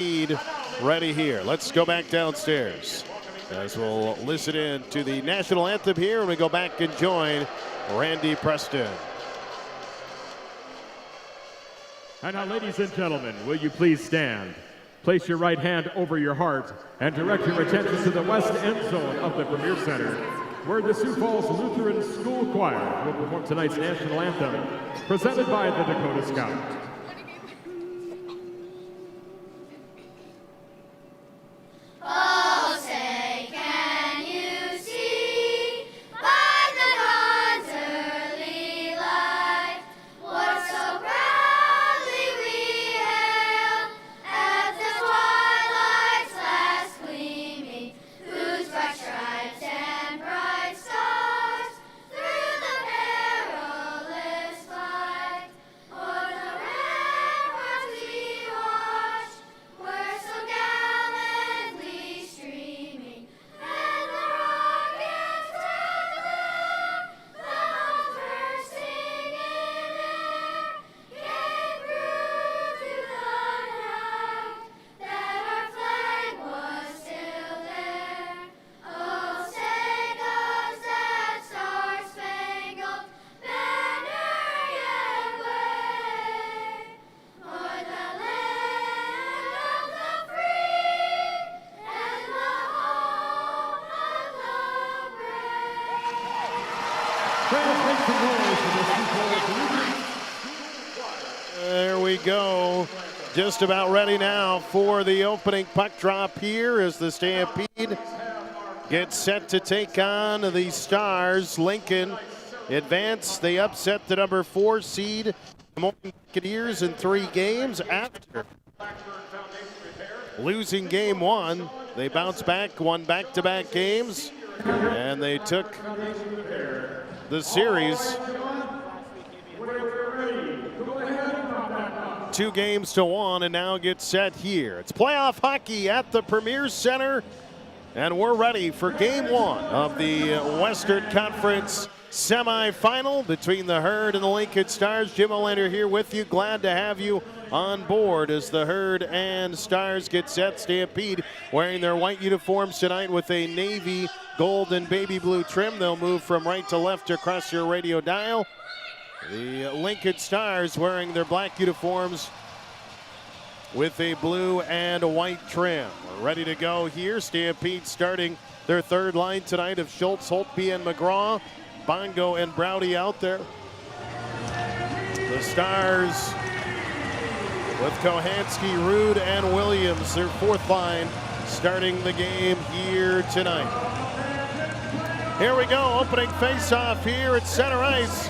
Stampede ready here. Let's go back downstairs as we'll listen in to the national anthem here, and we go back and join Randy Preston. And now, ladies and gentlemen, will you please stand? Place your right hand over your heart and direct your attention to the west end zone of the Premier Center, where the Sioux Falls Lutheran School Choir will perform tonight's national anthem, presented by the Dakota Scout. Oh, say, can you see by the dawn's early light what so proudly we hailed at the twilight's last gleaming, whose bright stripes and bright stars through the perilous fight o'er the ramparts we watched were so gallantly streaming, and the rockets crackling, the bombs bursting in air, gave proof to the night that our flag was still there. Oh, say does that star-spangled banner yet wave o'er the land of the free and the home of the brave? Friends, make some noise for the Sioux Falls Lutheran. There we go. Just about ready now for the opening puck drop here as the Stampede gets set to take on the Stars. Lincoln advance. They upset the number 4 seed Buccaneers in 3 games after losing game 1. They bounced back, won back-to-back games, and they took the series 2-1 and now get set here. It's playoff hockey at the Premier Center, and we're ready for game 1 of the Western Conference semifinal between the Herd and the Lincoln Stars. Jim Olander here with you. Glad to have you on board as the Herd and Stars get set. Stampede wearing their white uniforms tonight with a navy, gold, and baby blue trim. They'll move from right to left across your radio dial. The Lincoln Stars wearing their black uniforms with a blue and a white trim. We're ready to go here. Stampede starting their third line tonight of Schultz, Holtby, and McGraw. Bongo and Browdy out there. The Stars with Kohanski, Rude, and Williams, their fourth line, starting the game here tonight. Here we go, opening faceoff here at center ice.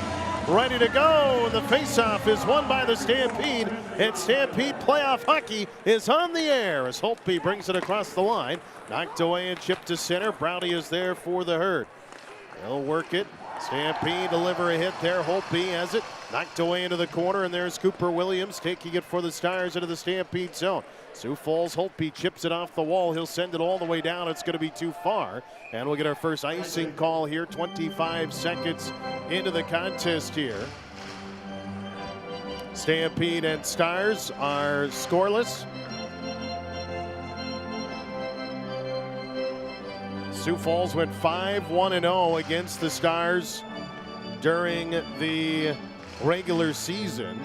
Ready to go. The faceoff is won by the Stampede, and Stampede playoff hockey is on the air as Holtby brings it across the line. Knocked away and chipped to center. Browdy is there for the Herd. They'll work it. Stampede deliver a hit there. Holtby has it. Knocked away into the corner, and there's Cooper Williams taking it for the Stars into the Stampede zone. Sioux Falls, Holtby chips it off the wall. He'll send it all the way down. It's going to be too far. And we'll get our first icing call here, 25 seconds into the contest here. Stampede and Stars are scoreless. Sioux Falls went 5-1-0 against the Stars during the regular season.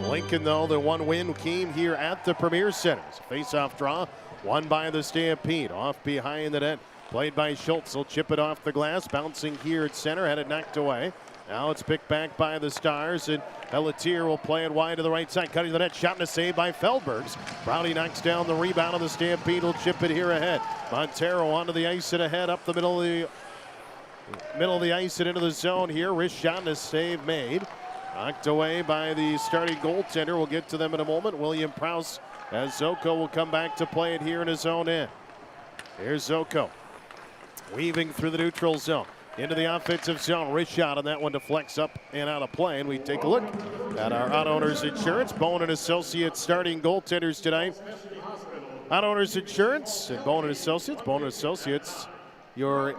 Lincoln, though, the one win came here at the Premier Center. Face-off draw, won by the Stampede. Off behind the net, played by Schultz. He'll chip it off the glass, bouncing here at center, had it knocked away. Now it's picked back by the Stars, and Pelletier will play it wide to the right side, cutting the net, shot and a save by Feldbergs. Browdy knocks down the rebound of the Stampede. Will chip it here ahead. Montero onto the ice and ahead, up the middle of the ice and into the zone here. Wrist shot and a save made. Knocked away by the starting goaltender. We'll get to them in a moment. William Prowse, as Zoko will come back to play it here in his own end. Here's Zoko, weaving through the neutral zone. Into the offensive zone. Wrist shot on that one deflects up and out of play. And we take a look at our Auto Owners Insurance, Bowen and Associates starting goaltenders tonight. Auto Owners Insurance and Bowen and Associates. Bowen and Associates, your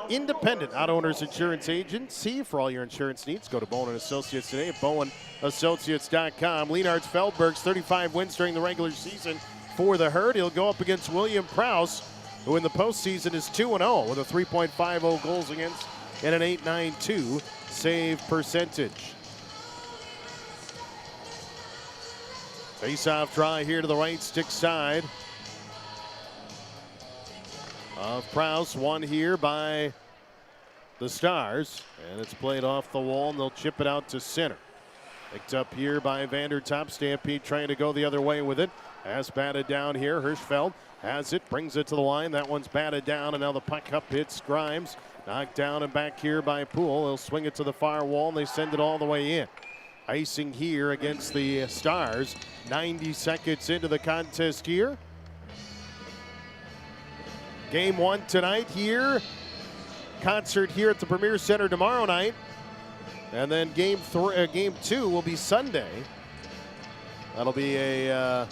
independent auto owners insurance agency. For all your insurance needs, go to Bowen & Associates today at bowenassociates.com. Leonard's Feldberg's 35 wins during the regular season for the Herd. He'll go up against William Prowse, who in the postseason is 2-0 with a 3.50 goals against and an 8.92 save percentage. Face-off draw here to the right stick side of Prowse. Won here by the Stars, and it's played off the wall, and they'll chip it out to center. Picked up here by Vandertop. Stampede trying to go the other way with it. Has batted down here. Hirschfeld has it, brings it to the line. That one's batted down, and now the puck up hits Grimes. Knocked down and back here by Poole. They'll swing it to the far wall, and they send it all the way in. Icing here against the Stars. 90 seconds into the contest here. Game 1 tonight here. Concert here at the Premier Center tomorrow night. And then game 2 will be Sunday. That'll be a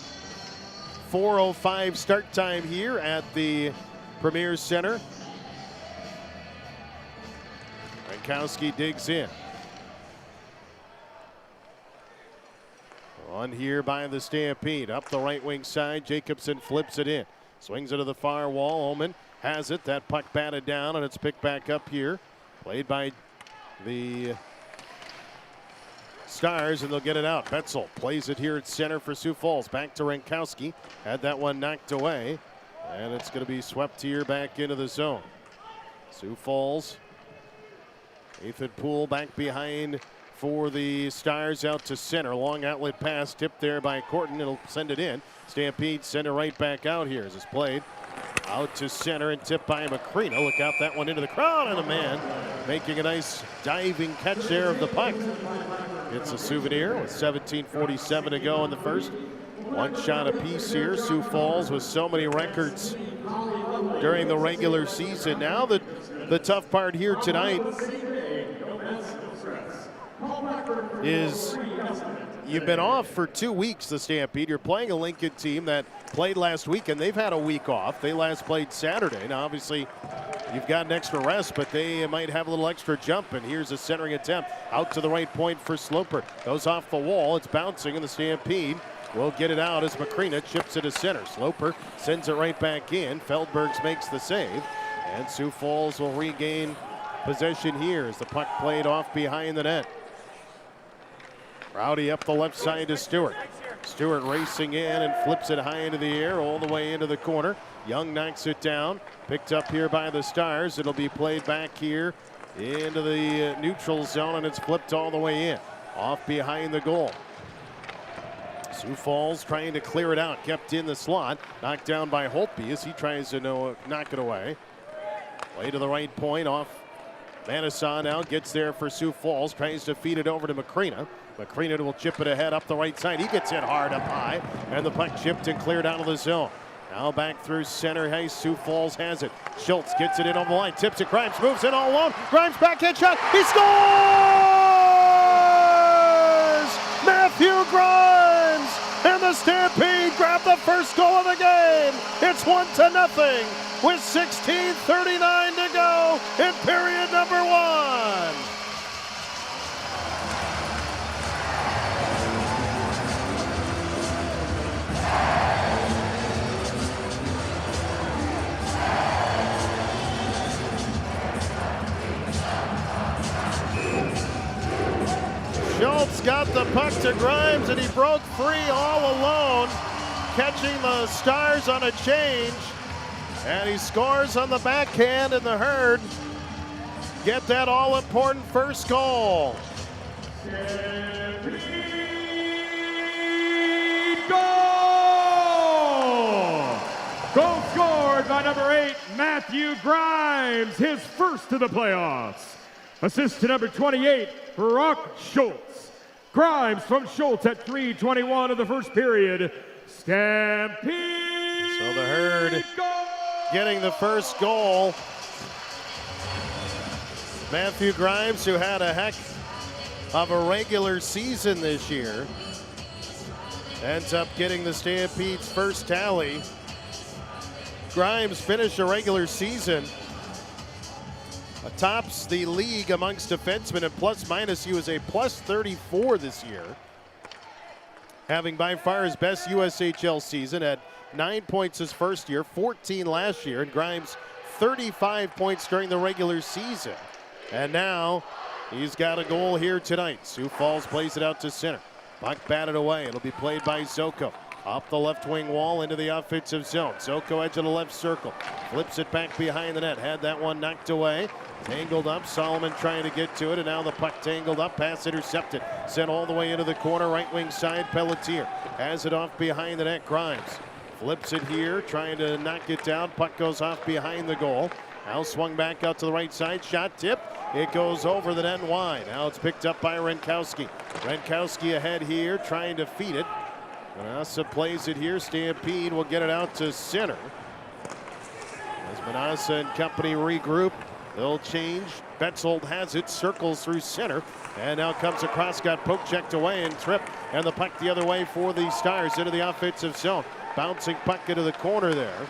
4:05 start time here at the Premier Center. Rankowski digs in. On here by the Stampede. Up the right wing side. Jacobson flips it in. Swings it to the far wall. Omen has it. That puck batted down, and it's picked back up here. Played by the Stars, and they'll get it out. Betzel plays it here at center for Sioux Falls. Back to Rankowski. Had that one knocked away, and it's going to be swept here back into the zone. Sioux Falls. Ethan Poole back behind for the Stars out to center. Long outlet pass tipped there by Corton. It'll send it in. Stampede send it right back out here as it's played. Out to center and tipped by Macrina. Look out, that one into the crowd, and a man making a nice diving catch there of the puck. It's a Souvenir with 17:47 to go in the first. One shot apiece here. Sioux Falls with so many records during the regular season. Now the tough part here tonight is you've been off for 2 weeks, the Stampede. You're playing a Lincoln team that played last week, and they've had a week off. They last played Saturday. Now, obviously, you've got an extra rest, but they might have a little extra jump. And here's a centering attempt out to the right point for Sloper. Goes off the wall. It's bouncing, and the Stampede will get it out as Macrina chips it to center. Sloper sends it right back in. Feldbergs makes the save, and Sioux Falls will regain possession here as the puck played off behind the net. Rowdy up the left side to Stewart. Stewart racing in and flips it high into the air all the way into the corner. Young knocks it down. Picked up here by the Stars. It'll be played back here into the neutral zone, and it's flipped all the way in. Off behind the goal. Sioux Falls trying to clear it out. Kept in the slot. Knocked down by Holtby as he tries to knock it away. Play to the right point off. Manasson now gets there for Sioux Falls. Tries to feed it over to Macrina. Macrina will chip it ahead up the right side. He gets hit hard up high, and the puck chipped and cleared out of the zone. Now back through center. Hey, Sioux Falls has it. Schultz gets it in on the line. Tips it. Grimes moves in all alone. Grimes backhand shot. He scores! Matthew Grimes! And the Stampede grab the first goal of the game. It's 1-0 with 16:39 to go in period number 1. Schultz got the puck to Grimes, and he broke free all alone, catching the Stars on a change. And he scores on the backhand, and the Herd get that all-important first goal. Goal! Goal scored by number 8, Matthew Grimes, his first to the playoffs. Assist to number 28, Brock Schultz. Grimes from Schultz at 3:21 of the first period. Stampede! So the Herd getting the first goal. Matthew Grimes, who had a heck of a regular season this year, ends up getting the Stampede's first tally. Grimes finished a regular season tops the league amongst defensemen in plus minus. He was a plus 34 this year, having by far his best USHL season at 9 points his first year, 14 last year, and Grimes 35 points during the regular season. And now he's got a goal here tonight. Sioux Falls plays it out to center. Puck batted away. It'll be played by Zoko. Off the left wing wall into the offensive zone. Zoko edge of the left circle. Flips it back behind the net. Had that one knocked away. Tangled up. Solomon trying to get to it. And now the puck tangled up. Pass intercepted. Sent all the way into the corner. Right wing side. Pelletier has it off behind the net. Grimes flips it here. Trying to knock it down. Puck goes off behind the goal. Now swung back out to the right side. Shot tip. It goes over the net and wide. Now it's picked up by Renkowski. Renkowski ahead here. Trying to feed it. Manassa plays it here. Stampede will get it out to center. As Manassa and company regroup, they'll change. Betzold has it, circles through center, and now comes across, got poke checked away and tripped, and the puck the other way for the Stars into the offensive zone. Bouncing puck into the corner there.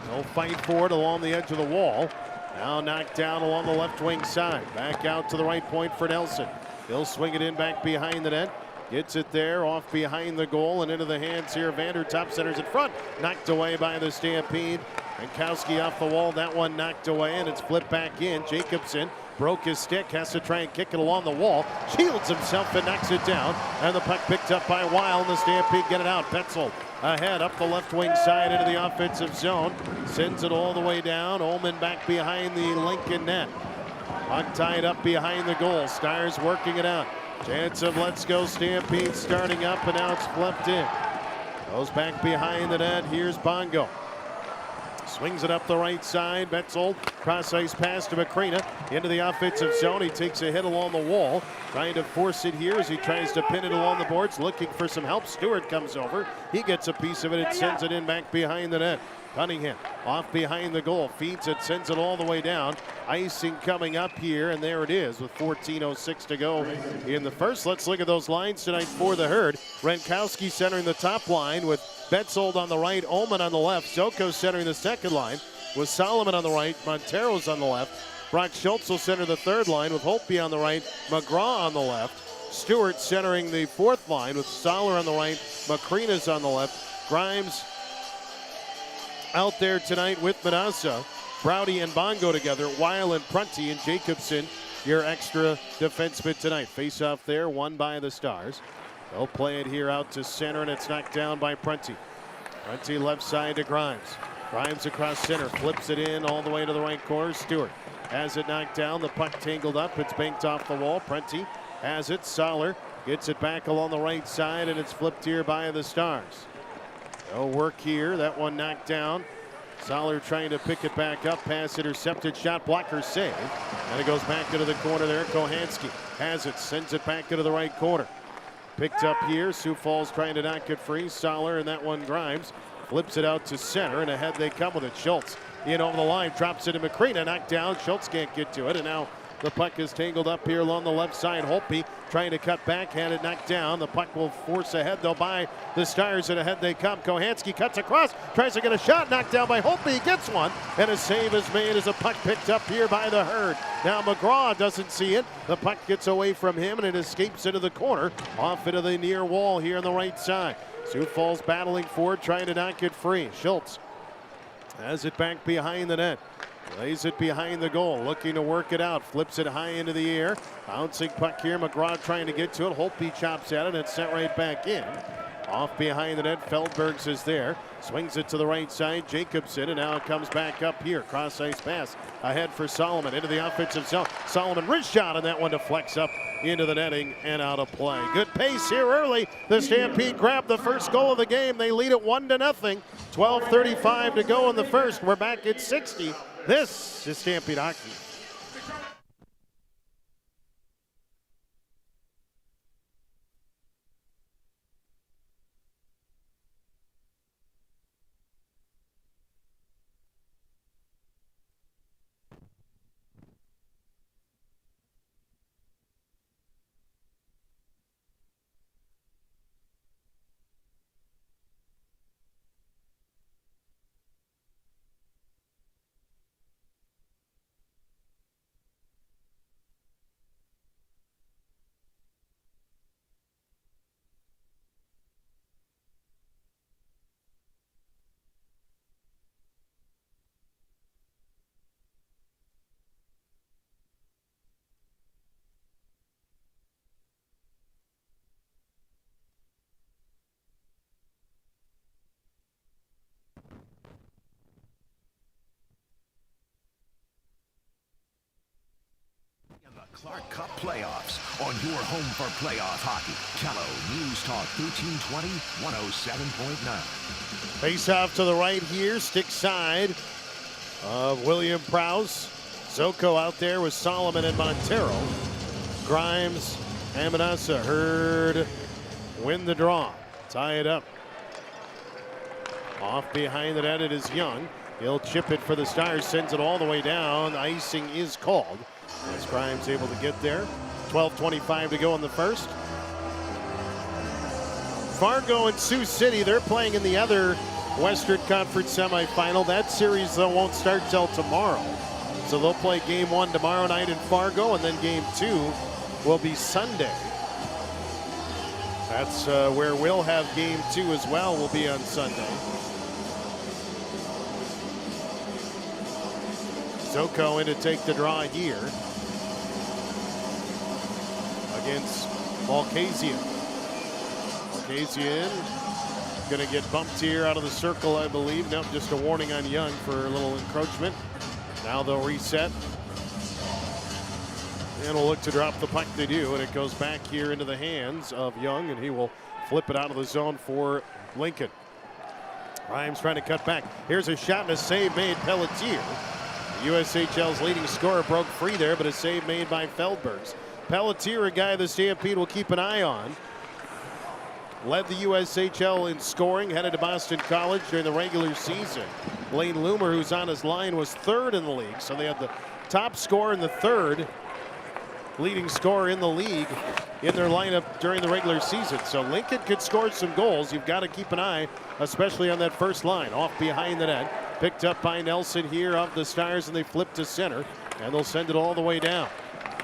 They'll fight for it along the edge of the wall. Now knocked down along the left wing side. Back out to the right point for Nelson. He'll swing it in back behind the net. Gets it there off behind the goal and into the hands here. Vandertop centers in front. Knocked away by the Stampede. Renkowski off the wall. That one knocked away and it's flipped back in. Jacobson broke his stick. Has to try and kick it along the wall. Shields himself and knocks it down. And the puck picked up by Weil. And the Stampede get it out. Betzold ahead up the left wing side into the offensive zone. Sends it all the way down. Ullman back behind the Lincoln net. Puck tied up behind the goal. Stars working it out. Chance of let's go Stampede starting up, and now it's flipped in. Goes back behind the net. Here's Bongo. Swings it up the right side. Betzold cross ice pass to Macrina into the offensive zone. He takes a hit along the wall. Trying to force it here as he tries to pin it along the boards. Looking for some help. Stewart comes over. He gets a piece of it and sends it in back behind the net. Cunningham off behind the goal. Feeds it, sends it all the way down. Icing coming up here, and there it is with 14:06 to go in the first. Let's look at those lines tonight for the Herd. Renkowski centering the top line with Betzold on the right, Ullman on the left. Zoko centering the second line with Solomon on the right, Montero's on the left. Brock Schultz will center the third line with Holtby on the right, McGraw on the left. Stewart centering the fourth line with Soller on the right, Macrina's on the left. Grimes out there tonight with Manassa. Browdy and Bongo together. Weil and Prunty and Jacobson, your extra defenseman tonight. Face off there, won by the Stars. They'll play it here out to center, and it's knocked down by Prunty. Prunty left side to Grimes. Grimes across center, flips it in all the way to the right corner. Stewart has it knocked down. The puck tangled up. It's banked off the wall. Prunty has it. Soller gets it back along the right side, and it's flipped here by the Stars. They'll work here. That one knocked down. Soller trying to pick it back up. Pass intercepted. Shot blocker save. And it goes back into the corner there. Kohanski has it. Sends it back into the right corner. Picked up here. Sioux Falls trying to knock it free. Soller and that one Grimes. Flips it out to center. And ahead they come with it. Schultz in over the line. Drops it to Macrina. Knocked down. Schultz can't get to it. And now the puck is tangled up here along the left side. Holtby trying to cut back, had it knocked down. The puck will force ahead though by the Stars, and ahead they come. Kohanski cuts across, tries to get a shot, knocked down by Holtby. He gets one, and a save is made as a puck picked up here by the Herd. Now McGraw doesn't see it. The puck gets away from him, and it escapes into the corner, off into the near wall here on the right side. Sioux Falls battling for it, trying to knock it free. Schultz has it back behind the net. Lays it behind the goal, looking to work it out. Flips it high into the air. Bouncing puck here. McGraw trying to get to it. Holtby chops at it, and it's sent right back in. Off behind the net. Feldbergs is there. Swings it to the right side. Jacobson, and now it comes back up here. Cross ice pass ahead for Solomon into the offensive zone. Solomon wrist shot, and that one deflects up into the netting and out of play. Good pace here early. The Stampede grabbed the first goal of the game. They lead it 1-0. 12:35 to go in the first. We're back at 60. This is Stampede Hockey. Clark Cup playoffs on your home for playoff hockey. Kello News Talk 1320, 107.9. Face off to the right here, stick side of William Prowse. Zoko out there with Solomon and Montero. Grimes and Manassa. Hurd win the draw. Tie it up. Off behind the net, it is Young. He'll chip it for the Stars, sends it all the way down. Icing is called. As Grimes able to get there. 12:25 to go in the first. Fargo and Sioux City, they're playing in the other Western Conference semifinal. That series, though, won't start till tomorrow. So they'll play game 1 tomorrow night in Fargo, and then game 2 will be Sunday. That's where we'll have game 2 as well, will be on Sunday. Zoko in to take the draw here against Malkasian. Malkasian going to get bumped here out of the circle, I believe. Nope, just a warning on Young for a little encroachment. Now they'll reset. And we'll look to drop the puck. They do, and it goes back here into the hands of Young, and he will flip it out of the zone for Lincoln. Grimes trying to cut back. Here's a shot and a save made. Pelletier, USHL's leading scorer, broke free there, but a save made by Feldbergs. Pelletier, a guy the Stampede will keep an eye on. Led the USHL in scoring, headed to Boston College during the regular season. Lane Loomer, who's on his line, was 3rd in the league. So they had the top scorer and the 3rd leading scorer in the league in their lineup during the regular season. So Lincoln could score some goals. You've got to keep an eye, especially on that first line. Off behind the net. Picked up by Nelson here of the Stars, and they flip to center. And they'll send it all the way down.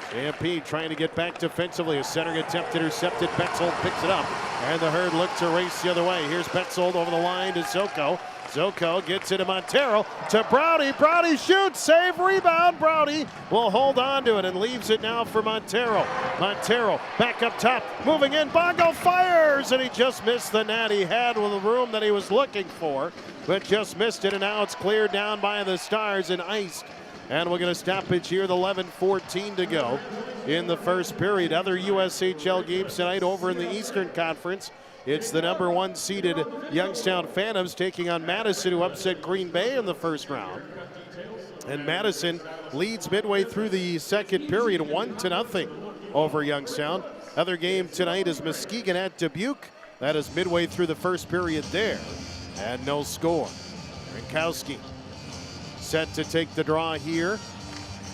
Stampede trying to get back defensively. A centering attempt intercepted. Betzold picks it up. And the Herd look to race the other way. Here's Betzold over the line to Zoko. Zoko gets it to Montero, to Browdy. Browdy shoots, save, rebound. Browdy will hold on to it and leaves it now for Montero. Montero back up top, moving in. Bongo fires, and he just missed the net. He had the room that he was looking for, but just missed it, and now it's cleared down by the Stars and iced. And we're going to stoppage here with 11:14 to go in the first period. Other USHL games tonight over in the Eastern Conference. It's the number 1 seeded Youngstown Phantoms taking on Madison, who upset Green Bay in the first round. And Madison leads midway through the second period, 1-0 over Youngstown. Other game tonight is Muskegon at Dubuque. That is midway through the first period there, and no score. Rinkowski set to take the draw here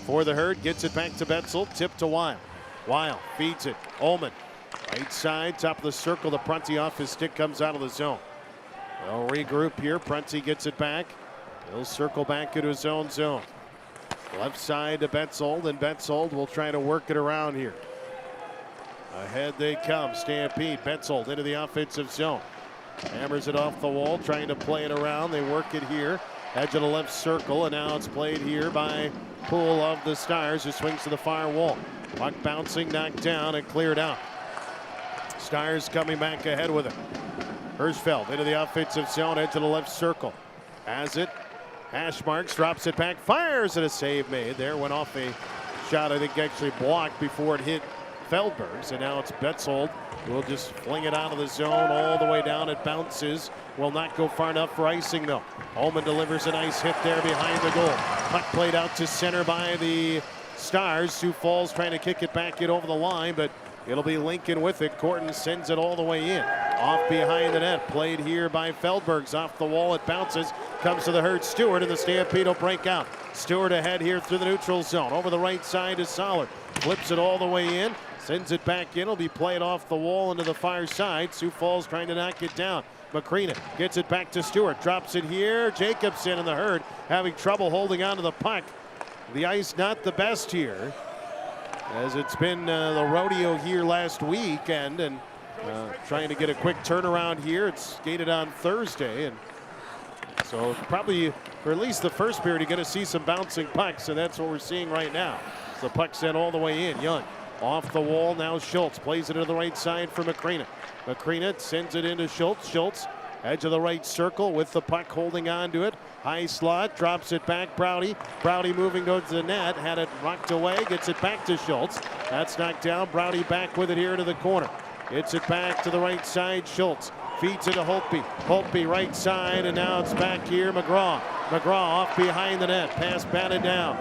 for the Herd. Gets it back to Betzel. Tip to Weil. Weil feeds it. Ullman. Right side, top of the circle. The Prunty off his stick, comes out of the zone. They'll regroup here. Prunty gets it back. He'll circle back into his own zone. Left side to Betzold, and Betzold will try to work it around here. Ahead they come. Stampede. Betzold into the offensive zone. Hammers it off the wall, trying to play it around. They work it here. Edge of the left circle, and now it's played here by Poole of the Stars, who swings to the far wall. Puck bouncing, knocked down, and cleared out. Stars coming back ahead with it. Hirschfeld into the offensive zone, edge of the left circle. Has it. Hash marks, drops it back, fires, and a save made. There went off a shot, I think actually blocked before it hit Feldbergs, and now it's Betzold. Will just fling it out of the zone all the way down. It bounces. Will not go far enough for icing, though. Ullman delivers a nice hit there behind the goal. Puck played out to center by the Stars. Sioux Falls trying to kick it back in over the line, but it'll be Lincoln with it. Corton sends it all the way in. Off behind the net. Played here by Feldbergs. Off the wall, it bounces. Comes to the Herd. Stewart, and the Stampede will break out. Stewart ahead here through the neutral zone. Over the right side is Sollard. Flips it all the way in. Sends it back in. It'll be played off the wall into the far side. Sioux Falls trying to knock it down. Macrina gets it back to Stewart. Drops it here. Jacobson and the Herd having trouble holding on to the puck. The ice not the best here, as it's been the rodeo here last weekend, and trying to get a quick turnaround here. It's skated on Thursday, and so probably for at least the first period you're going to see some bouncing pucks, and that's what we're seeing right now. The puck sent all the way in. Young off the wall, now Schultz plays it to the right side for Macrina. Macrina sends it into Schultz. Schultz Edge of the right circle with the puck holding on to it. High slot, drops it back. Browdy moving towards the net. Had it rocked away, gets it back to Schultz. That's knocked down. Browdy back with it here to the corner. Gets it back to the right side. Schultz feeds it to Holtby. Holtby right side, and now it's back here. McGraw off behind the net. Pass batted down.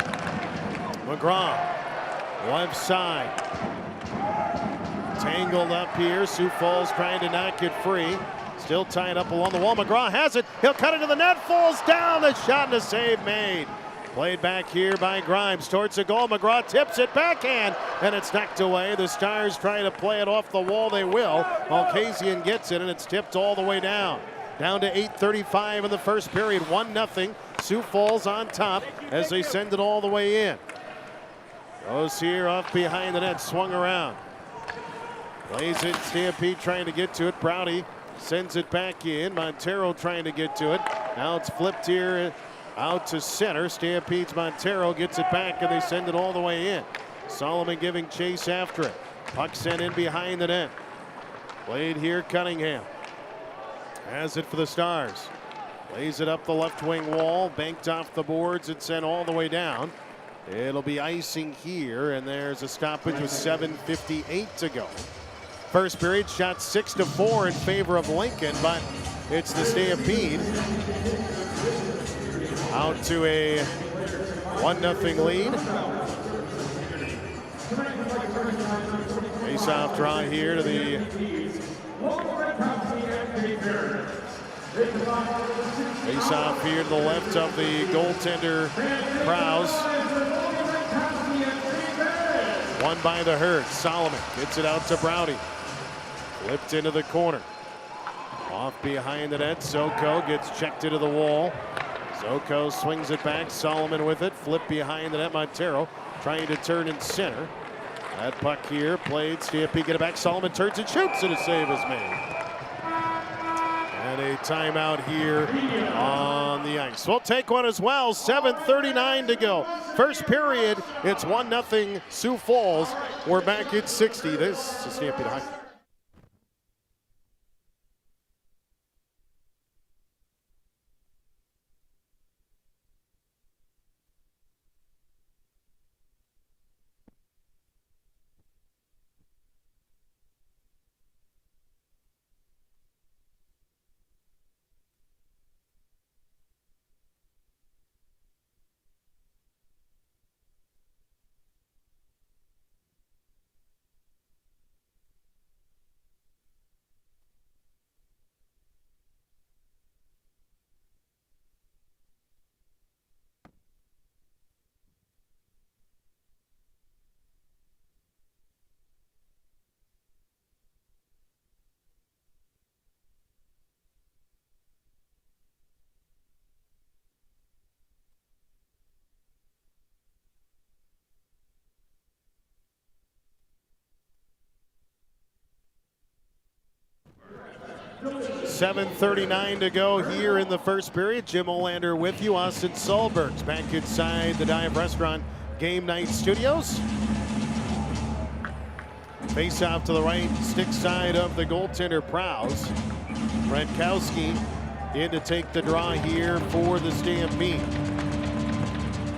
McGraw, left side. Tangled up here. Sioux Falls trying to knock it free. Still tied up along the wall. McGraw has it. He'll cut it to the net. Falls down. The shot and a save made. Played back here by Grimes towards the goal. McGraw tips it backhand, and it's knocked away. The Stars trying to play it off the wall. They will. Malkasian gets it, and it's tipped all the way down. Down to 8:35 in the first period. 1-0. Sioux Falls on top as they send it all the way in. Goes here off behind the net. Swung around. Plays it. Stampede trying to get to it. Browdy sends it back in. Montero trying to get to it. Now it's flipped here out to center. Stampede's Montero gets it back, and they send it all the way in. Solomon giving chase after it. Puck sent in behind the net. Played here, Cunningham. Has it for the Stars. Lays it up the left wing wall. Banked off the boards and sent all the way down. It'll be icing here, and there's a stoppage with 7:58 to go. First period shot 6-4 in favor of Lincoln, but it's the Stampede out to a 1-0 lead. Face-off draw here to the face-off here to the left of the goaltender Prowse. Won by the Herd. Solomon gets it out to Browdy. Flipped into the corner. Off behind the net. Zoko gets checked into the wall. Zoko swings it back. Solomon with it. Flip behind the net. Montero trying to turn in center. That puck here played. Stampede get it back. Solomon turns and shoots, and a save is made. And a timeout here on the ice. We'll take one as well. 7:39 to go. First period, it's 1-0 Sioux Falls. We're back at 60. This is Stampede Hockey. .39 to go here in the first period. Jim Olander with you. Austin Solberg's back inside the Dive Restaurant Game Night Studios. Face off to the right stick side of the goaltender Prowse. Brankowski in to take the draw here for the Stampede.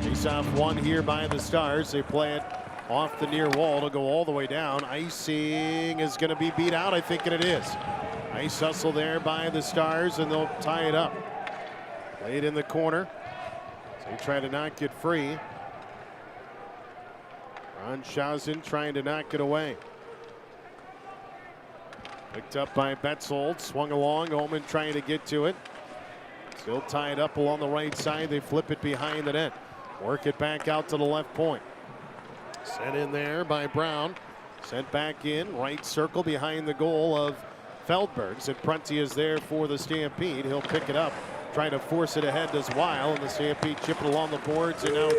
Face off one here by the Stars. They play it off the near wall to go all the way down. Icing is going to be beat out, I think, and it is. Nice hustle there by the Stars, and they'll tie it up. Played in the corner. So they try to not get free. Ron Schausen trying to knock it away. Picked up by Betzold, swung along. Ullman trying to get to it. Still tied up along the right side. They flip it behind the net. Work it back out to the left point. Sent in there by Brown. Sent back in. Right circle behind the goal of Feldbergs, and Prunty is there for the Stampede. He'll pick it up, trying to force it ahead as Weil, and the Stampede chip it along the boards and out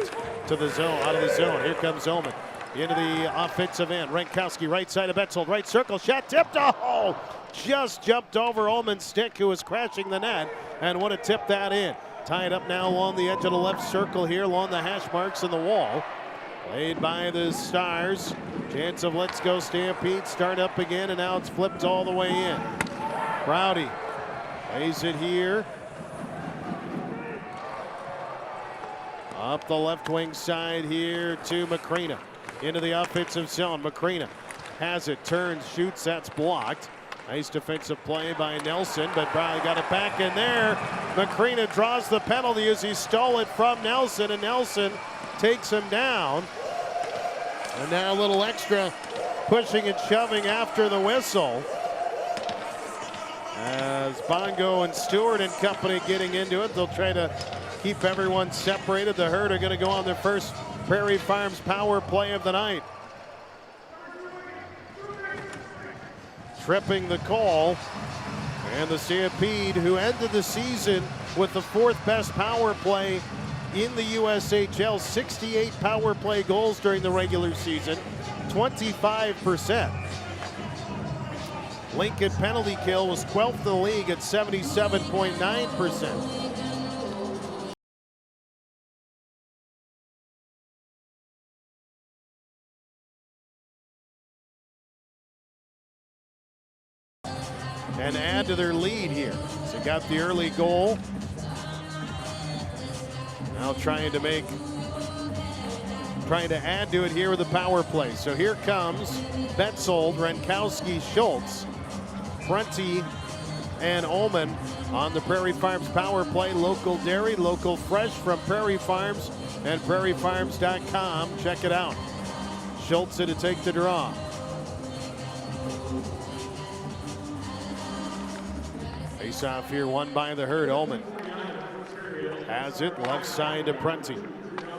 to the zone, out of the zone. Here comes Ullman into the offensive end. Rankowski right side of Betzold, right circle, shot tipped. Oh, just jumped over Ullman's stick, who was crashing the net, and would have tipped that in. Tied up now along the edge of the left circle here, along the hash marks in the wall. Played by the Stars. Chance of let's go Stampede. Start up again, and now it's flipped all the way in. Browdy Plays it here. Up the left wing side here to Macrina. Into the offensive zone. Macrina has it, turns, shoots, that's blocked. Nice defensive play by Nelson, but Brown got it back in there. Macrina draws the penalty as he stole it from Nelson, and Nelson takes him down. And now a little extra pushing and shoving after the whistle. As Bongo and Stewart and company getting into it, they'll try to keep everyone separated. The Herd are going to go on their first Prairie Farms power play of the night. Tripping the call, and the Stampede, who ended the season with the 4th best power play in the USHL, 68 power play goals during the regular season, 25%. Lincoln penalty kill was 12th in the league at 77.9%. And add to their lead here. So got the early goal. Now trying to add to it here with the power play. So here comes Betzold, Renkowski, Schultz, Prunty, and Ullman on the Prairie Farms power play. Local dairy, local fresh from Prairie Farms and prairiefarms.com. Check it out. Schultz to take the draw. Face off here, won by the Herd. Ullman has it, left side to Prunty.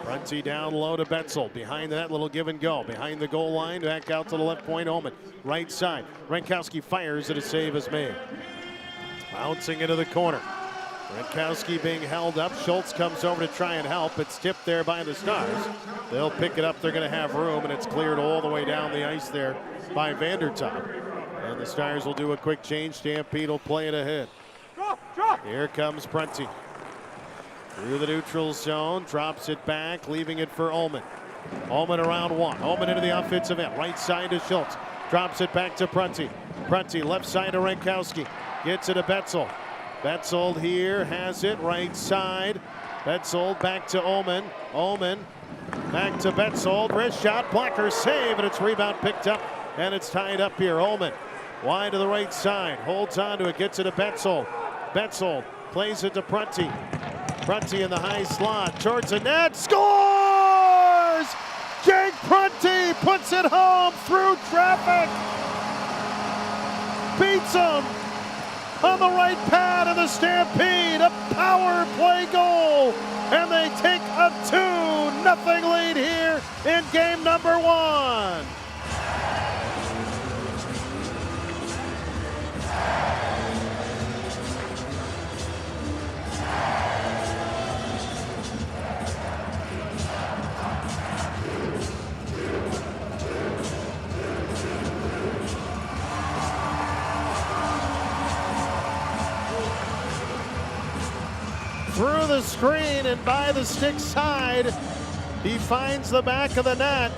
Prunty down low to Betzold. Behind that, little give and go. Behind the goal line, back out to the left point, Ullman. Right side, Renkowski fires and a save is made. Bouncing into the corner. Renkowski being held up. Schultz comes over to try and help. It's tipped there by the Stars. They'll pick it up. They're going to have room, and it's cleared all the way down the ice there by Vandertop. And the Stars will do a quick change. Stampede will play it ahead. Here comes Prunty. Through the neutral zone, drops it back, leaving it for Ullman. Ullman around one. Ullman into the offensive end. Right side to Schultz. Drops it back to Prunty. Prunty left side to Renkowski. Gets it to Betzold. Betzold here has it right side. Betzold back to Ullman. Ullman back to Betzold. Wrist shot, blocker save, and it's rebound picked up, and it's tied up here. Ullman wide to the right side. Holds on to it, gets it to Betzold. Betzold plays it to Prunty. Prunty in the high slot, towards the net, scores! Jake Prunty puts it home through traffic. Beats him on the right pad of the Stampede, a power play goal. And they take a 2-0 lead here in game number 1. Through the screen and by the stick side, he finds the back of the net.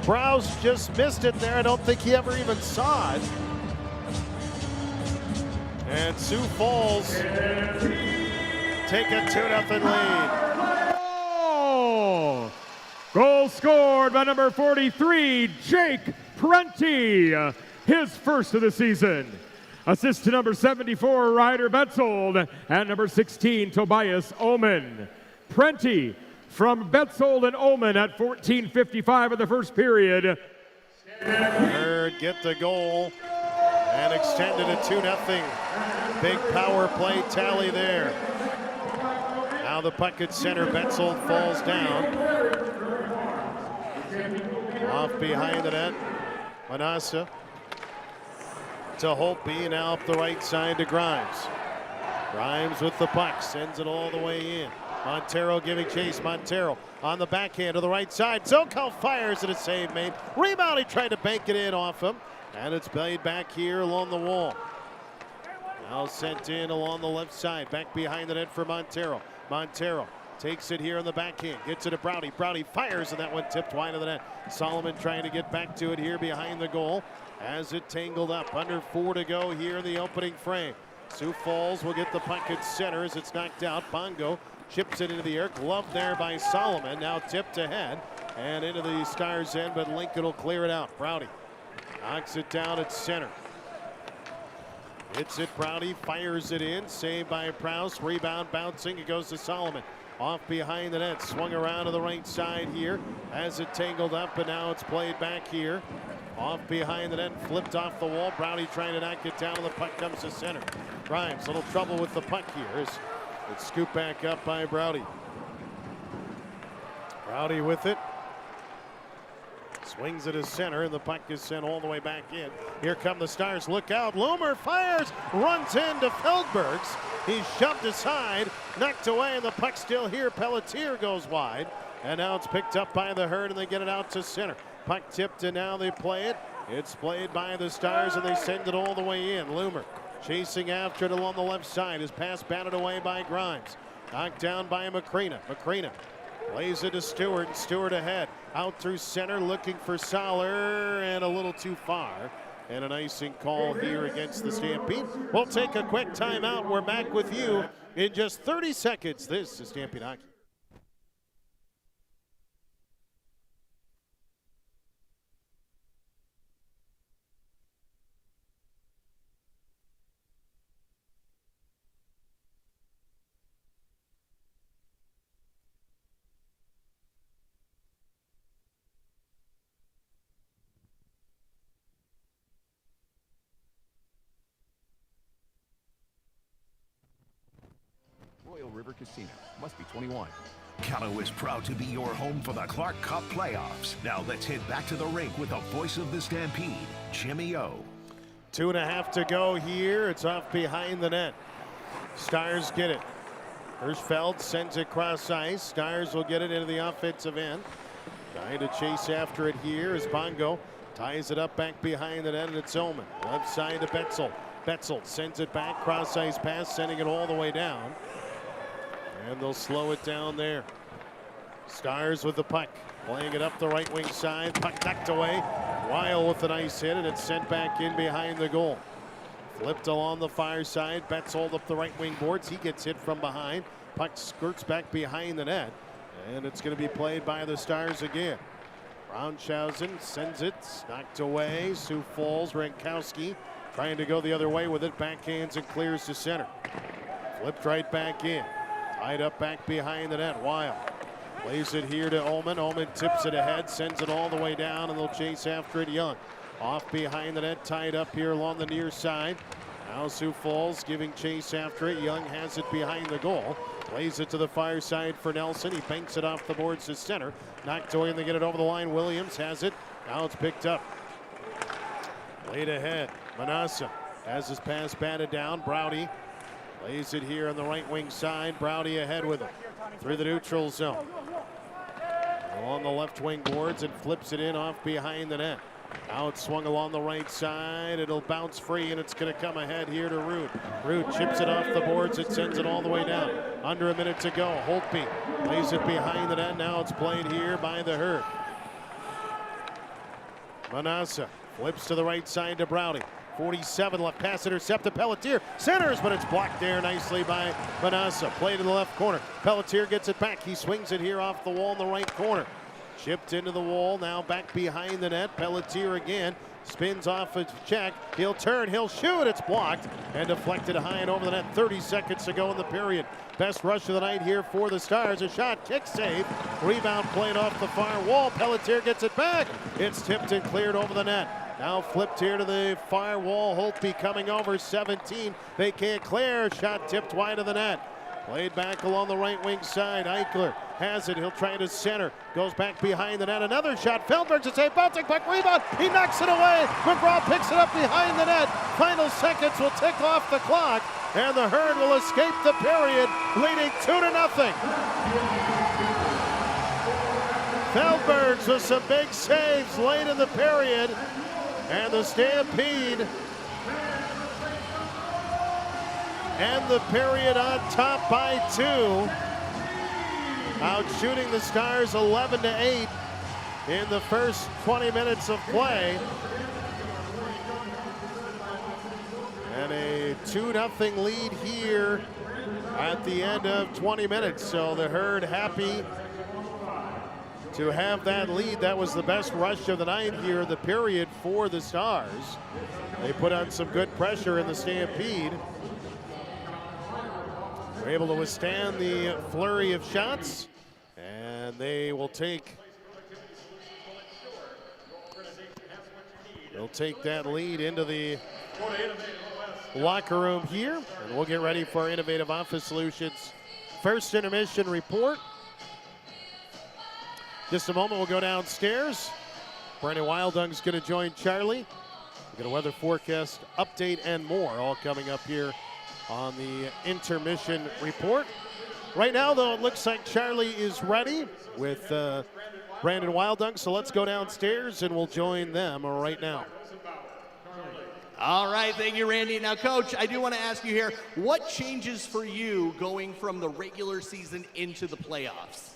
Browse just missed it there. I don't think he ever even saw it. And Sioux Falls take a 2-0 lead. Oh! Goal scored by number 43, Jake Prunty, his first of the season. Assist to number 74, Ryder Betzold, and number 16, Tobias Ullman. Prunty from Betzold and Ullman at 14:55 of the first period. Herd get the goal and extended a 2-0. Big power play tally there. Now the puck at center, Betzold falls down. Off behind the net, Manassa to Holtby, now up the right side to Grimes. Grimes with the puck, sends it all the way in. Montero giving chase. Montero on the backhand to the right side. Zokal fires and a save made. Rebound, he tried to bank it in off him. And it's played back here along the wall. Now sent in along the left side. Back behind the net for Montero. Montero takes it here on the backhand. Gets it to Browdy. Browdy fires, and that one tipped wide of the net. Solomon trying to get back to it here behind the goal. As it tangled up, under 4 to go here in the opening frame. Sioux Falls will get the puck at center as it's knocked out. Bongo chips it into the air. Gloved there by Solomon. Now tipped ahead and into the Stars' end, but Lincoln will clear it out. Browdy knocks it down at center. Hits it, Browdy fires it in. Saved by Prowse. Rebound bouncing. It goes to Solomon. Off behind the net. Swung around to the right side here. Has it tangled up, and now it's played back here. Off behind the net. Flipped off the wall. Browdy trying to knock it down, and the puck comes to center. Grimes, little trouble with the puck here. It's scooped back up by Browdy. Browdy with it. Swings it to center, and the puck is sent all the way back in. Here come the Stars. Look out. Loomer fires. Runs into Feldbergs. He's shoved aside. Knocked away, and the puck still here. Pelletier goes wide. And now it's picked up by the Herd, and they get it out to center. Puck tipped, and now they play it. It's played by the Stars, and they send it all the way in. Loomer chasing after it along the left side. His pass batted away by Grimes. Knocked down by Macrina. Macrina plays it to Stewart. Stewart ahead. Out through center, looking for Soller, and a little too far. And an icing call here against the Stampede. We'll take a quick timeout. We're back with you in just 30 seconds. This is Stampede Hockey. Royal River Casino. Must be 21. Callow is proud to be your home for the Clark Cup playoffs. Now let's head back to the rink with the voice of the Stampede, Jimmy O. 2.5 to go here. It's off behind the net. Stars get it. Hirschfeld sends it cross ice. Stars will get it into the offensive end. Trying to chase after it here is Bongo. Ties it up back behind the net, and it's Omen. Left side to Betzel. Betzel sends it back. Cross ice pass, sending it all the way down. And they'll slow it down there. Stars with the puck. Playing it up the right wing side. Puck knocked away. Weil with a nice hit, and it's sent back in behind the goal. Flipped along the far side. Betzel up the right wing boards. He gets hit from behind. Puck skirts back behind the net. And it's going to be played by the Stars again. Braunschausen sends it. Knocked away. Sioux Falls. Rankowski trying to go the other way with it. Backhands and clears to center. Flipped right back in. Tied up back behind the net. Weil plays it here to Omen. Omen tips it ahead, sends it all the way down, and they'll chase after it. Young off behind the net, tied up here along the near side. Now Sioux Falls giving chase after it. Young has it behind the goal. Plays it to the far side for Nelson. He banks it off the boards to center. Knocked away, and they get it over the line. Williams has it. Now it's picked up. Laid ahead. Manassa has his pass batted down. Browdy plays it here on the right wing side. Browdy ahead with it through the neutral zone. On the left wing boards and flips it in off behind the net. Now it's swung along the right side. It'll bounce free, and it's going to come ahead here to Root. Root chips it off the boards. It sends it all the way down. Under a minute to go. Holtby plays it behind the net. Now it's played here by the Herd. Manassa flips to the right side to Browdy. 47 left, pass intercepted. Pelletier centers, but it's blocked there nicely by Manassa. Played in the left corner. Pelletier gets it back. He swings it here off the wall in the right corner. Chipped into the wall, now back behind the net. Pelletier again spins off a check. He'll turn, he'll shoot. It's blocked and deflected high and over the net. 30 seconds to go in the period. Best rush of the night here for the Stars. A shot, kick save. Rebound played off the far wall. Pelletier gets it back. It's tipped and cleared over the net. Now flipped here to the far wall. Holtby coming over 17. They can't clear. Shot tipped wide of the net. Played back along the right wing side. Eichler has it. He'll try to center. Goes back behind the net. Another shot. Feldberg to save. Bouncing puck. Rebound. He knocks it away. McGraw picks it up behind the net. Final seconds will tick off the clock. And the Herd will escape the period, leading 2-0. Feldbergs with some big saves late in the period. And the Stampede end the period on top by 2. Out shooting the Stars 11-8 in the first 20 minutes of play. And a 2-0 lead here at the end of 20 minutes. So the Herd happy to have that lead. That was the best rush of the night here, the period for the Stars. They put on some good pressure in the Stampede. Were able to withstand the flurry of shots, and they will take that lead into the locker room here, and we'll get ready for our Innovative Office Solutions first intermission report. Just a moment, we'll go downstairs. Brandon Wildung's going to join Charlie. We've got a weather forecast update and more, all coming up here on the intermission report. Right now, though, it looks like Charlie is ready with Brandon Wildung, so let's go downstairs and we'll join them right now. All right, thank you, Randy. Now, Coach, I do want to ask you here, what changes for you going from the regular season into the playoffs?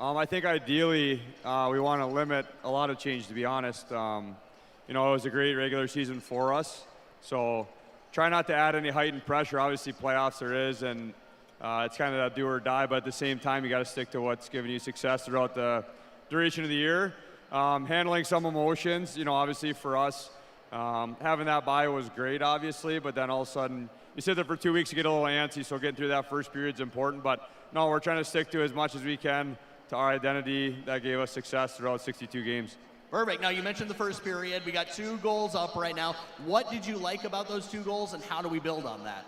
I think ideally we want to limit a lot of change, to be honest. It was a great regular season for us, so try not to add any heightened pressure. Obviously, playoffs there is, and it's kind of that do or die, but at the same time, you got to stick to what's giving you success throughout the duration of the year. Handling some emotions, obviously for us, having that bye was great, obviously, but then all of a sudden, you sit there for 2 weeks, you get a little antsy, so getting through that first period is important, but no, we're trying to stick to as much as we can to our identity that gave us success throughout 62 games. Perfect. Now, you mentioned the first period. We got 2 goals up right now. What did you like about those 2 goals, and how do we build on that?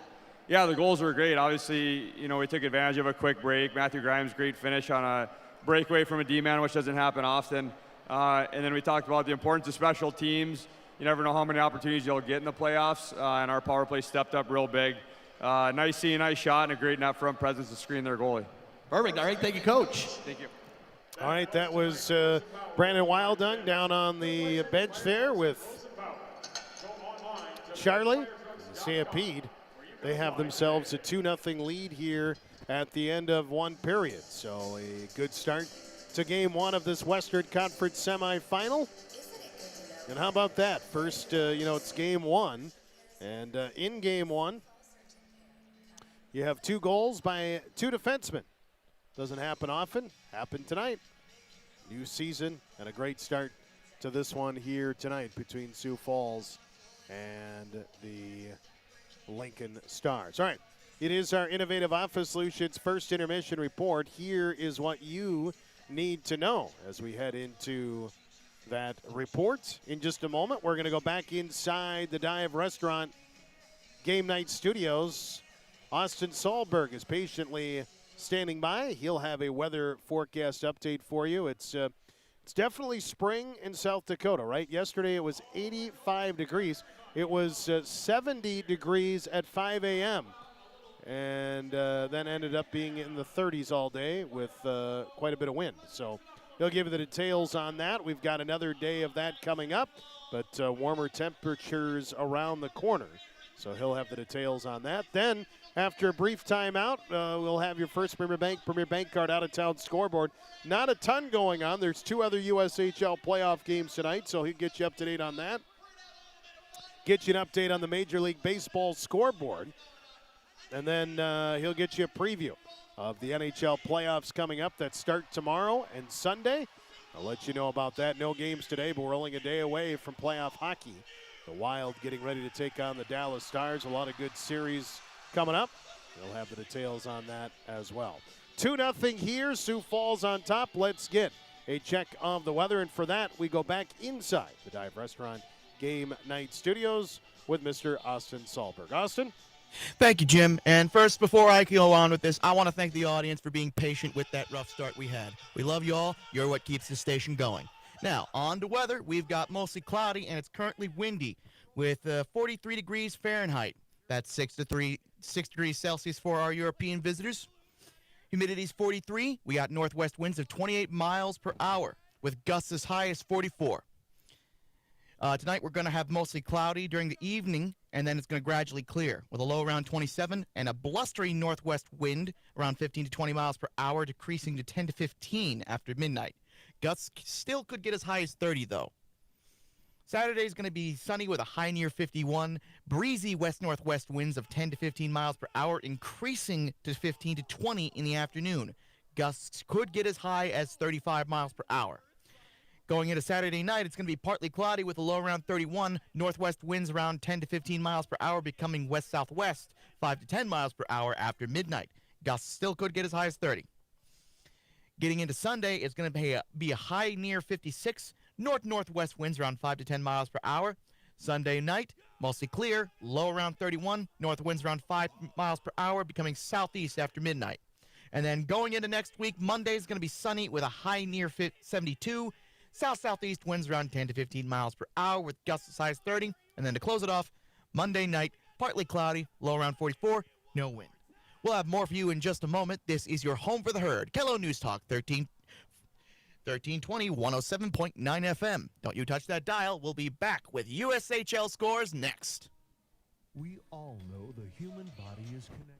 Yeah, the goals were great. Obviously, we took advantage of a quick break. Matthew Grimes, great finish on a breakaway from a D-man, which doesn't happen often. And then we talked about the importance of special teams. You never know how many opportunities you'll get in the playoffs, and our power play stepped up real big. Nice shot and a great net front presence to screen their goalie. Perfect. All right, thank you, Coach. Thank you. All right, that was Brandon Wildung down on the bench there with Charlie. Stampede, they have themselves a 2-0 lead here at the end of 1 period. So a good start to game 1 of this Western Conference semifinal. And how about that? First, it's game 1. And in game 1, you have 2 goals by 2 defensemen. Doesn't happen often. Happened tonight. New season and a great start to this one here tonight between Sioux Falls and the Lincoln Stars. All right, it is our Innovative Office Solutions first intermission report. Here is what you need to know as we head into that report. In just a moment, we're going to go back inside the Dive Restaurant Game Night Studios. Austin Sahlberg is patiently standing by. He'll have a weather forecast update for you. It's definitely spring in South Dakota, right? Yesterday it was 85 degrees. It was 70 degrees at 5 a.m. and then ended up being in the 30s all day with quite a bit of wind. So he'll give you the details on that. We've got another day of that coming up, but warmer temperatures around the corner. So he'll have the details on that. Then, after a brief timeout, we'll have your first Premier Bank card out-of-town scoreboard. Not a ton going on. There's 2 other USHL playoff games tonight, so he'll get you up to date on that. Get you an update on the Major League Baseball scoreboard. And then he'll get you a preview of the NHL playoffs coming up that start tomorrow and Sunday. I'll let you know about that. No games today, but we're only a day away from playoff hockey. The Wild getting ready to take on the Dallas Stars. A lot of good series coming up. We'll have the details on that as well. 2-0 here. Sioux Falls on top. Let's get a check of the weather. And for that, we go back inside the Dive Restaurant Game Night Studios with Mr. Austin Sahlberg. Austin? Thank you, Jim. And first, before I go on with this, I want to thank the audience for being patient with that rough start we had. We love you all. You're what keeps the station going. Now, on to weather. We've got mostly cloudy, and it's currently windy with 43 degrees Fahrenheit. That's 6 degrees Celsius for our European visitors. Humidity's 43. We got northwest winds of 28 miles per hour with gusts as high as 44. Tonight we're going to have mostly cloudy during the evening, and then it's going to gradually clear with a low around 27 and a blustery northwest wind around 15 to 20 miles per hour, decreasing to 10 to 15 after midnight. Gusts still could get as high as 30, though. Saturday is going to be sunny with a high near 51. Breezy west-northwest winds of 10 to 15 miles per hour, increasing to 15 to 20 in the afternoon. Gusts could get as high as 35 miles per hour. Going into Saturday night, it's going to be partly cloudy with a low around 31. Northwest winds around 10 to 15 miles per hour, becoming west-southwest 5 to 10 miles per hour after midnight. Gusts still could get as high as 30. Getting into Sunday, it's going to be a high near 56. North-northwest winds around 5 to 10 miles per hour. Sunday night, mostly clear, low around 31. North winds around 5 miles per hour, becoming southeast after midnight. And then going into next week, Monday is going to be sunny with a high near 72. South-southeast winds around 10 to 15 miles per hour with gusts as high as 30. And then to close it off, Monday night, partly cloudy, low around 44, no wind. We'll have more for you in just a moment. This is your home for the herd. KELO News Talk 1320, 107.9 FM. Don't you touch that dial. We'll be back with USHL scores next. We all know the human body is connected.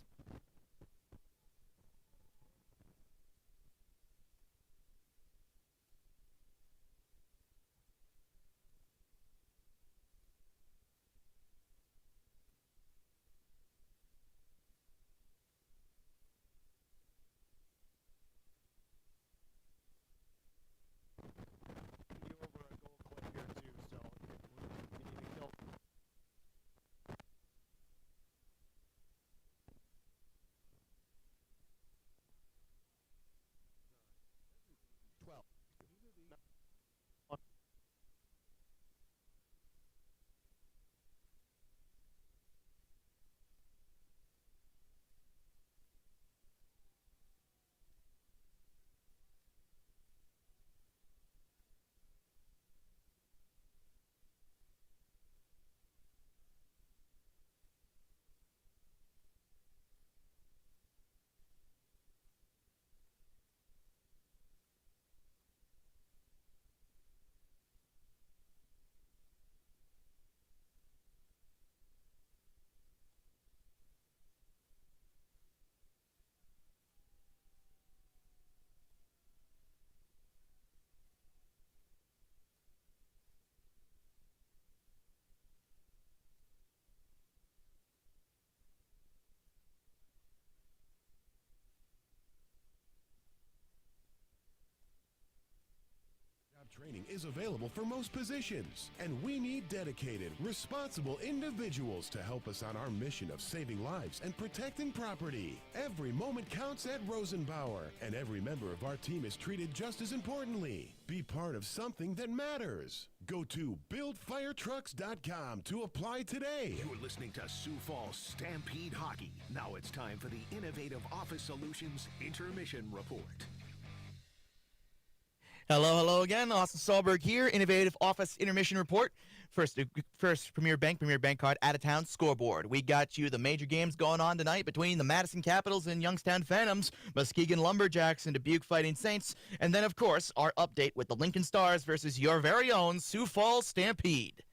Training is available for most positions, and we need dedicated, responsible individuals to help us on our mission of saving lives and protecting property. Every moment counts at Rosenbauer, and every member of our team is treated just as importantly. Be part of something that matters. Go to buildfiretrucks.com to apply today. You're listening to Sioux Falls Stampede Hockey. Now it's time for the Innovative Office Solutions Intermission Report. Hello again. Austin Sahlberg here. Innovative Office Intermission Report. First Premier Bank Card out-of-town scoreboard. We got you the major games going on tonight between the Madison Capitals and Youngstown Phantoms, Muskegon Lumberjacks and Dubuque Fighting Saints, and then, of course, our update with the Lincoln Stars versus your very own Sioux Falls Stampede.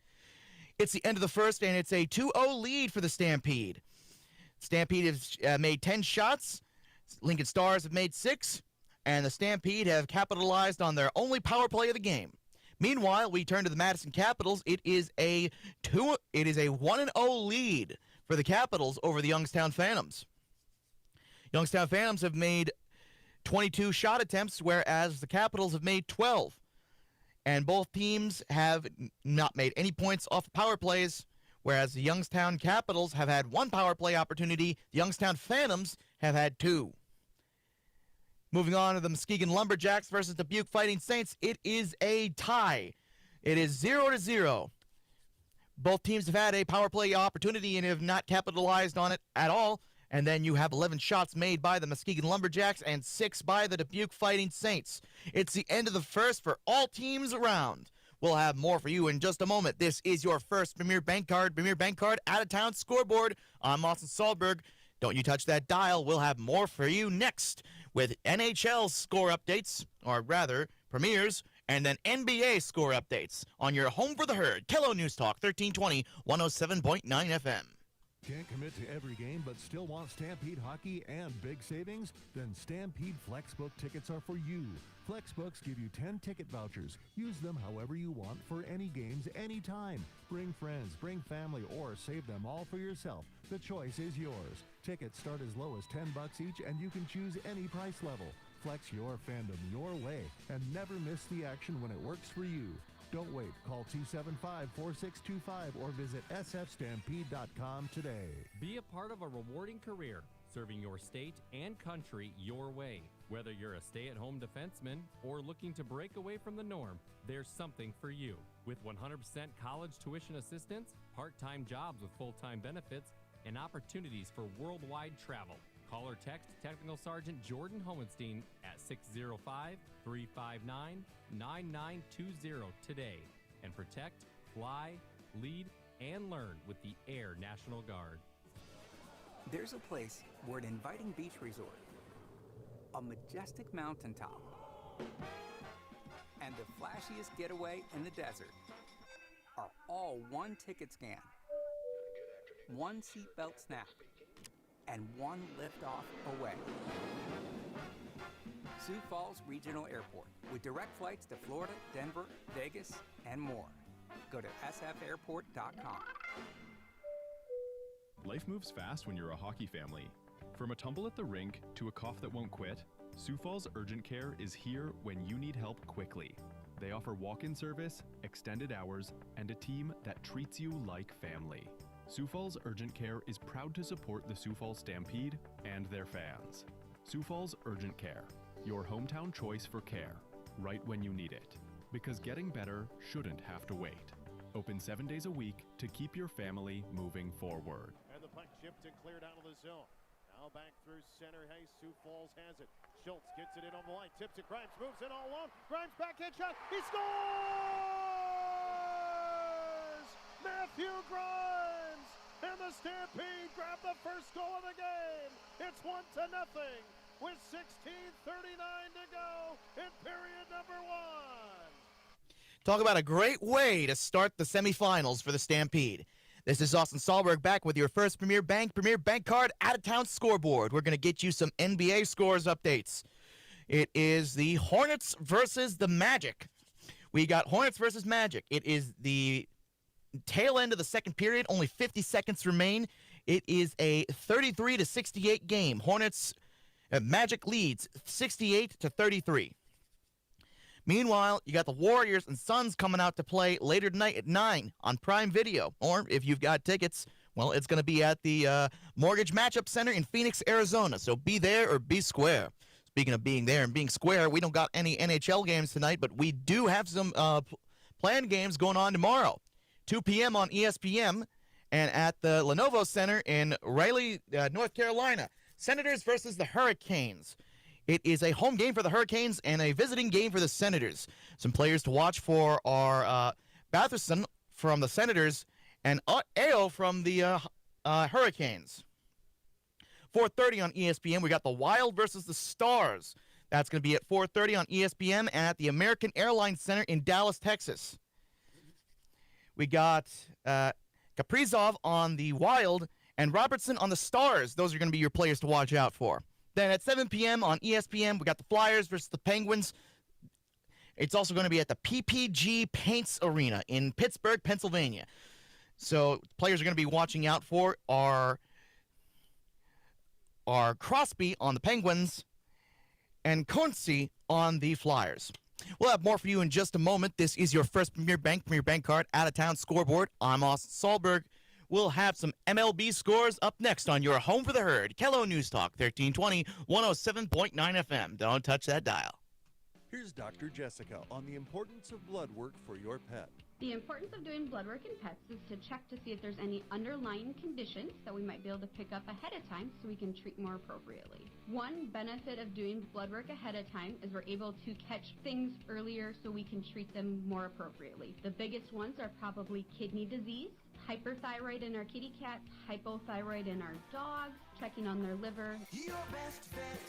It's the end of the first, and it's a 2-0 lead for the Stampede. Stampede has made 10 shots. Lincoln Stars have made 6. And the Stampede have capitalized on their only power play of the game. Meanwhile, we turn to the Madison Capitals. It is a 1-0 lead for the Capitals over the Youngstown Phantoms. Youngstown Phantoms have made 22 shot attempts, whereas the Capitals have made 12. And both teams have not made any points off of power plays, whereas the Youngstown Capitals have had 1 power play opportunity. The Youngstown Phantoms have had 2. Moving on to the Muskegon Lumberjacks versus the Dubuque Fighting Saints, it is a tie. It is 0-0. Both teams have had a power play opportunity and have not capitalized on it at all. And then you have 11 shots made by the Muskegon Lumberjacks and 6 by the Dubuque Fighting Saints. It's the end of the first for all teams around. We'll have more for you in just a moment. This is your first Premier Bank Card out-of-town scoreboard. I'm Austin Sahlberg. Don't you touch that dial. We'll have more for you next with NHL score updates, or rather, premieres, and then NBA score updates on your home for the herd, KELO News Talk 1320, 107.9 FM. Can't commit to every game but still want Stampede hockey and big savings? Then Stampede Flexbook tickets are for you. Flexbooks give you 10 ticket vouchers. Use them however you want for any games, anytime. Bring friends, bring family, or save them all for yourself. The choice is yours. Tickets start as low as $10 each, and you can choose any price level. Flex your fandom your way and never miss the action when it works for you. Don't wait. Call 275-4625 or visit sfstampede.com today. Be a part of a rewarding career, serving your state and country your way. Whether you're a stay-at-home defenseman or looking to break away from the norm, there's something for you. With 100% college tuition assistance, part-time jobs with full-time benefits, and opportunities for worldwide travel. Call or text Technical Sergeant Jordan Hohenstein at 605-359-9920 today and protect, fly, lead, and learn with the Air National Guard. There's a place where an inviting beach resort, a majestic mountaintop, and the flashiest getaway in the desert are all one ticket scan, one seatbelt snap, and one liftoff away. Sioux Falls Regional Airport, with direct flights to Florida, Denver, Vegas, and more. Go to sfairport.com. Life moves fast when you're a hockey family. From a tumble at the rink to a cough that won't quit, Sioux Falls Urgent Care is here when you need help quickly. They offer walk-in service, extended hours, and a team that treats you like family. Sioux Falls Urgent Care is proud to support the Sioux Falls Stampede and their fans. Sioux Falls Urgent Care, your hometown choice for care, right when you need it. Because getting better shouldn't have to wait. Open 7 days a week to keep your family moving forward. And the puck chipped and cleared out of the zone. Now back through center. Hey, Sioux Falls has it. Schultz gets it in on the line. Tips it. Grimes moves it all alone. Grimes backhand shot. He scores! Matthew Grimes! And the Stampede grab the first goal of the game. It's 1-0 with 16:39 to go in period number 1. Talk about a great way to start the semifinals for the Stampede. This is Austin Sahlberg back with your first Premier Bank Card out-of-town scoreboard. We're going to get you some NBA scores updates. It is the Hornets versus the Magic. We got Hornets versus Magic. It is the tail end of the second period. Only 50 seconds remain. It is a 33-68 game. Magic leads 68-33. Meanwhile, you got the Warriors and Suns coming out to play later tonight at 9 on Prime Video. Or if you've got tickets, well, it's going to be at the Mortgage Matchup Center in Phoenix, Arizona. So be there or be square. Speaking of being there and being square, we don't got any NHL games tonight, but we do have some planned games going on tomorrow. 2 p.m. on ESPN and at the Lenovo Center in Raleigh, North Carolina. Senators versus the Hurricanes. It is a home game for the Hurricanes and a visiting game for the Senators. Some players to watch for are Batherson from the Senators and Ao from the Hurricanes. 4:30 on ESPN, we got the Wild versus the Stars. That's going to be at 4:30 on ESPN and at the American Airlines Center in Dallas, Texas. We got Kaprizov on the Wild and Robertson on the Stars. Those are going to be your players to watch out for. Then at 7 p.m. on ESPN, we got the Flyers versus the Penguins. It's also going to be at the PPG Paints Arena in Pittsburgh, Pennsylvania. So players are going to be watching out for are Crosby on the Penguins and Kunze on the Flyers. We'll have more for you in just a moment. This is your first Premier Bank Card out-of-town scoreboard. I'm Austin Sahlberg. We'll have some MLB scores up next on your home for the herd. Kello News Talk, 1320, 107.9 FM. Don't touch that dial. Here's Dr. Jessica on the importance of blood work for your pet. The importance of doing blood work in pets is to check to see if there's any underlying conditions that we might be able to pick up ahead of time so we can treat more appropriately. One benefit of doing blood work ahead of time is we're able to catch things earlier so we can treat them more appropriately. The biggest ones are probably kidney disease, hyperthyroid in our kitty cats, hypothyroid in our dogs, checking on their liver. Your best bet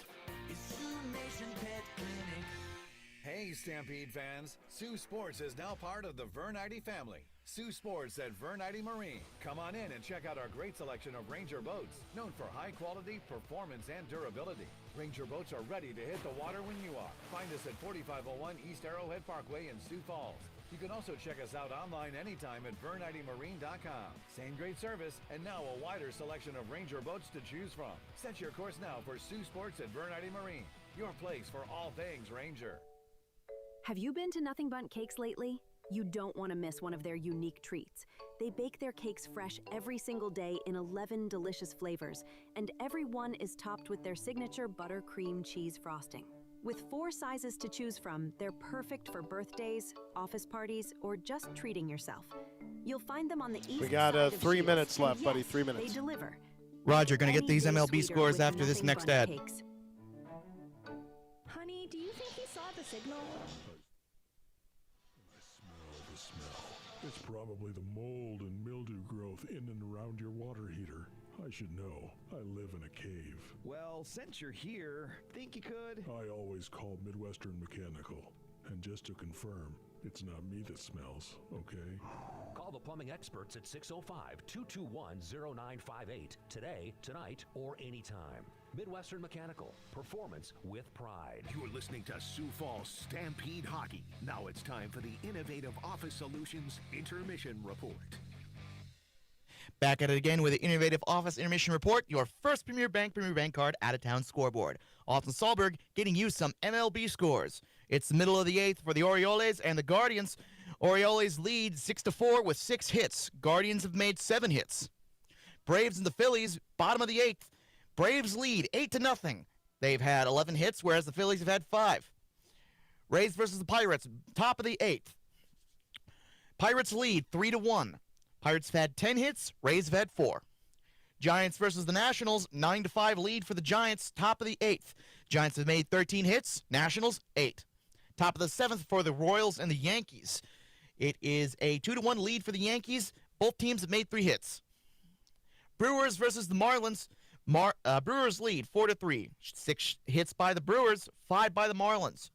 is Sioux Nation Pet Clinic. Hey Stampede fans, Sioux Sports is now part of the Vern ID family. Sioux Sports at Vernite Marine. Come on in and check out our great selection of Ranger boats, known for high quality, performance, and durability. Ranger boats are ready to hit the water when you are. Find us at 4501 East Arrowhead Parkway in Sioux Falls. You can also check us out online anytime at VerniteMarine.com. Same great service, and now a wider selection of Ranger boats to choose from. Set your course now for Sioux Sports at Vernite Marine, your place for all things Ranger. Have you been to Nothing Bundt Cakes lately? You don't want to miss one of their unique treats. They bake their cakes fresh every single day in 11 delicious flavors, and every one is topped with their signature buttercream cheese frosting. With 4 sizes to choose from, they're perfect for birthdays, office parties, or just treating yourself. You'll find them on the east We got side of 3 Sioux. minutes left, And buddy, yes, 3 minutes. They deliver. Roger, gonna get Any these day MLB sweeter scores with after this Nothing next Bundt ad. Cakes. Honey, do you think he saw the signal? The smell. It's probably the mold and mildew growth in and around your water heater. I should know. I live in a cave. Well, since you're here, think you could? I always call Midwestern Mechanical. And just to confirm, it's not me that smells, okay? Call the plumbing experts at 605-221-0958 today, tonight, or anytime. Midwestern Mechanical. Performance with pride. You're listening to Sioux Falls Stampede Hockey. Now it's time for the Innovative Office Solutions Intermission Report. Back at it again with the Innovative Office Intermission Report, your first Premier Bank card out-of-town scoreboard. Austin Sahlberg getting you some MLB scores. It's the middle of the 8th for the Orioles and the Guardians. Orioles lead 6-4 with 6 hits. Guardians have made 7 hits. Braves and the Phillies, bottom of the 8th. Braves lead 8-0. They've had 11 hits, whereas the Phillies have had 5. Rays versus the Pirates, top of the 8th. Pirates lead 3-1. Pirates have had 10 hits, Rays have had 4. Giants versus the Nationals, 9-5 lead for the Giants, top of the 8th. Giants have made 13 hits, Nationals 8. Top of the 7th for the Royals and the Yankees. It is a 2-1 lead for the Yankees. Both teams have made 3 hits. Brewers versus the Marlins. Brewers lead 4-3. 6 hits by the Brewers, 5 by the Marlins.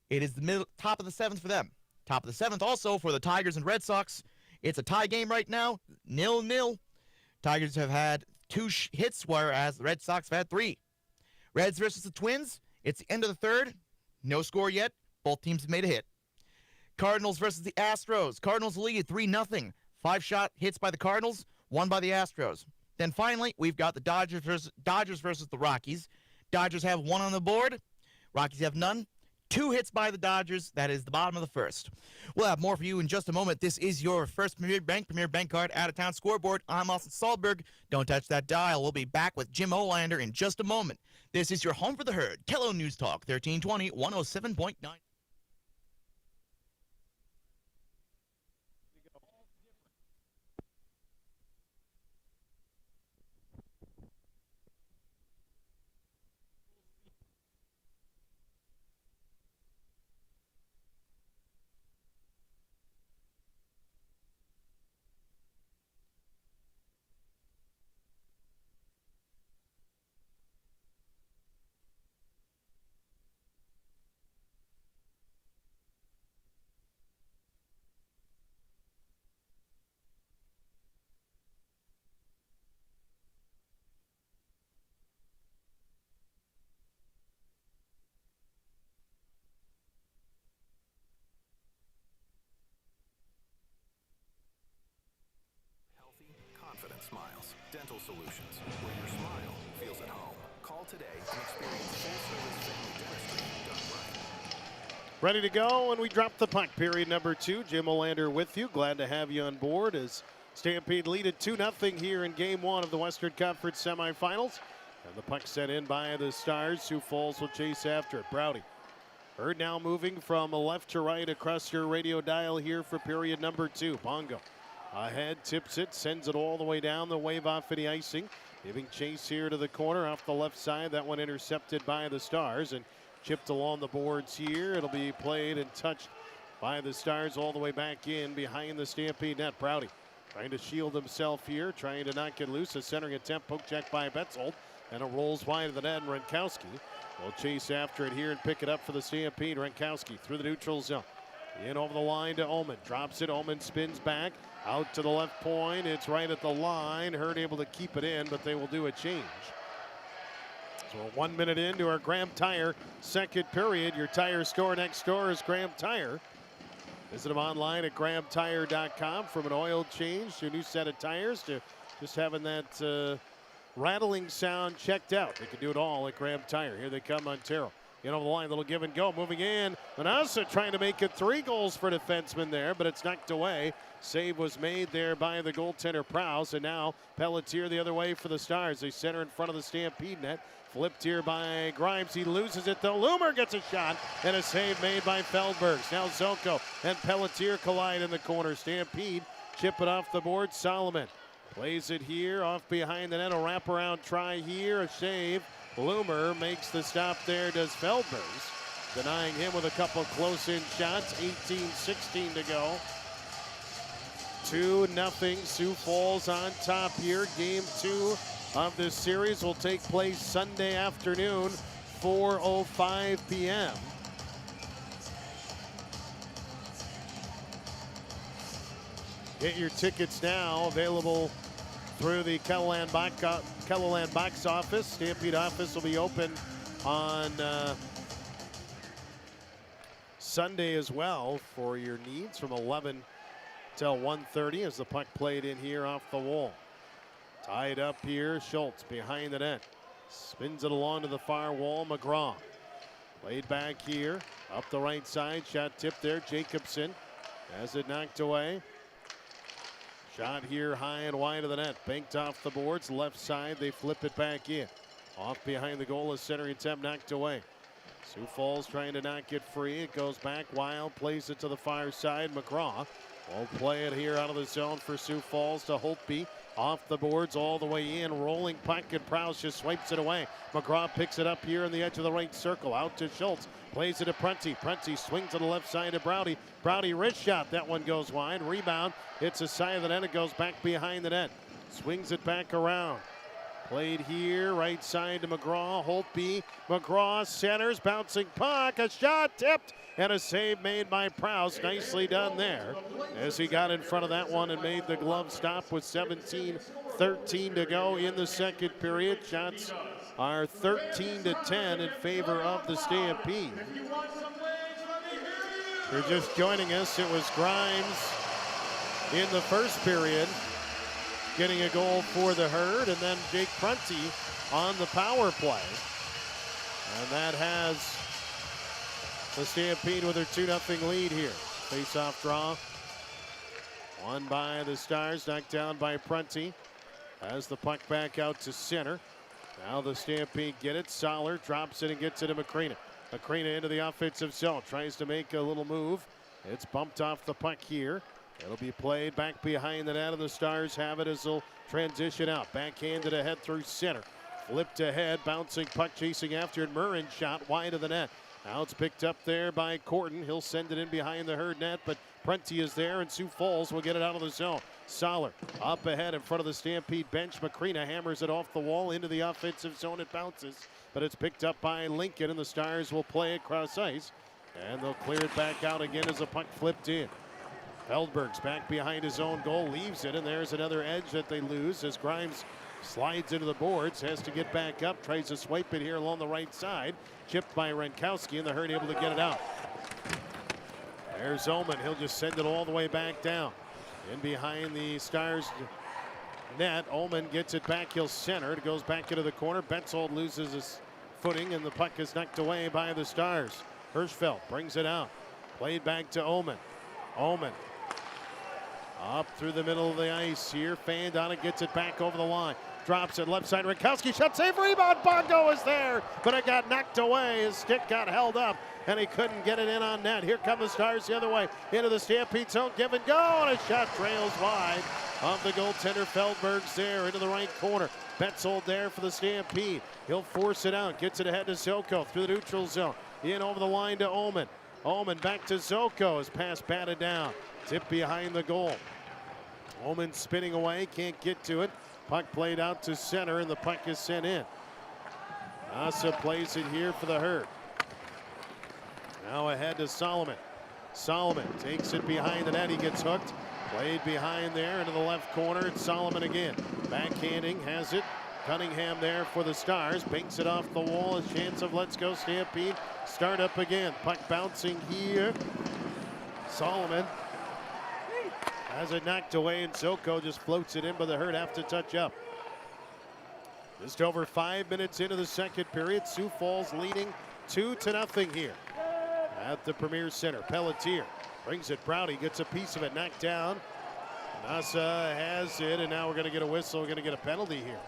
It is the top of the 7th for them. Top of the 7th also for the Tigers and Red Sox. It's a tie game right now, 0-0. Tigers have had 2 hits, whereas the Red Sox have had 3. Reds versus the Twins. It's the end of the 3rd. No score yet. Both teams have made a hit. Cardinals versus the Astros. Cardinals lead 3-0. 5 shot hits by the Cardinals, 1 by the Astros. Then finally, we've got the Dodgers versus the Rockies. Dodgers have 1 on the board. Rockies have none. 2 hits by the Dodgers. That is the bottom of the 1st. We'll have more for you in just a moment. This is your first Premier Bank card out-of-town scoreboard. I'm Austin Sahlberg. Don't touch that dial. We'll be back with Jim Olander in just a moment. This is your home for the herd. Kello News Talk, 1320, 107.9. Confident Smiles, Dental Solutions, where your smile feels at home. Call today and experience full-service family dentistry done right. Ready to go, and we drop the puck. Period number 2. Jim Olander with you. Glad to have you on board as Stampede lead at 2-0 here in Game 1 of the Western Conference semifinals. And the puck sent in by the Stars. Sioux Falls will chase after it. Browdy. Herd now moving from left to right across your radio dial here for period number 2. Bongo ahead, tips it, sends it all the way down the wave off of the icing. Giving chase here to the corner off the left side. That one intercepted by the Stars and chipped along the boards here. It'll be played and touched by the Stars all the way back in behind the Stampede net. Browdy trying to shield himself here, trying to not get loose. A centering attempt, poke check by Betzold, and it rolls wide of the net. And Renkowski will chase after it here and pick it up for the Stampede. Renkowski through the neutral zone. In over the line to Ullman. Drops it. Ullman spins back. Out to the left point. It's right at the line. Hurd able to keep it in, but they will do a change. So we're 1 minute into our Graham Tire second period. Your tire store next door is Graham Tire. Visit them online at grahamtire.com. From an oil change to a new set of tires to just having that rattling sound checked out. They can do it all at Graham Tire. Here they come, Montero. In over the line, little give and go, moving in. Manassa trying to make it 3 goals for defenseman there, but it's knocked away. Save was made there by the goaltender Prowse, and now Pelletier the other way for the Stars. They center in front of the Stampede net. Flipped here by Grimes. He loses it though. Loomer gets a shot, and a save made by Feldbergs. Now Zoko and Pelletier collide in the corner. Stampede chip it off the board. Solomon plays it here off behind the net. A wraparound try here, a save. Loomer makes the stop there, does Feldbergs. Denying him with a couple close-in shots. 18-16 to go. 2-0. Sioux Falls on top here. Game 2 of this series will take place Sunday afternoon, 4:05 p.m. Get your tickets now, available through the Kettleland box office. Stampede office will be open on Sunday as well for your needs from 11 till 1:30 as the puck played in here off the wall. Tied up here, Schultz behind the net. Spins it along to the far wall, McGraw. Played back here, up the right side, shot tipped there, Jacobson has it knocked away. Shot here high and wide of the net, banked off the boards, left side, they flip it back in. Off behind the goal, a center attempt knocked away. Sioux Falls trying to not get free, it goes back, Wild plays it to the far side, McGraw will play it here out of the zone for Sioux Falls to Holtby. Off the boards all the way in, rolling puck, and Prowse just swipes it away. McGraw picks it up here in the edge of the right circle, out to Schultz, plays it to Prunty. Prunty swings to the left side to Browdy. Browdy wrist shot, that one goes wide. Rebound, it's a side of the net, it goes back behind the net. Swings it back around. Played here, right side to McGraw, Holtby. McGraw centers, bouncing puck, a shot tipped, and a save made by Prowse. Nicely done there as he got in front of that one and made the glove stop with 17-13 to go in the second period. Shots are 13-10 in favor of the Stampede. If you're just joining us, it was Grimes in the first period getting a goal for the Herd, and then Jake Prunty on the power play. And that has the Stampede with their 2-0 lead here. Face-off draw. Won by the Stars, knocked down by Prunty. Has the puck back out to center. Now the Stampede get it. Soller drops it and gets it to Macrina. Macrina into the offensive zone. Tries to make a little move. It's bumped off the puck here. It'll be played back behind the net, and the Stars have it as they'll transition out. Backhanded ahead through center. Flipped ahead, bouncing puck chasing after it. Murrin shot wide of the net. Now it's picked up there by Corton. He'll send it in behind the Herd net, but Prunty is there, and Sioux Falls will get it out of the zone. Soller up ahead in front of the Stampede bench. Macrina hammers it off the wall into the offensive zone. It bounces, but it's picked up by Lincoln, and the Stars will play it cross ice, and they'll clear it back out again as the puck flipped in. Feldbergs back behind his own goal, leaves it, and there's another edge that they lose as Grimes slides into the boards, has to get back up, tries to swipe it here along the right side. Chipped by Renkowski, and the Herd able to get it out. There's Ullman, he'll just send it all the way back down. In behind the Stars net, Ullman gets it back, he'll center, it goes back into the corner. Betzold loses his footing, and the puck is knocked away by the Stars. Hirschfeld brings it out, played back to Ullman. Ullman up through the middle of the ice here. Fanned on it, gets it back over the line. Drops it left side. Renkowski shot, save, rebound. Bongo is there, but it got knocked away. His stick got held up, and he couldn't get it in on net. Here come the Stars the other way into the Stampede zone. Give and go, and a shot trails wide of the goaltender. Feldbergs there into the right corner. Betzold there for the Stampede. He'll force it out. Gets it ahead to Zoko through the neutral zone. In over the line to Ullman. Ullman back to Zoko. His pass batted down. Tip behind the goal. Ullman spinning away, can't get to it. Puck played out to center, and the puck is sent in. Asa plays it here for the Herd. Now ahead to Solomon. Solomon takes it behind the net. He gets hooked. Played behind there into the left corner. It's Solomon again. Backhanding, has it. Cunningham there for the Stars. Banks it off the wall. A chance of Let's Go Stampede. Start up again. Puck bouncing here. Solomon has it knocked away, and Zoko just floats it in, but the Herd have to touch up. Just over 5 minutes into the second period. Sioux Falls leading 2-0 here at the Premier Center. Pelletier brings it. Browdy gets a piece of it, knocked down. Nasa has it, and now we're going to get a whistle. We're going to get a penalty here.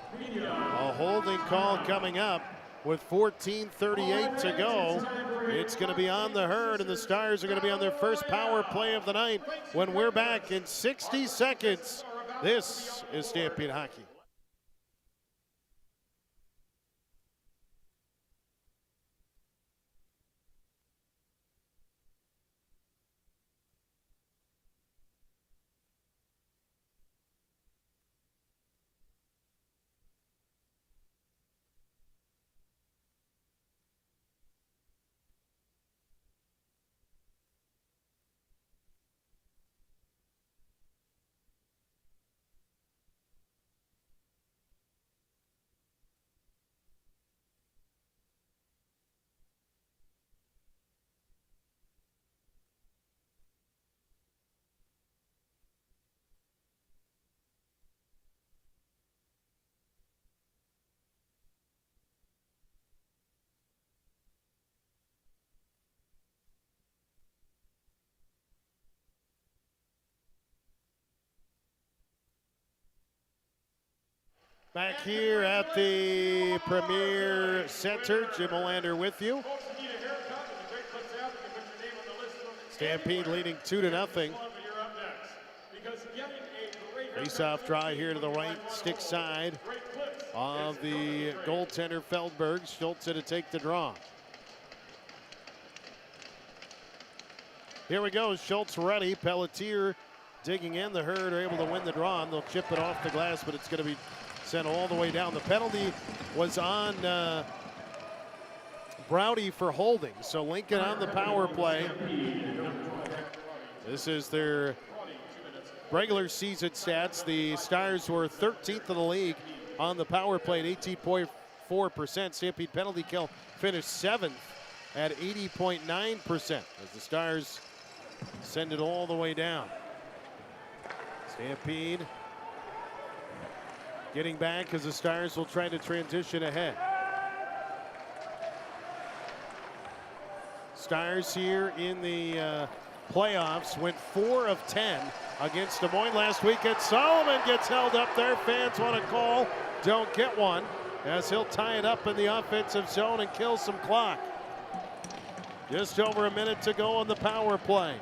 A holding call coming up with 14:38 to go. It's going to be on the Herd, and the Stars are going to be on their first power play of the night when we're back in 60 seconds. This is Stampede Hockey. Back here at the Premier Center, Jim Olander with you. Stampede leading 2-0. Face-off try here to the right stick side of the goaltender Feldberg. Schultz to take the draw. Here we go. Schultz ready. Pelletier digging in. The Herd are able to win the draw, and they'll chip it off the glass, but it's going to be sent all the way down. The penalty was on Browdy for holding. So Lincoln on the power play. This is their regular season stats. The Stars were 13th in the league on the power play at 18.4%. Stampede penalty kill finished 7th at 80.9% as the Stars send it all the way down. Stampede getting back as the Stars will try to transition ahead. Stars here in the playoffs went 4 of 10 against Des Moines last weekend. Solomon gets held up there. Fans want a call, don't get one, as he'll tie it up in the offensive zone and kill some clock. Just over a minute to go on the power play.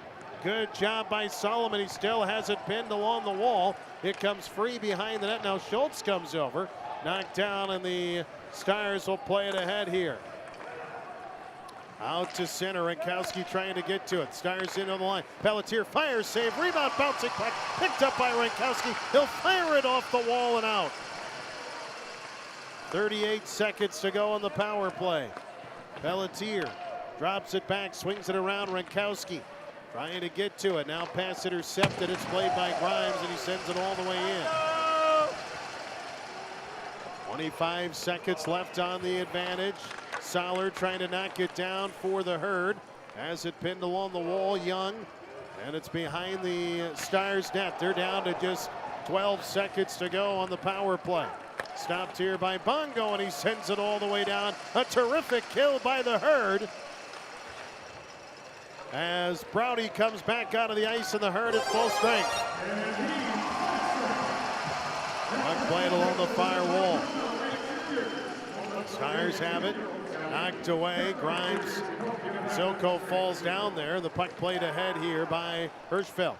Good job by Solomon. He still has it pinned along the wall. It comes free behind the net. Now Schultz comes over, knocked down, and the Stars will play it ahead here. Out to center. Rankowski trying to get to it. Stars in on the line. Pelletier fires, save, rebound, bouncing puck, picked up by Rankowski. He'll fire it off the wall and out. 38 seconds to go on the power play. Pelletier drops it back, swings it around. Rankowski trying to get to it. Now pass intercepted. It's played by Grimes, and he sends it all the way in. 25 seconds left on the advantage. Soller trying to knock it down for the Herd. Has it pinned along the wall. Young, and it's behind the Stars net. They're down to just 12 seconds to go on the power play. Stopped here by Bongo, and he sends it all the way down. A terrific kill by the Herd. As Browdy comes back out of the ice, and the Herd at full strength. Puck played along the far wall. Stars have it. Knocked away. Grimes. Zoko falls down there. The puck played ahead here by Hirschfeld.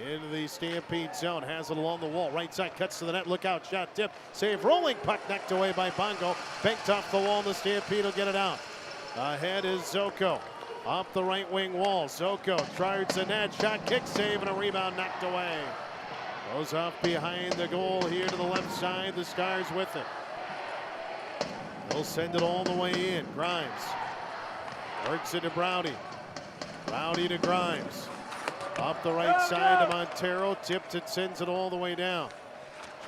Into the Stampede zone. Has it along the wall. Right side cuts to the net. Look out. Shot tip. Save. Rolling puck knocked away by Bongo. Banked off the wall. And the Stampede will get it out. Ahead is Zoko. Off the right wing wall. Zoko tries the net. Shot, kick, save, and a rebound knocked away. Goes off behind the goal here to the left side. The Stars with it. They'll send it all the way in. Grimes works it to Browdy. Rowdy to Grimes. Off the right side to Montero. Tipped it, sends it all the way down.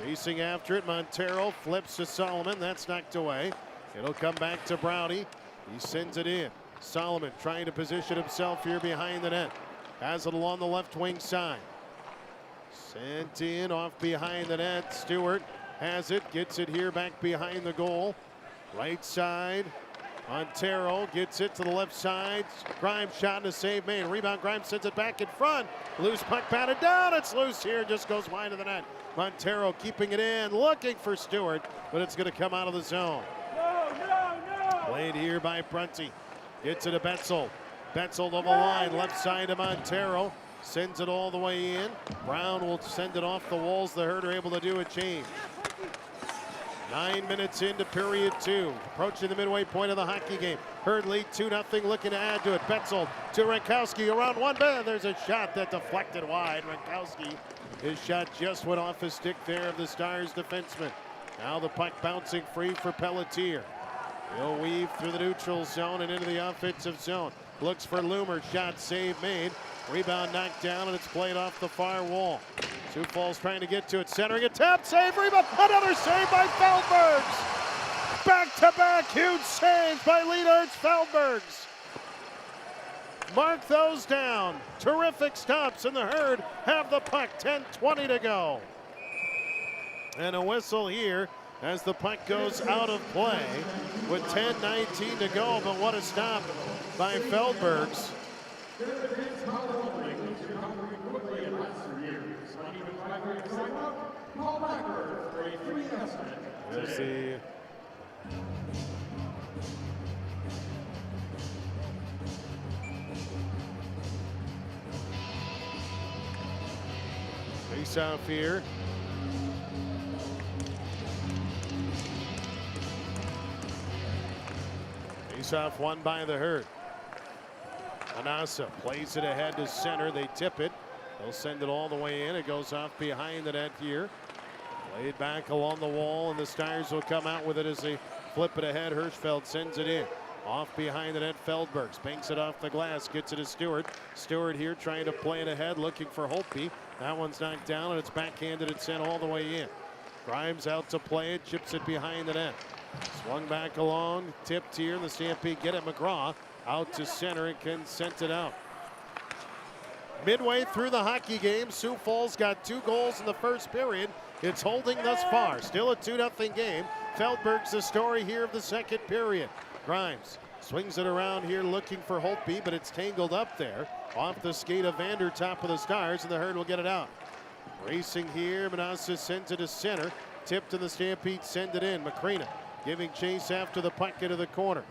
Chasing after it, Montero flips to Solomon. That's knocked away. It'll come back to Browdy. He sends it in. Solomon trying to position himself here behind the net. Has it along the left wing side. Sent in off behind the net. Stewart has it, gets it here back behind the goal. Right side. Montero gets it to the left side. Grimes shot and a save made. Rebound, Grimes sends it back in front. Loose puck batted down. It's loose here, just goes wide of the net. Montero keeping it in, looking for Stewart, but it's going to come out of the zone. Played here by Prunty. Gets it to Betzel. Betzel to the line, left side to Montero. Sends it all the way in. Brown will send it off the walls. The Herd are able to do a change. 9 minutes into period 2. Approaching the midway point of the hockey game. Herd lead 2-0, looking to add to it. Betzel to Rankowski around one bend. There's a shot that deflected wide. Rankowski, his shot just went off the stick there of the Stars defenseman. Now the puck bouncing free for Pelletier. He'll weave through the neutral zone and into the offensive zone. Looks for Loomer, shot save made. Rebound knocked down and it's played off the far wall. Sioux Falls trying to get to it, centering a tap, save, rebound, another save by Feldbergs. Back-to-back huge saves by Leonards Feldbergs. Mark those down. Terrific stops, and the Herd have the puck. 10:20 to go. And a whistle here as the puck goes out of play with 10:19 to go, but what a stop by Feldbergs. There's the face off here. Face off won by the Herd. Manassa plays it ahead to center. They tip it. They'll send it all the way in. It goes off behind the net here. Played back along the wall, and the Stars will come out with it as they flip it ahead. Hirschfeld sends it in. Off behind the net, Feldbergs banks it off the glass, gets it to Stewart. Stewart here trying to play it ahead, looking for Holtby. That one's knocked down, and it's backhanded and sent all the way in. Grimes out to play it, chips it behind the net. Swung back along, tipped here. The Stampede get it. McGraw out to center and can send it out. Midway through the hockey game, Sioux Falls got 2 goals in the first period. It's holding thus far. Still a 2-0 game. Feldberg's the story here of the second period. Grimes swings it around here looking for Holtby, but it's tangled up there. Off the skate of Vander, top of the Stars, and the Herd will get it out. Racing here, Manassa sends it to center. Tipped to the Stampede, send it in. Macrina giving chase after the puck into the corner.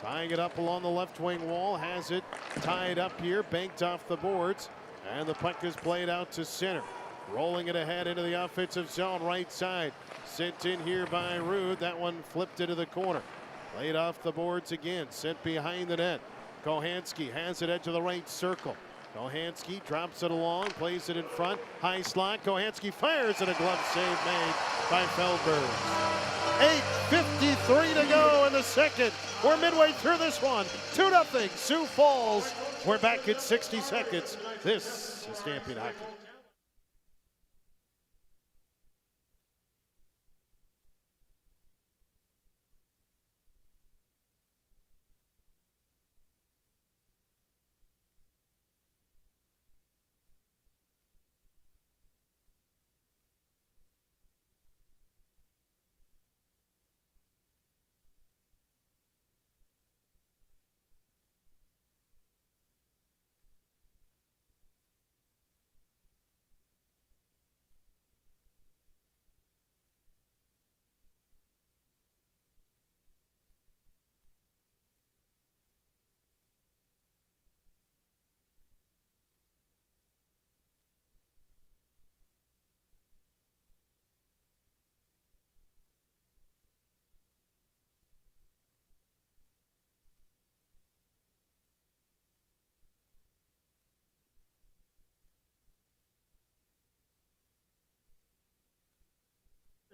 Tying it up along the left wing wall, has it tied up here, banked off the boards, and the puck is played out to center. Rolling it ahead into the offensive zone, right side. Sent in here by Rude. That one flipped into the corner. Played off the boards again, sent behind the net. Kohanski has it edge of the right circle. Kohanski drops it along, plays it in front. High slot, Kohanski fires, and a glove save made by Feldberg. 8:53 to go in the second. We're midway through this one. 2-0 Sioux Falls. We're back at 60 seconds. This is Stampede Hockey.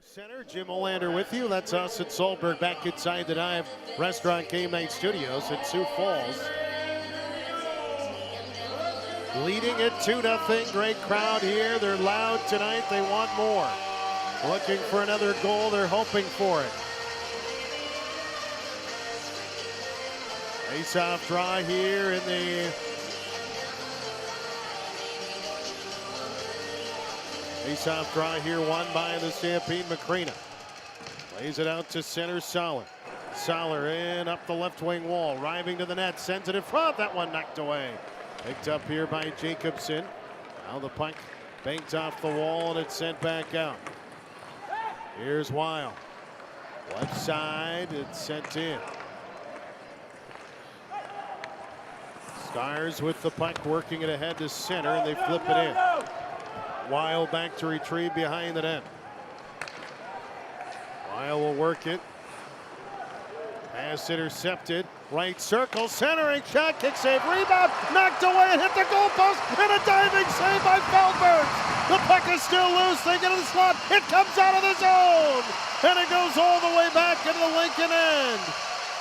Center, Jim Olander with you. That's us at Solberg back inside the Dive Restaurant Game Night Studios at Sioux Falls. leading it 2-0. Great crowd here. They're loud tonight. They want more. Looking for another goal. They're hoping for it. Face-off draw here in the face-off draw here, won by the Stampede. Macrina lays it out to center. Soller in up the left wing wall, driving to the net, sends it in front. That one knocked away. Picked up here by Jacobson. Now the puck banked off the wall and it's sent back out. Here's Weil. Left side, it's sent in. Stars with the puck, working it ahead to center, and they flip it in. Weil back to retrieve behind the net. Weil will work it. Pass intercepted. Right circle, centering shot, kick save, rebound, knocked away and hit the goalpost, and a diving save by Feldbergs. The puck is still loose. They get in the slot. It comes out of the zone, and it goes all the way back into the Lincoln end.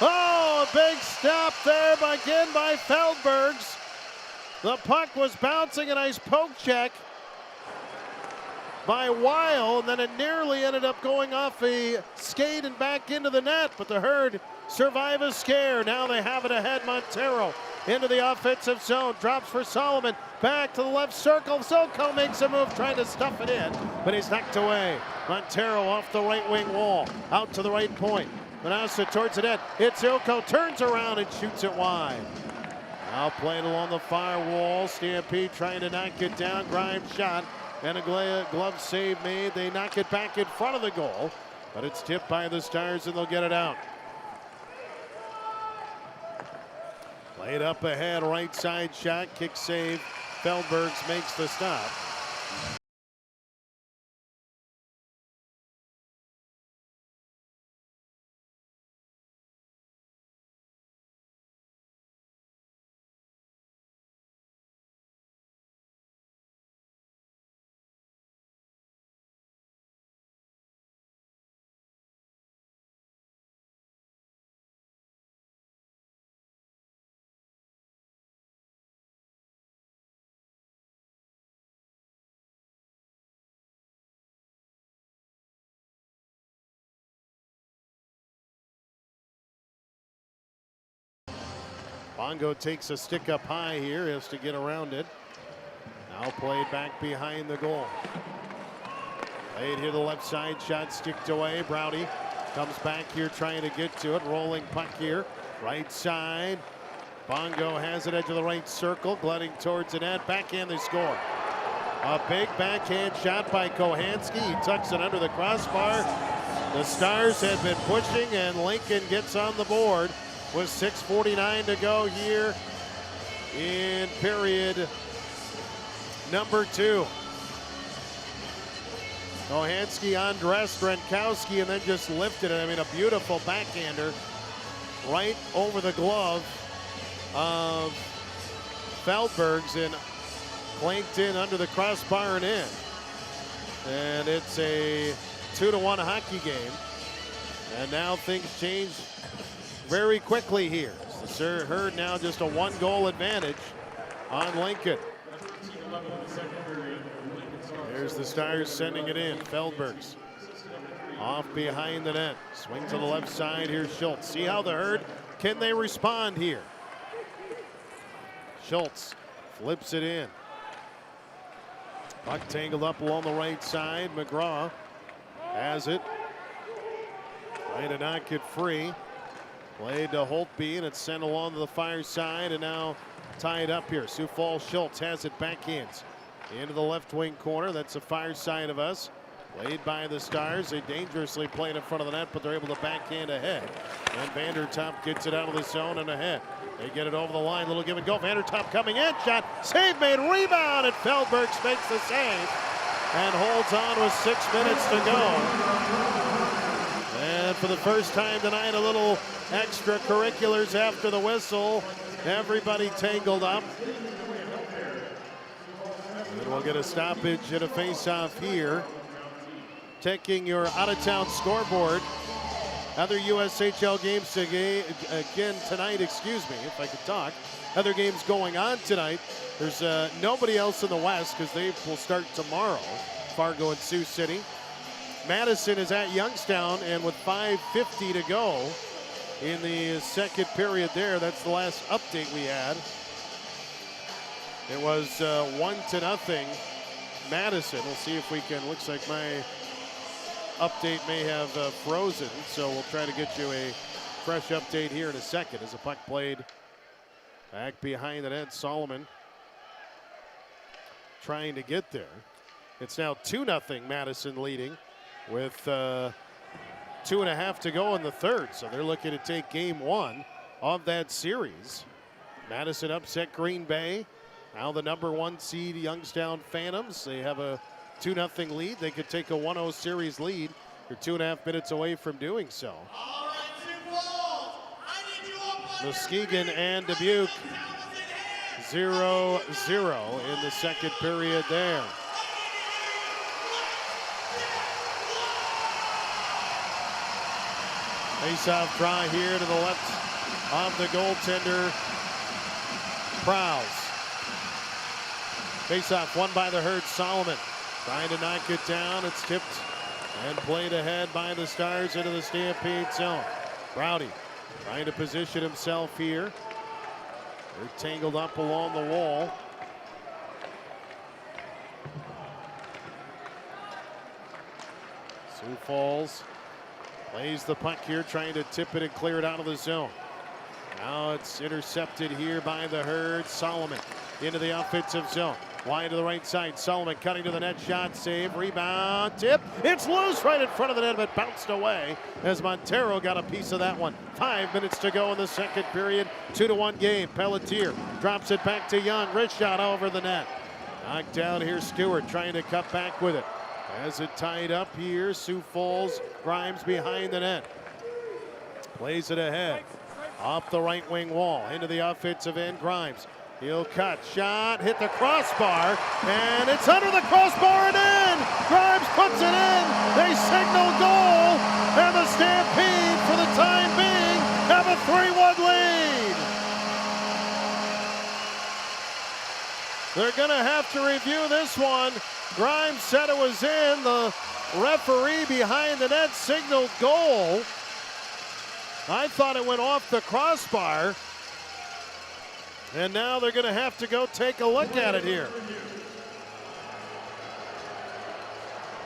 Oh, a big stop there again by Feldbergs. The puck was bouncing, a nice poke check by Weil, and then it nearly ended up going off a skate and back into the net, but the Herd survive a scare. Now they have it ahead. Montero into the offensive zone, drops for Solomon, back to the left circle. Zoko makes a move trying to stuff it in, but he's knocked away. Montero off the right wing wall, out to the right point. Manassa towards the net. It's Zoko, turns around and shoots it wide. Now played along the far wall. Stampede trying to knock it down. Grimes shot and a glove save made. They knock it back in front of the goal, but it's tipped by the Stars and they'll get it out. Played up ahead, right side shot, kick save. Feldbergs makes the stop. Bongo takes a stick up high here, has to get around it. Now played back behind the goal. Played here the left side, shot sticked away. Browdy comes back here trying to get to it. Rolling puck here, right side. Bongo has it edge of the right circle, gliding towards the net. Backhand, they score. A big backhand shot by Kohanski. He tucks it under the crossbar. The Stars had been pushing and Lincoln gets on the board with 6:49 to go here in period number 2. Kohanski undressed Renkowski and then just lifted it. I mean, a beautiful backhander right over the glove of Feldbergs and clanked in under the crossbar and in. And it's a 2-1 hockey game. And now things change very quickly here. The Herd now just a 1-goal advantage on Lincoln. There's the Stars sending it in. Feldbergs off behind the net. Swing to the left side. Here's Schultz. See how the Herd, can they respond here? Schultz flips it in. Puck tangled up along the right side. McGraw has it. Trying to knock it free. Played to Holtby and it's sent along to the far side and now tied up here. Sioux Falls Schultz has it backhands into the left wing corner. That's the far side of us. Played by the Stars. They dangerously played in front of the net, but they're able to backhand ahead. And Vandertop gets it out of the zone and ahead. They get it over the line. Little give and go. Vandertop coming in. Shot. Save made. Rebound. And Feldbergs makes the save and holds on with 6 minutes to go. And for the first time tonight, a little extracurriculars after the whistle. Everybody tangled up. And we'll get a stoppage and a face-off here. Taking your out-of-town scoreboard Other USHL games again tonight, excuse me, if I could talk. Other games going on tonight. There's nobody else in the West because they will start tomorrow. Fargo and Sioux City. Madison is at Youngstown, and with 5:50 to go in the second period there, that's the last update we had. It was 1-0 Madison. We'll see if we can, looks like my update may have frozen, so we'll try to get you a fresh update here in a second as the puck played back behind the net. Solomon trying to get there. It's now 2-0 Madison leading with 2.5 to go in the third. So they're looking to take game one of that series. Madison upset Green Bay. Now the #1 seed Youngstown Phantoms. They have a 2-0 lead. They could take a 1-0 series lead. They're 2.5 minutes away from doing so. Muskegon and Dubuque 0-0 in the second period there. Face-off draw here to the left of the goaltender, Prowse. Face-off won by the Herd. Solomon trying to knock it down. It's tipped and played ahead by the Stars into the Stampede zone. Browdy trying to position himself here. They're tangled up along the wall. Sioux Falls plays the puck here, trying to tip it and clear it out of the zone. Now it's intercepted here by the Herd. Solomon into the offensive zone. Wide to the right side. Solomon cutting to the net. Shot, save, rebound, tip. It's loose right in front of the net, but bounced away as Montero got a piece of that one. 5 minutes to go in the second period. 2-1 game. Pelletier drops it back to Young. Wrist shot over the net. Knocked down here. Stewart trying to cut back with it. Has it tied up here. Sioux Falls. Grimes behind the net. Plays it ahead. Off the right wing wall. Into the offensive end. Grimes. He'll cut. Shot. Hit the crossbar. And it's under the crossbar and in. Grimes puts it in. They signal goal. And the Stampede, for the time being, have a 3-1 lead. They're going to have to review this one. Grimes said it was in. The referee behind the net signaled goal. I thought it went off the crossbar. And now they're going to have to go take a look at it here.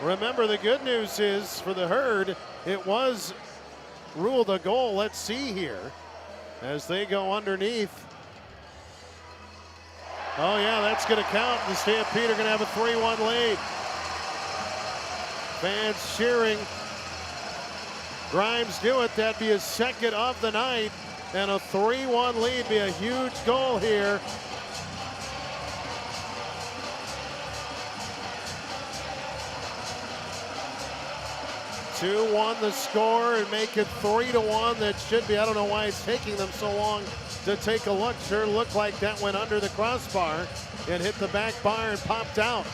Remember, the good news is for the Herd, it was ruled a goal. Let's see here as they go underneath. Oh, yeah, that's going to count. The Stampede are going to have a 3-1 lead. Fans cheering. Grimes do it. That'd be his second of the night. And a 3-1 lead, be a huge goal here. Two-1 the score and make it 3-1. That should be, I don't know why it's taking them so long to take a look. Sure looked like that went under the crossbar and hit the back bar and popped out.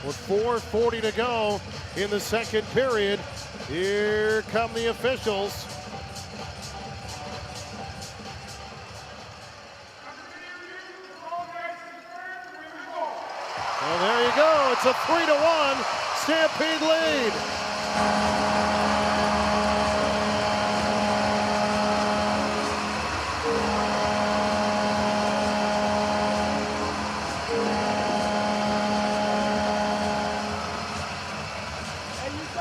With 4:40 to go in the second period, here come the officials. Well, there you go. It's a 3-1 Stampede lead.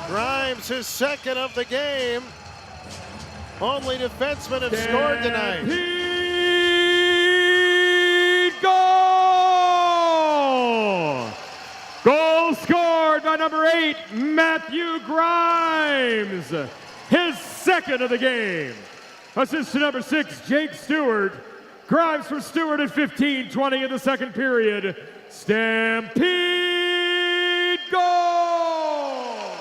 Grimes, his second of the game. Only defensemen have scored tonight. Goal! Goal scored by number 8, Matthew Grimes. His second of the game. Assist to number 6, Jake Stewart. Grimes for Stewart at 15:20 in the second period. Stampede goal!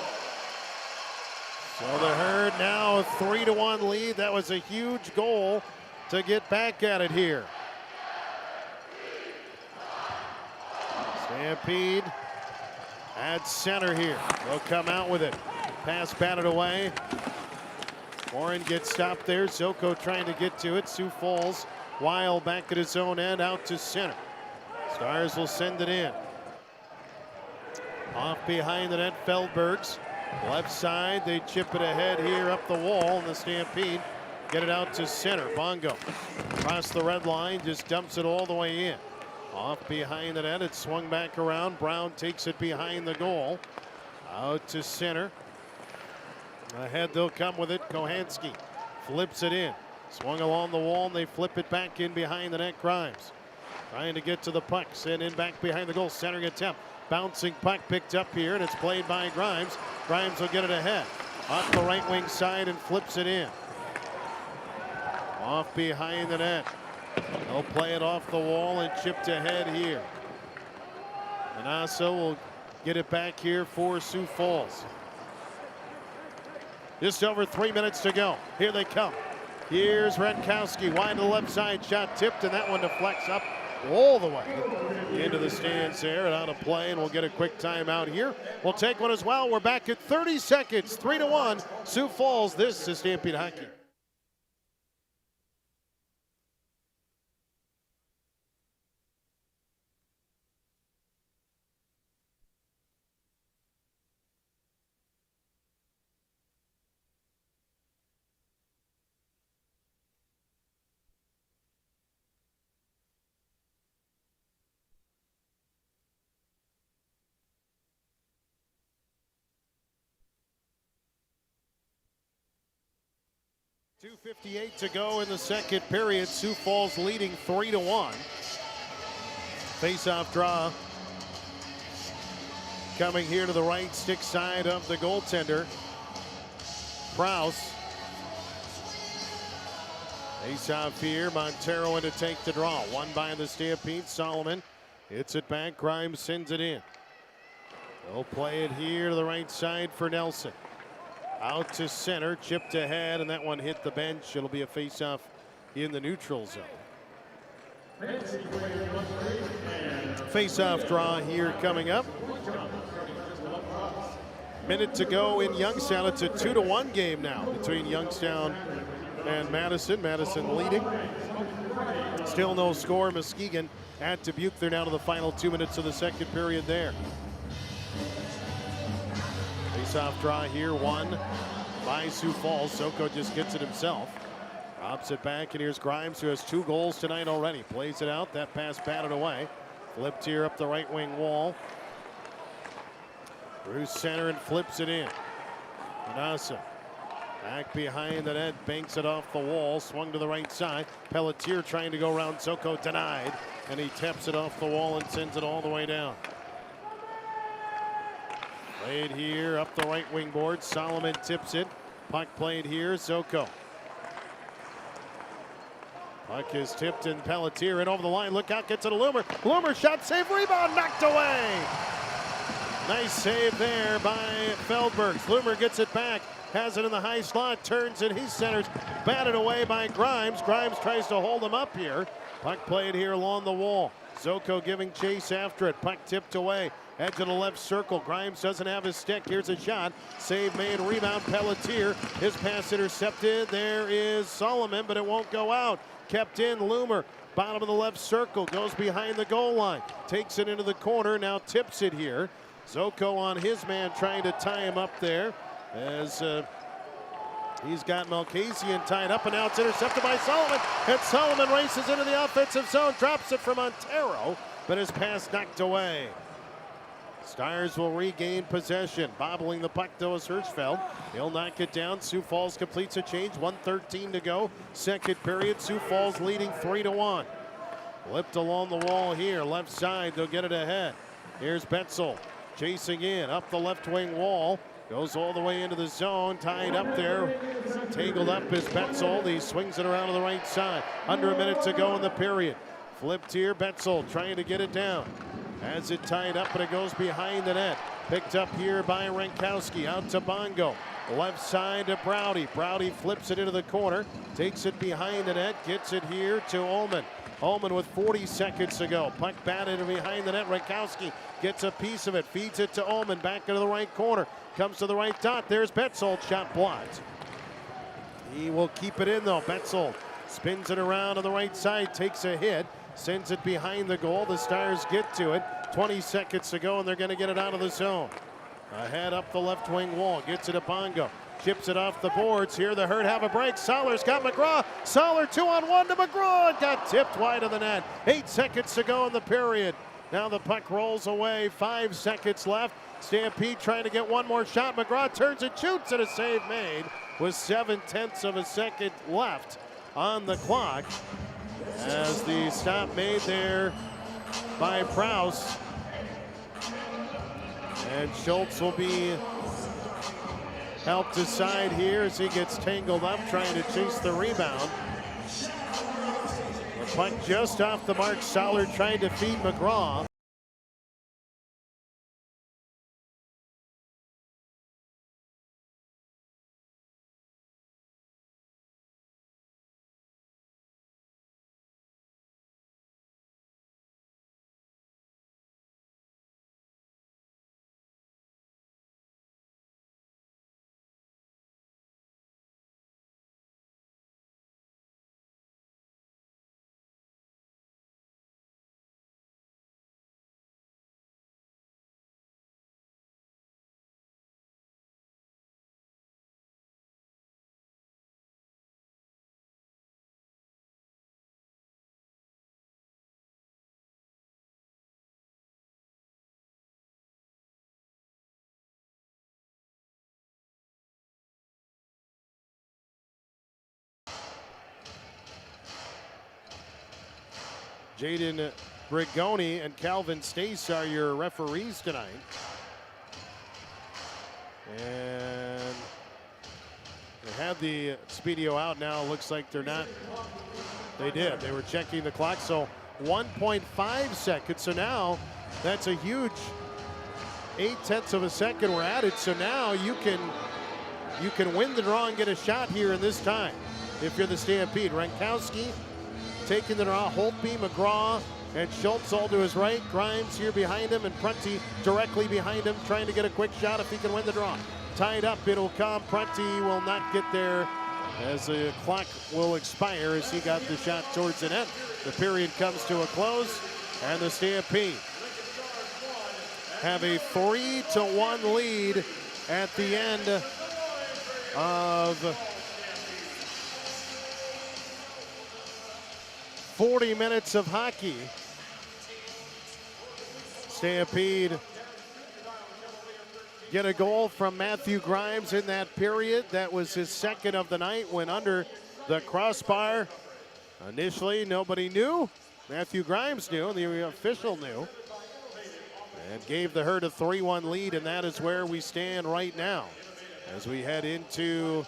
So the Herd now a 3-1 lead. That was a huge goal to get back at it here. Stampede at center here. They'll come out with it. Pass batted away. Warren gets stopped there. Zoko trying to get to it. Sioux Falls. Weil back at his own end, out to center. Stars will send it in. Off behind the net, Feldbergs. Left side, they chip it ahead here up the wall, and the Stampede get it out to center. Bongo across the red line, just dumps it all the way in. Off behind the net, it's swung back around. Brown takes it behind the goal. Out to center. Ahead they'll come with it. Kohanski flips it in. Swung along the wall, and they flip it back in behind the net. Grimes trying to get to the puck. Sent in back behind the goal. Centering attempt. Bouncing puck picked up here, and it's played by Grimes. Grimes will get it ahead. Off the right wing side and flips it in. Off behind the net. They'll play it off the wall and chipped ahead here. Manassa will get it back here for Sioux Falls. Just over 3 minutes to go. Here they come. Here's Renkowski wide to the left side. Shot tipped, and that one deflects up all the way into the stands there and out of play, and we'll get a quick timeout here. We'll take one as well. We're back at 30 seconds, 3-1. Sioux Falls. This is Stampede Hockey. .258 to go in the second period. Sioux Falls leading 3-1. Face-off draw coming here to the right stick side of the goaltender. Kraus. Face-off here. Montero in to take the draw. One by the Stampede. Solomon hits it back. Grimes sends it in. They'll play it here to the right side for Nelson. Out to center, chipped ahead, and that one hit the bench. It'll be a face-off in the neutral zone. Face-off draw here coming up. Minute to go in Youngstown. It's a 2-1 game now between Youngstown and Madison. Madison leading. Still no score. Muskegon at Dubuque. They're down to the final 2 minutes of the second period there. Face-off draw here, won by Sioux Falls. Soko just gets it himself. Drops it back, and here's Grimes, who has 2 goals tonight already. Plays it out. That pass batted away. Flipped here up the right wing wall. Through center and flips it in. Manassa back behind the net, banks it off the wall. Swung to the right side. Pelletier trying to go around. Soko denied, and he taps it off the wall and sends it all the way down. Played here up the right wing board. Solomon tips it. Puck played here. Zoko. Puck is tipped, and Pelletier in over the line. Look out, gets it to Loomer. Loomer shot, save, rebound, knocked away. Nice save there by Feldbergs. Loomer gets it back. Has it in the high slot. Turns and he centers. Batted away by Grimes. Grimes tries to hold him up here. Puck played here along the wall. Zoko giving chase after it. Puck tipped away. Edge of the left circle. Grimes doesn't have his stick. Here's a shot. Save made. Rebound. Pelletier. His pass intercepted. There is Solomon, but it won't go out. Kept in. Loomer. Bottom of the left circle. Goes behind the goal line. Takes it into the corner. Now tips it here. Zoko on his man trying to tie him up there. As he's got Malkasian tied up, and now it's intercepted by Solomon. And Solomon races into the offensive zone. Drops it for Montero, but his pass knocked away. Stars will regain possession. Bobbling the puck though is Hirschfeld. He'll knock it down. Sioux Falls completes a change. 1:13 to go. Second period. Sioux Falls leading 3-1. Flipped along the wall here. Left side. They'll get it ahead. Here's Betzel chasing in up the left wing wall. Goes all the way into the zone. Tied up there. Tangled up is Betzel. He swings it around to the right side. Under a minute to go in the period. Flipped here. Betzel trying to get it down. Has it tied up, but it goes behind the net. Picked up here by Renkowski. Out to Bongo. Left side to Browdy. Browdy flips it into the corner, takes it behind the net, gets it here to Ullman. Ullman with 40 seconds to go. Puck batted behind the net. Rakowski gets a piece of it, feeds it to Ullman, back into the right corner. Comes to the right dot. There's Betzold, shot blocked. He will keep it in though. Betzold spins it around on the right side, takes a hit, sends it behind the goal. The Stars get to it. 20 seconds to go, and they're going to get it out of the zone. Ahead up the left wing wall, gets it to Bongo. Chips it off the boards. Here the Herd have a break. Soler's got McGraw. Soler 2-on-1 to McGraw. It got tipped wide of the net. 8 seconds to go in the period. Now the puck rolls away. 5 seconds left. Stampede trying to get one more shot. McGraw turns and shoots, and a save made with 7/10 of a second left on the clock. As the stop made there by Prowse. And Schultz will be helped aside here as he gets tangled up trying to chase the rebound. The puck just off the mark. Soler trying to feed McGraw. Jaden Brigoni and Calvin Stace are your referees tonight. And they had the Speedio out now. Looks like they're not. They did. They were checking the clock. So 1.5 seconds. So now that's a huge 8/10 of a second were added. So now you can win the draw and get a shot here in this time if you're the Stampede. Rankowski taking the draw. Holtby, McGraw, and Schultz all to his right. Grimes here behind him, and Prunty directly behind him, trying to get a quick shot if he can win the draw. Tied up, it'll come. Prunty will not get there as the clock will expire as he got the shot towards the net. The period comes to a close, and the Stampede have a 3-1 lead at the end of 40 minutes of hockey. Stampede get a goal from Matthew Grimes in that period. That was his second of the night. Went under the crossbar. Initially, nobody knew. Matthew Grimes knew, the official knew, and gave the Herd a 3-1 lead, and that is where we stand right now as we head into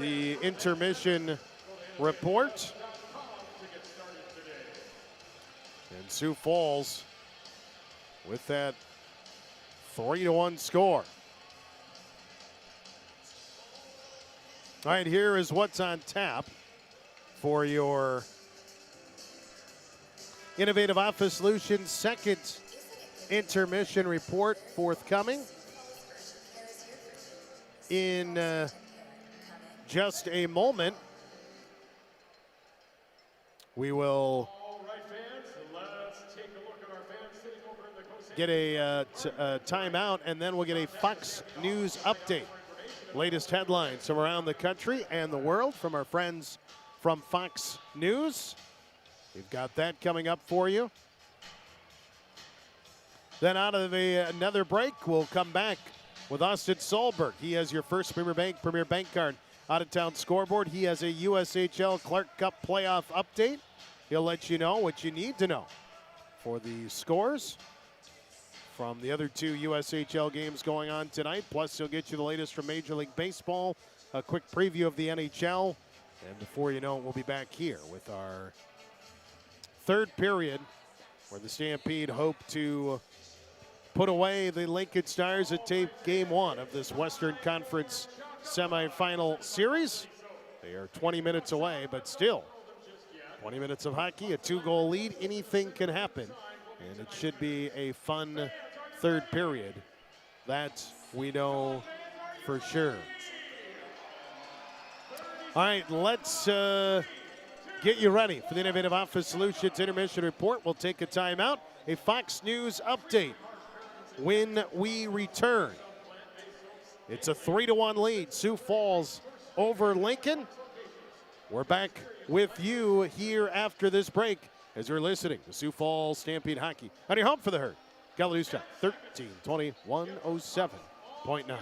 the intermission report. And Sioux Falls with that 3-1 score. All right, here is what's on tap for your Innovative Office Solutions second intermission report forthcoming in just a moment. We will get a timeout, and then we'll get a Fox News update. Latest headlines from around the country and the world from our friends from Fox News. We've got that coming up for you. Then out of another break, we'll come back with Austin Solberg. He has your first Premier Bank card out-of-town scoreboard. He has a USHL Clark Cup playoff update. He'll let you know what you need to know for the scores from the other two USHL games going on tonight. Plus, he'll get you the latest from Major League Baseball, a quick preview of the NHL. And before you know it, we'll be back here with our third period where the Stampede hope to put away the Lincoln Stars at tape game 1 of this Western Conference semifinal series. They are 20 minutes away, but still 20 minutes of hockey, a 2-goal lead. Anything can happen, and it should be a fun third period. That we know for sure. All right, let's get you ready for the Innovative Office Solutions Intermission Report. We'll take a timeout. A Fox News update when we return. It's a 3-1 lead. Sioux Falls over Lincoln. We're back with you here after this break as you're listening to Sioux Falls Stampede Hockey on your home for the Herd. Gallaudet Shot 1320-107.9.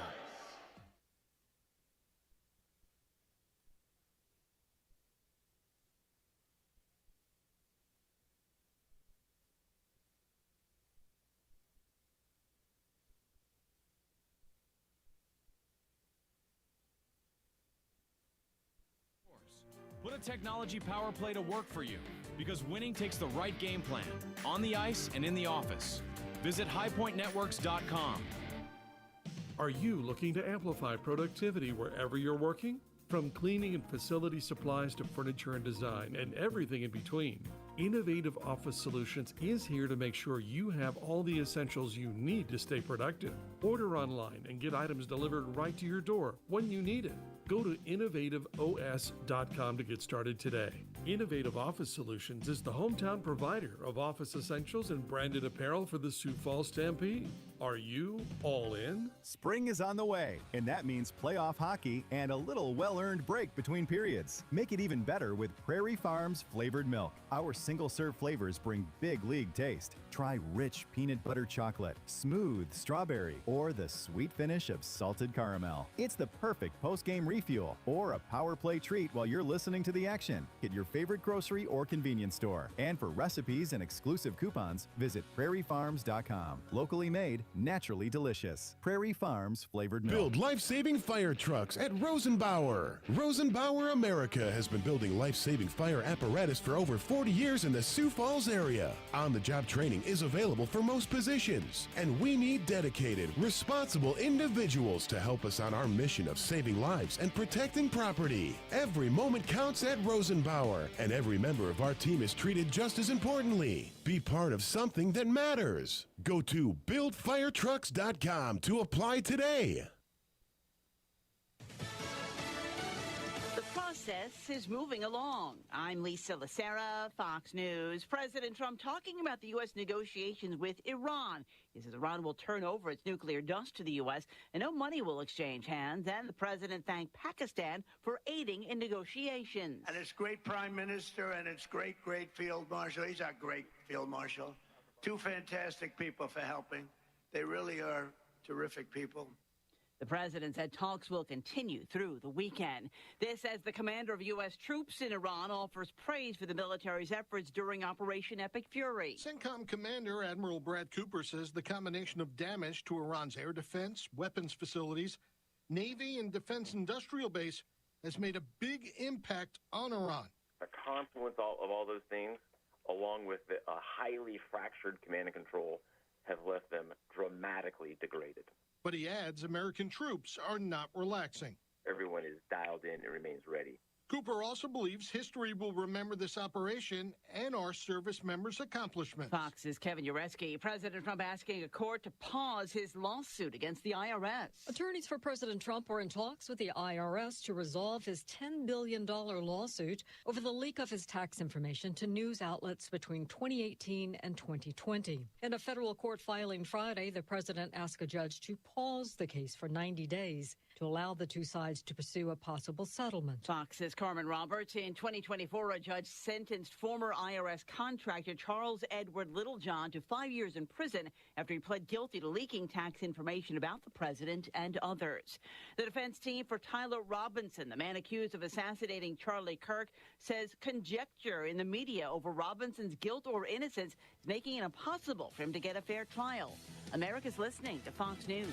Put a technology power play to work for you, because winning takes the right game plan, on the ice and in the office. Visit highpointnetworks.com. Are you looking to amplify productivity wherever you're working? From cleaning and facility supplies to furniture and design and everything in between, Innovative Office Solutions is here to make sure you have all the essentials you need to stay productive. Order online and get items delivered right to your door when you need it. Go to innovativeos.com to get started today. Innovative Office Solutions is the hometown provider of office essentials and branded apparel for the Sioux Falls Stampede. Are you all in? Spring is on the way, and that means playoff hockey and a little well-earned break between periods. Make it even better with Prairie Farms flavored milk. Our single-serve flavors bring big league taste. Try rich peanut butter chocolate, smooth strawberry, or the sweet finish of salted caramel. It's the perfect post-game refuel or a power play treat while you're listening to the action. Get your favorite grocery or convenience store. And for recipes and exclusive coupons, visit prairiefarms.com. Locally made, naturally delicious. Prairie Farms flavored milk. Build life-saving fire trucks at Rosenbauer. Rosenbauer America has been building life-saving fire apparatus for over 40 years in the Sioux Falls area. On-the-job training is available for most positions, and we need dedicated, responsible individuals to help us on our mission of saving lives and protecting property. Every moment counts at Rosenbauer, and every member of our team is treated just as importantly. Be part of something that matters. Go to buildfiretrucks.com to apply today. The process is moving along. I'm Lisa Lacera, Fox News. President Trump talking about the U.S. negotiations with Iran. He says Iran will turn over its nuclear dust to the U.S. and no money will exchange hands. And the president thanked Pakistan for aiding in negotiations. And it's great Prime Minister and it's great Field Marshal. He's our great Field Marshal. Two fantastic people for helping. They really are terrific people. The president said talks will continue through the weekend. This as the commander of U.S. troops in Iran offers praise for the military's efforts during Operation Epic Fury. CENTCOM Commander Admiral Brad Cooper says the combination of damage to Iran's air defense, weapons facilities, Navy, and defense industrial base has made a big impact on Iran. A confluence of all those things, along with a highly fractured command and control, have left them dramatically degraded. But he adds American troops are not relaxing. Everyone is dialed in and remains ready. Cooper also believes history will remember this operation and our service members' accomplishments. Fox's Kevin Ureski. President Trump asking a court to pause his lawsuit against the IRS. Attorneys for President Trump are in talks with the IRS to resolve his $10 billion lawsuit over the leak of his tax information to news outlets between 2018 and 2020. In a federal court filing Friday, the president asked a judge to pause the case for 90 days to allow the two sides to pursue a possible settlement. Fox's Carmen Roberts. In 2024, a judge sentenced former IRS contractor Charles Edward Littlejohn to 5 years in prison after he pled guilty to leaking tax information about the president and others. The defense team for Tyler Robinson, the man accused of assassinating Charlie Kirk, says conjecture in the media over Robinson's guilt or innocence is making it impossible for him to get a fair trial. America's listening to Fox News.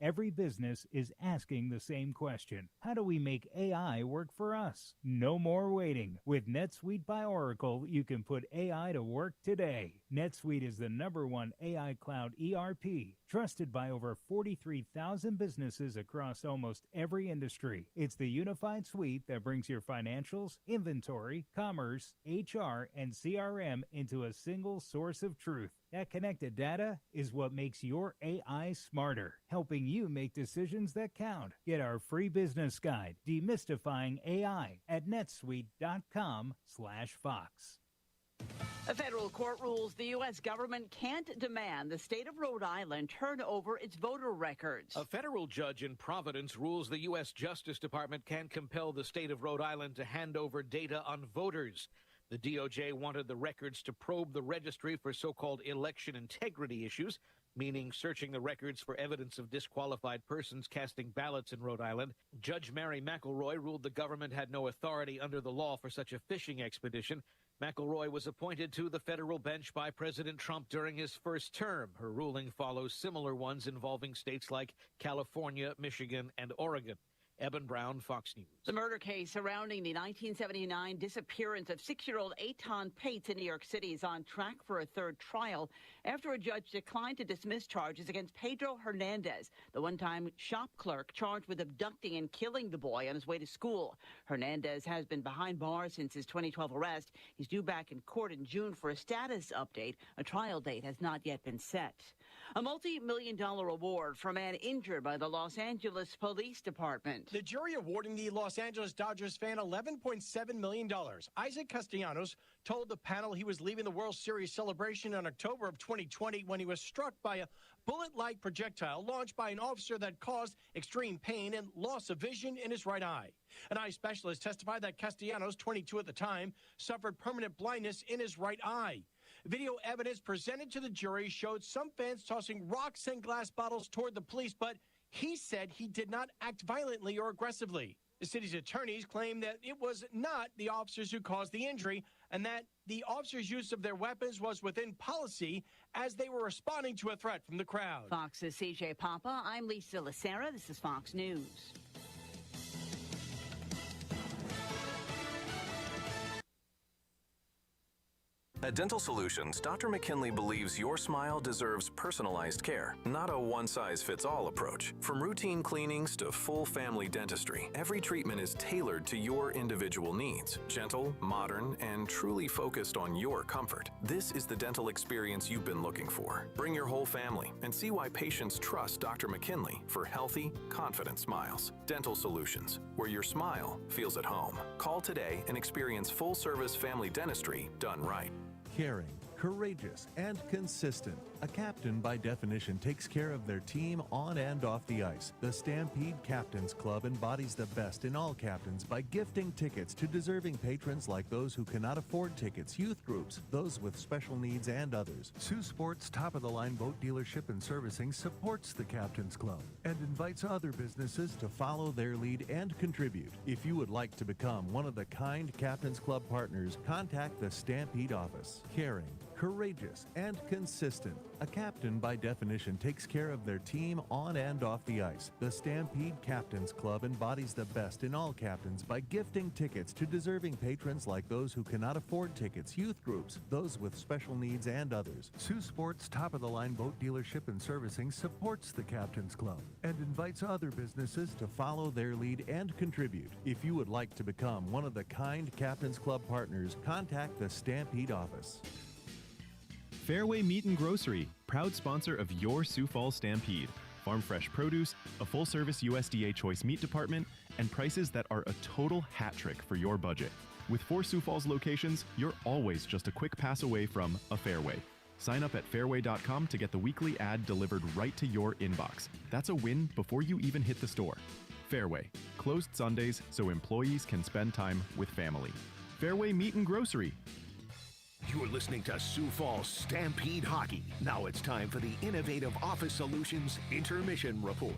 Every business is asking the same question. How do we make AI work for us? No more waiting. With NetSuite by Oracle, you can put AI to work today. NetSuite is the #1 AI cloud ERP, trusted by over 43,000 businesses across almost every industry. It's the unified suite that brings your financials, inventory, commerce, HR, and CRM into a single source of truth. That connected data is what makes your AI smarter, helping you make decisions that count. Get our free business guide, Demystifying AI, at netsuite.com/Fox. A federal court rules the U.S. government can't demand the state of Rhode Island turn over its voter records. A federal judge in Providence rules the U.S. Justice Department can't compel the state of Rhode Island to hand over data on voters. The DOJ wanted the records to probe the registry for so-called election integrity issues, meaning searching the records for evidence of disqualified persons casting ballots in Rhode Island. Judge Mary McElroy ruled the government had no authority under the law for such a fishing expedition. McElroy was appointed to the federal bench by President Trump during his first term. Her ruling follows similar ones involving states like California, Michigan, and Oregon. Eben Brown, Fox News. The murder case surrounding the 1979 disappearance of 6-year-old Eitan Pates in New York City is on track for a third trial after a judge declined to dismiss charges against Pedro Hernandez, the one-time shop clerk charged with abducting and killing the boy on his way to school. Hernandez has been behind bars since his 2012 arrest. He's due back in court in June for a status update. A trial date has not yet been set. A multi-million-dollar award for a man injured by the Los Angeles Police Department. The jury awarding the Los Angeles Dodgers fan $11.7 million. Isaac Castellanos told the panel he was leaving the World Series celebration in October of 2020 when he was struck by a bullet-like projectile launched by an officer that caused extreme pain and loss of vision in his right eye. An eye specialist testified that Castellanos, 22 at the time, suffered permanent blindness in his right eye. Video evidence presented to the jury showed some fans tossing rocks and glass bottles toward the police, but he said he did not act violently or aggressively. The city's attorneys claim that it was not the officers who caused the injury and that the officers' use of their weapons was within policy as they were responding to a threat from the crowd. Fox's CJ Papa, I'm Lisa Lacera. This is Fox News. At Dental Solutions, Dr. McKinley believes your smile deserves personalized care, not a one-size-fits-all approach. From routine cleanings to full family dentistry, every treatment is tailored to your individual needs. Gentle, modern, and truly focused on your comfort. This is the dental experience you've been looking for. Bring your whole family and see why patients trust Dr. McKinley for healthy, confident smiles. Dental Solutions, where your smile feels at home. Call today and experience full-service family dentistry done right. Caring, courageous, and consistent. A captain, by definition, takes care of their team on and off the ice. The Stampede Captains Club embodies the best in all captains by gifting tickets to deserving patrons like those who cannot afford tickets, youth groups, those with special needs, and others. Sioux Sports' top-of-the-line boat dealership and servicing supports the Captains Club and invites other businesses to follow their lead and contribute. If you would like to become one of the kind Captains Club partners, contact the Stampede office. Caring, courageous, and consistent. A captain, by definition, takes care of their team on and off the ice. The Stampede Captains Club embodies the best in all captains by gifting tickets to deserving patrons like those who cannot afford tickets, youth groups, those with special needs, and others. Sioux Sports' top-of-the-line boat dealership and servicing supports the Captains Club and invites other businesses to follow their lead and contribute. If you would like to become one of the kind Captains Club partners, contact the Stampede office. Fairway Meat and Grocery, proud sponsor of your Sioux Falls Stampede. Farm fresh produce, a full-service USDA choice meat department, and prices that are a total hat trick for your budget. With 4 Sioux Falls locations, you're always just a quick pass away from a Fairway. Sign up at fairway.com to get the weekly ad delivered right to your inbox. That's a win before you even hit the store. Fairway, closed Sundays so employees can spend time with family. Fairway Meat and Grocery. You're listening to Sioux Falls Stampede Hockey. Now it's time for the Innovative Office Solutions Intermission Report.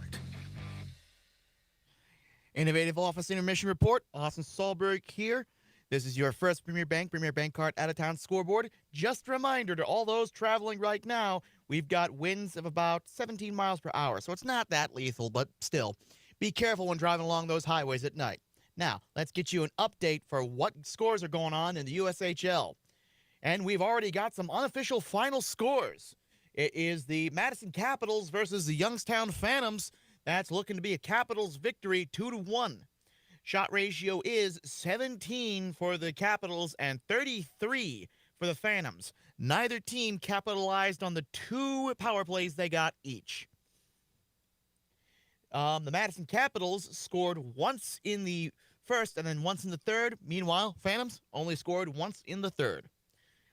Innovative Office Intermission Report. Austin Solberg here. This is your first Premier Bank card out-of-town scoreboard. Just a reminder to all those traveling right now, We've got winds of about 17 miles per hour, so it's not that lethal, but still, be careful when driving along those highways at night. Now, let's get you an update for what scores are going on in the USHL. And we've already got some unofficial final scores. It is the Madison Capitals versus the Youngstown Phantoms. That's looking to be a Capitals victory, 2-1. Shot ratio is 17 for the Capitals and 33 for the Phantoms. Neither team capitalized on the 2 power plays they got each. The Madison Capitals scored once in the first and then once in the third. Meanwhile, Phantoms only scored once in the third.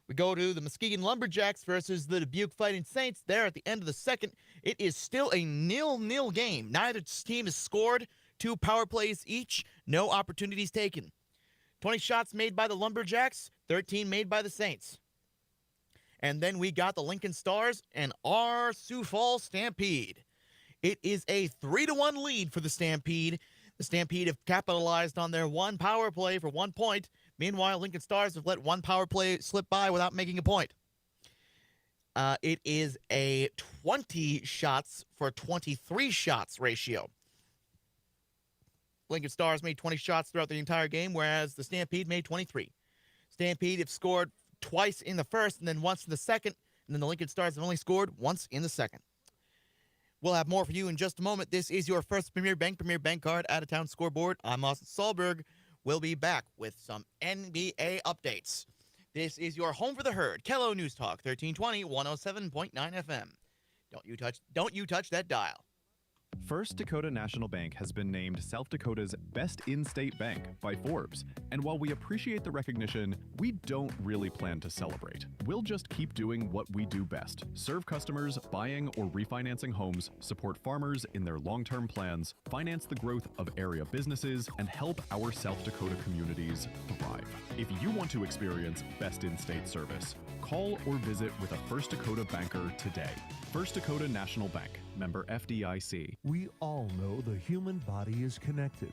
We go to the Muskegon Lumberjacks versus the Dubuque Fighting Saints. There at the end of the second, it is still a 0-0 game. Neither team has scored. 2 power plays each. No opportunities taken. 20 shots made by the Lumberjacks, 13 made by the Saints. And then we got the Lincoln Stars and our Sioux Falls Stampede. It is a 3-1 lead for the Stampede. The Stampede have capitalized on their 1 power play for 1 point. Meanwhile, Lincoln Stars have let 1 power play slip by without making a point. It is a 20 shots for 23 shots ratio. Lincoln Stars made 20 shots throughout the entire game, whereas the Stampede made 23. Stampede have scored twice in the first and then once in the second, and then the Lincoln Stars have only scored once in the second. We'll have more for you in just a moment. This is your first Premier Bank Card out-of-town scoreboard. I'm Austin Solberg. We'll be back with some NBA updates. This is your home for the herd, Kello News Talk, 1320, 107.9 FM. Don't you touch that dial. First Dakota National Bank has been named South Dakota's Best In-State Bank by Forbes. And while we appreciate the recognition, we don't really plan to celebrate. We'll just keep doing what we do best. Serve customers buying or refinancing homes, support farmers in their long-term plans, finance the growth of area businesses, and help our South Dakota communities thrive. If you want to experience Best In-State service, call or visit with a First Dakota banker today. First Dakota National Bank, member FDIC. We all know the human body is connected.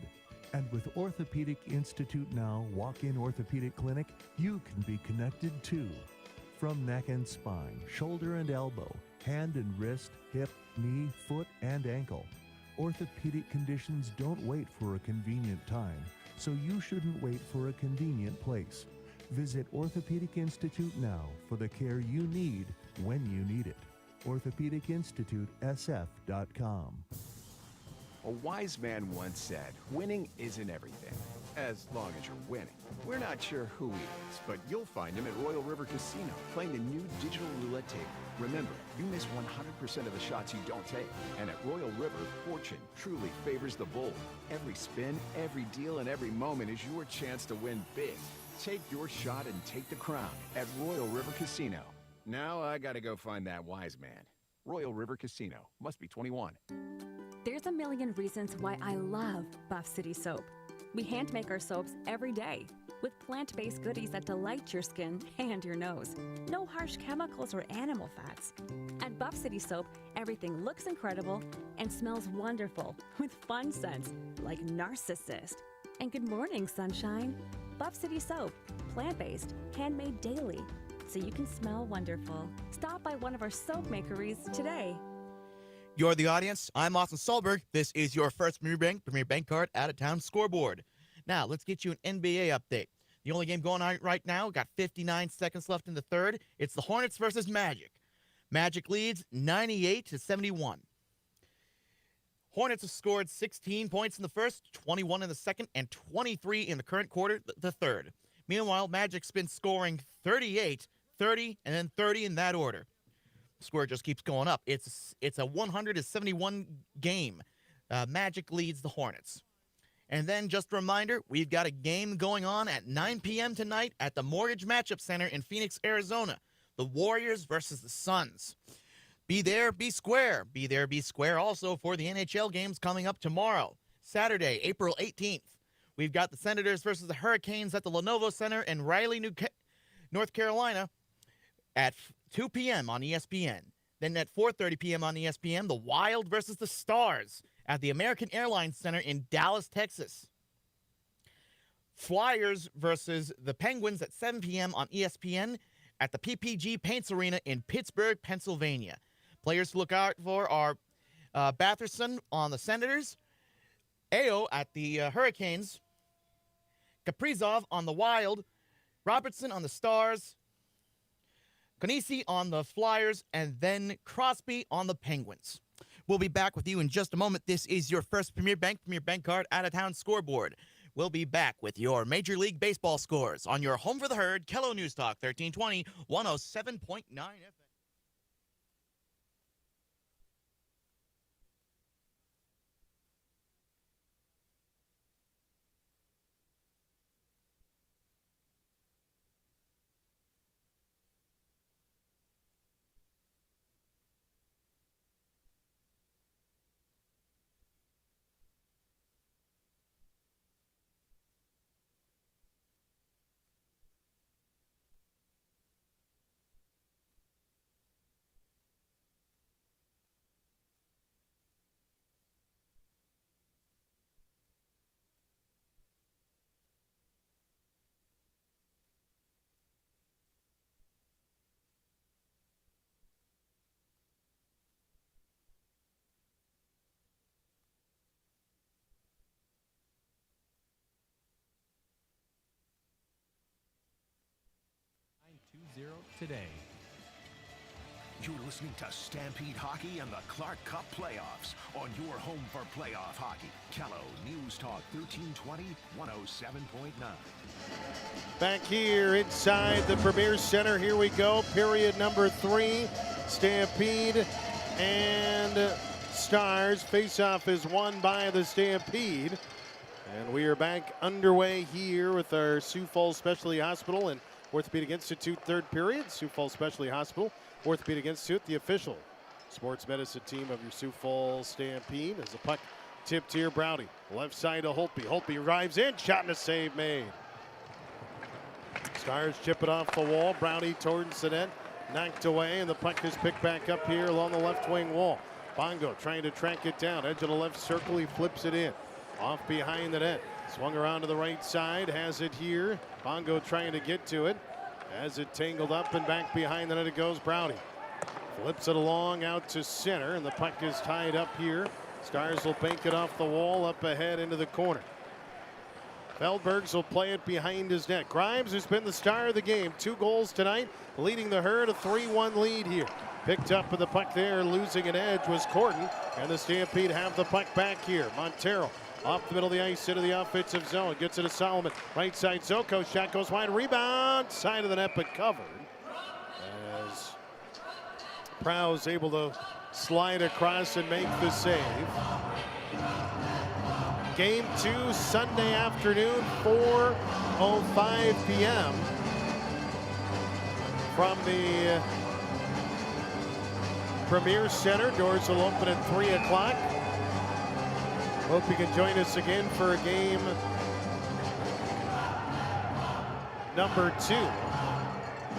And with Orthopedic Institute Now Walk-In Orthopedic Clinic, you can be connected too. From neck and spine, shoulder and elbow, hand and wrist, hip, knee, foot, and ankle. Orthopedic conditions don't wait for a convenient time, so you shouldn't wait for a convenient place. Visit Orthopedic Institute now for the care you need when you need it. OrthopedicInstituteSF.com. A wise man once said, winning isn't everything, as long as you're winning. We're not sure who he is, but you'll find him at Royal River Casino, playing the new digital roulette table. Remember, you miss 100% of the shots you don't take. And at Royal River, fortune truly favors the bold. Every spin, every deal, and every moment is your chance to win big. Take your shot and take the crown at Royal River Casino. Now I gotta go find that wise man. Royal River Casino. Must be 21. There's a million reasons why I love Buff City Soap. We hand make our soaps every day with plant-based goodies that delight your skin and your nose. No harsh chemicals or animal fats. At Buff City Soap, everything looks incredible and smells wonderful with fun scents like Narcissist. And good morning, sunshine. Buff City Soap, plant-based, handmade daily, so you can smell wonderful. Stop by one of our soap makeries today. You're the audience. I'm Austin Solberg. This is your first Premier Bank Card out-of-town scoreboard. Now, let's get you an NBA update. The only game going on right now, got 59 seconds left in the third. It's the Hornets versus Magic. Magic leads 98-71. Hornets have scored 16 points in the first, 21 in the second, and 23 in the current quarter, the third. Meanwhile, Magic's been scoring 38, 30, and then 30 in that order. The score just keeps going up. It's a 100-71 game. Magic leads the Hornets. And then just a reminder, we've got a game going on at 9 p.m. tonight at the Mortgage Matchup Center in Phoenix, Arizona. The Warriors versus the Suns. Be there, be square. Be there, be square also for the NHL games coming up tomorrow, Saturday, April 18th. We've got the Senators versus the Hurricanes at the Lenovo Center in Raleigh, North Carolina at 2 p.m. on ESPN. Then at 4:30 p.m. on ESPN, the Wild versus the Stars at the American Airlines Center in Dallas, Texas. Flyers versus the Penguins at 7 p.m. on ESPN at the PPG Paints Arena in Pittsburgh, Pennsylvania. Players to look out for are Batherson on the Senators, Ayo at the Hurricanes, Kaprizov on the Wild, Robertson on the Stars, Konisi on the Flyers, and then Crosby on the Penguins. We'll be back with you in just a moment. This is your first Premier Bank Card out-of-town scoreboard. We'll be back with your Major League Baseball scores on your home for the herd, Kello News Talk, 1320, 107.9 FM. Today. You're listening to Stampede Hockey and the Clark Cup Playoffs on your home for playoff hockey. Kello News Talk 1320, 107.9. Back here inside the Premier Center, here we go. Period number 3. Stampede and Stars. Faceoff is won by the Stampede. And we are back underway here with our Sioux Falls Specialty Hospital and Orthopedic Institute third period. Sioux Falls Specialty Hospital, Orthopedic Institute, the official sports medicine team of your Sioux Falls Stampede. As the puck tipped here, Browdy. Left side to Holtby. Holtby drives in, shot and a save made. Stars chip it off the wall. Browdy towards the net, knocked away, and the puck is picked back up here along the left wing wall. Bongo trying to track it down. Edge of the left circle, he flips it in. Off behind the net. Swung around to the right side, has it here. Bongo trying to get to it. As it tangled up and back behind the net it goes, Browdy. Flips it along out to center, and the puck is tied up here. Stars will bank it off the wall up ahead into the corner. Feldbergs will play it behind his net. Grimes, who's been the star of the game, 2 goals tonight, leading the herd, a 3-1 lead here. Picked up with the puck there, losing an edge was Corden, and the Stampede have the puck back here. Montero off the middle of the ice into the offensive zone. Gets it to Solomon. Right side, Zoko. Shot goes wide. Rebound. Side of the net, but covered. As Prowse able to slide across and make the save. Game 2, Sunday afternoon, 4:05 p.m. from the Premier Center. Doors will open at 3 o'clock. Hope you can join us again for game number 2.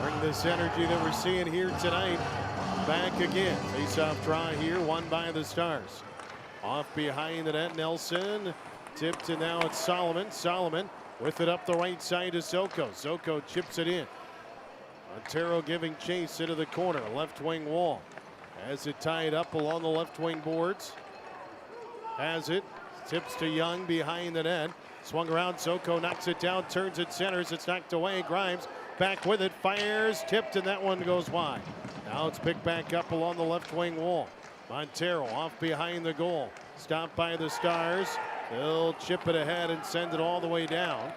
Bring this energy that we're seeing here tonight back again. Face-off draw here, won by the Stars. Off behind the net, Nelson. Tipped, and now it's Solomon. Solomon with it up the right side to Zoko. Zoko chips it in. Montero giving chase into the corner, left wing wall. Has it tied up along the left wing boards. Has it. Tips to Young behind the net. Swung around. Zoko knocks it down. Turns it centers. It's knocked away. Grimes back with it. Fires. Tipped, and that one goes wide. Now it's picked back up along the left wing wall. Montero off behind the goal. Stopped by the Stars. They'll chip it ahead and send it all the way down.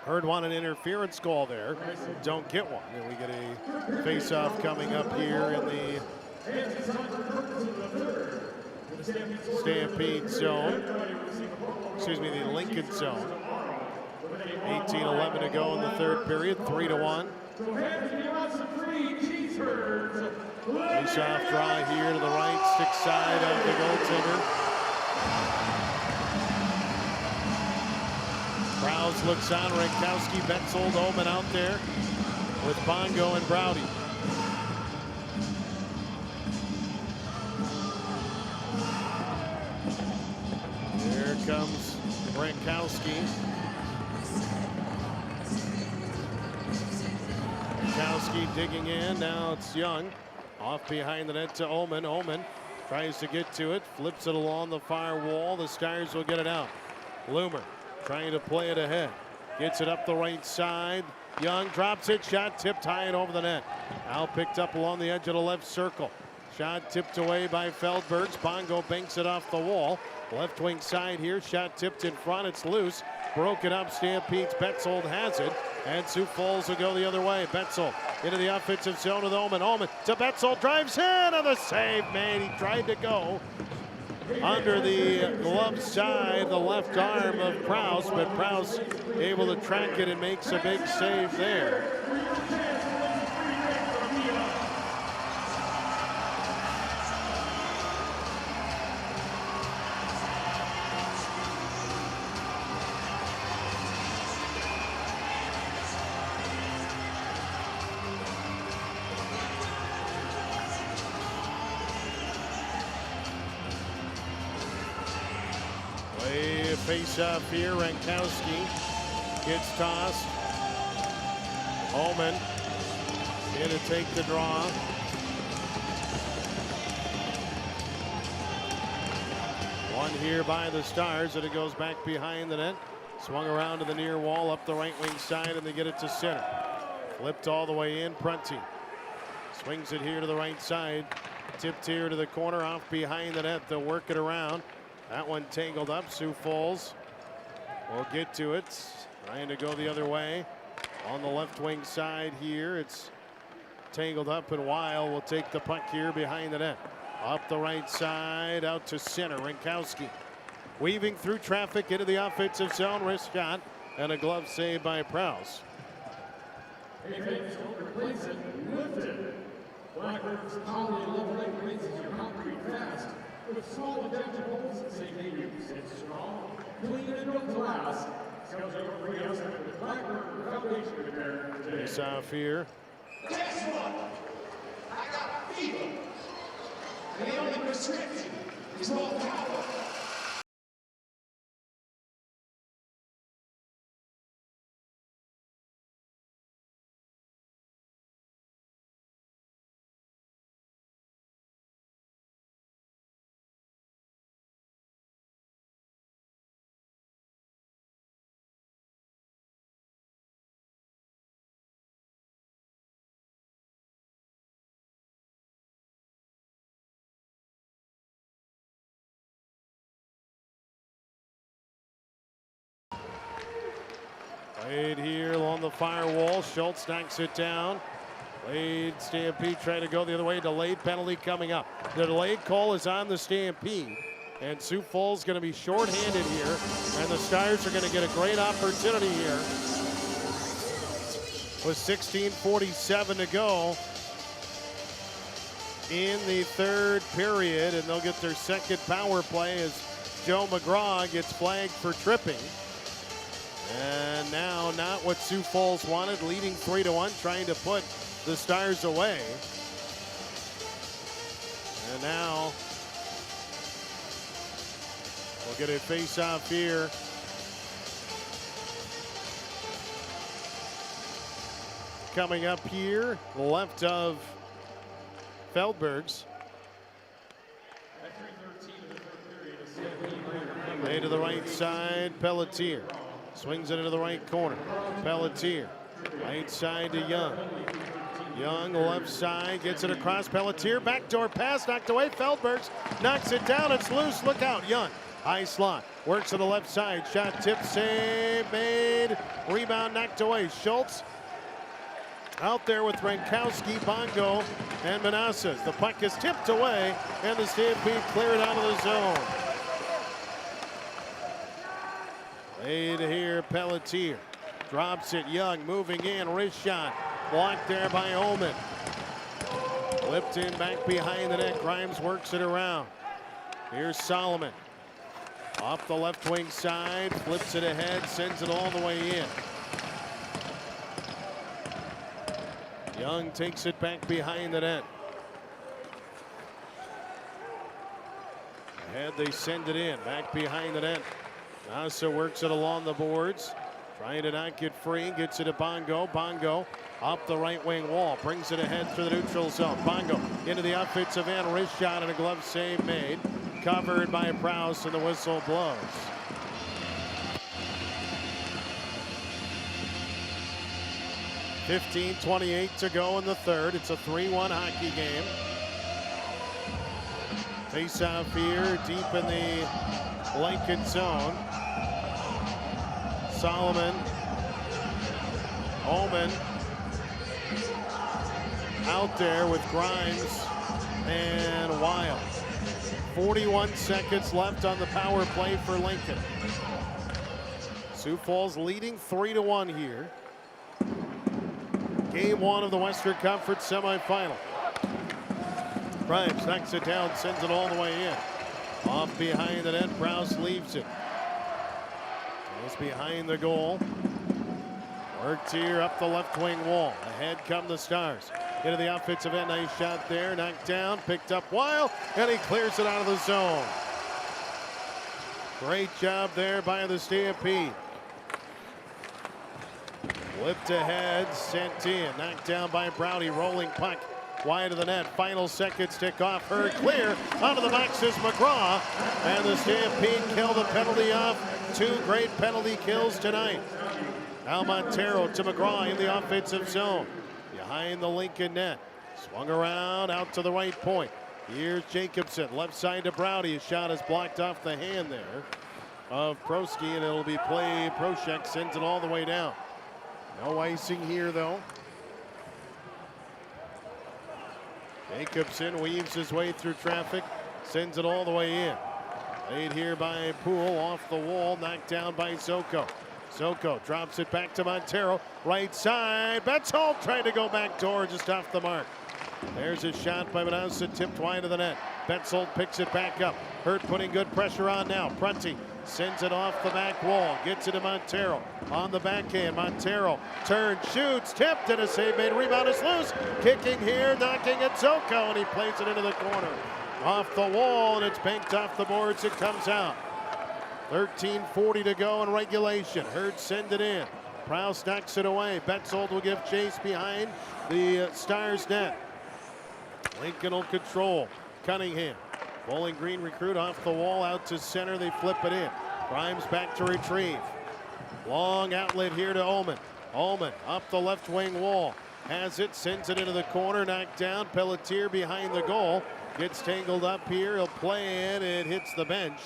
Herd want an interference call there. Don't get one. And we get a face-off coming up here in the Stampede zone. Excuse me, the Lincoln zone. 18:11 to go in the third period. 3-1. Face-off draw here to the right stick side of the goaltender. Prowse looks on. Rankowski, Betzold, Omen out there with Bongo and Browdy. Here comes Rankowski. Rankowski digging in. Now it's Young. Off behind the net to Omen. Omen tries to get to it, flips it along the far wall. The Stars will get it out. Loomer trying to play it ahead. Gets it up the right side. Young drops it. Shot tipped high and over the net. Now picked up along the edge of the left circle. Shot tipped away by Feldbergs. Bongo banks it off the wall. Left wing side here. Shot tipped in front. It's loose. Broken up. Stampede's Betzold has it. And Sioux Falls will go the other way. Betzold into the offensive zone with Omen. Omen to Betzold. Drives in. And the save made. He tried to go under the glove side, the left arm of Prowse, but Prowse able to track it and makes a big save there. Face off here. Rankowski gets tossed. Omen in to take the draw. One here by the Stars, and it goes back behind the net. Swung around to the near wall, up the right wing side, and they get it to center. Flipped all the way in. Prunty swings it here to the right side. Tipped here to the corner, off behind the net. They'll work it around. That one tangled up. Sioux Falls will get to it. Trying to go the other way. On the left wing side here, it's tangled up, and Weil will take the puck here behind the net. Up the right side, out to center. Rankowski weaving through traffic into the offensive zone. Wrist shot and a glove save by Prowse. Replace it, lift it. Blackbird's colony leveling raises your concrete fast. With small injectables, save use. It's strong, clean, and built to last. Schedule your free estimate with Blackbird Foundation Repair today. Face off here. Guess what? I got fever. And the only prescription is more power. Played here along the firewall. Schultz knocks it down. Played Stampede trying to go the other way. Delayed penalty coming up. The delayed call is on the Stampede. And Sioux Falls going to be shorthanded here. And the Stars are going to get a great opportunity here. With 16:47 to go in the third period. And they'll get their second power play as Joe McGraw gets flagged for tripping. And now not what Sioux Falls wanted, leading 3-1, trying to put the Stars away. And now we'll get a face-off here. Coming up here, left of Feldbergs. Play to the right side, Pelletier. Swings it into the right corner. Pelletier, right side to Young. Young, left side, gets it across. Pelletier, backdoor pass, knocked away. Feldbergs knocks it down. It's loose. Look out, Young. High slot, works to the left side. Shot tipped, save made. Rebound knocked away. Schultz out there with Rankowski, Bongo, and Manassas. The puck is tipped away, and the Stampede cleared out of the zone. Played here, Pelletier. Drops it, Young, moving in, wrist shot. Blocked there by Omen. Flipped in back behind the net. Grimes works it around. Here's Solomon. Off the left wing side, flips it ahead, sends it all the way in. Young takes it back behind the net. Ahead, they send it in, back behind the net. Nasa works it along the boards. Trying to not get free, gets it to Bongo. Bongo up the right wing wall, brings it ahead through the neutral zone. Bongo into the offensive end, wrist shot and a glove save made. Covered by Prowse and the whistle blows. .28 to go in the third. It's a 3-1 hockey game. Face off here deep in the Lincoln zone. Solomon, Omen out there with Grimes and Wild. 41 seconds left on the power play for Lincoln. Sioux Falls leading 3-1 here. Game 1 of the Western Conference semifinal. Grimes knocks it down, sends it all the way in. Off behind the net, Prowse leaves it. Goes behind the goal. Worked here up the left wing wall. Ahead come the Stars. Into the offensive end, nice shot there, knocked down, picked up Wild, and he clears it out of the zone. Great job there by the Stampede. Whipped ahead, sent in, knocked down by Browdy, rolling puck wide of the net. Final seconds tick off, Hurd clear, out of the box is McGraw, and the Stampede kill the penalty off. 2 great penalty kills tonight. Now Montero to McGraw in the offensive zone. Behind the Lincoln net. Swung around out to the right point. Here's Jacobson. Left side to Browdy. His shot is blocked off the hand there of Prosky, and it'll be play. Proshek sends it all the way down. No icing here, though. Jacobson weaves his way through traffic. Sends it all the way in. Played here by Poole. Off the wall. Knocked down by Soko. Soko drops it back to Montero. Right side. Betzold trying to go back door, just off the mark. There's a shot by Manassa, tipped wide of the net. Betzold picks it back up. Hurt putting good pressure on now. Prunty sends it off the back wall. Gets it to Montero. On the backhand, Montero turns, shoots, tipped, and a save made. Rebound is loose. Kicking here, knocking at Soko, and he plays it into the corner. Off the wall, and it's banked off the boards. It comes out. 13:40 to go in regulation. Hurd send it in. Prowse knocks it away. Betzold will give chase behind the Stars net. Lincoln will control. Cunningham. Bowling Green recruit off the wall out to center. They flip it in. Grimes back to retrieve. Long outlet here to Ullman. Ullman up the left wing wall. Has it, sends it into the corner. Knocked down. Pelletier behind the goal. Gets tangled up here. He'll play in. It hits the bench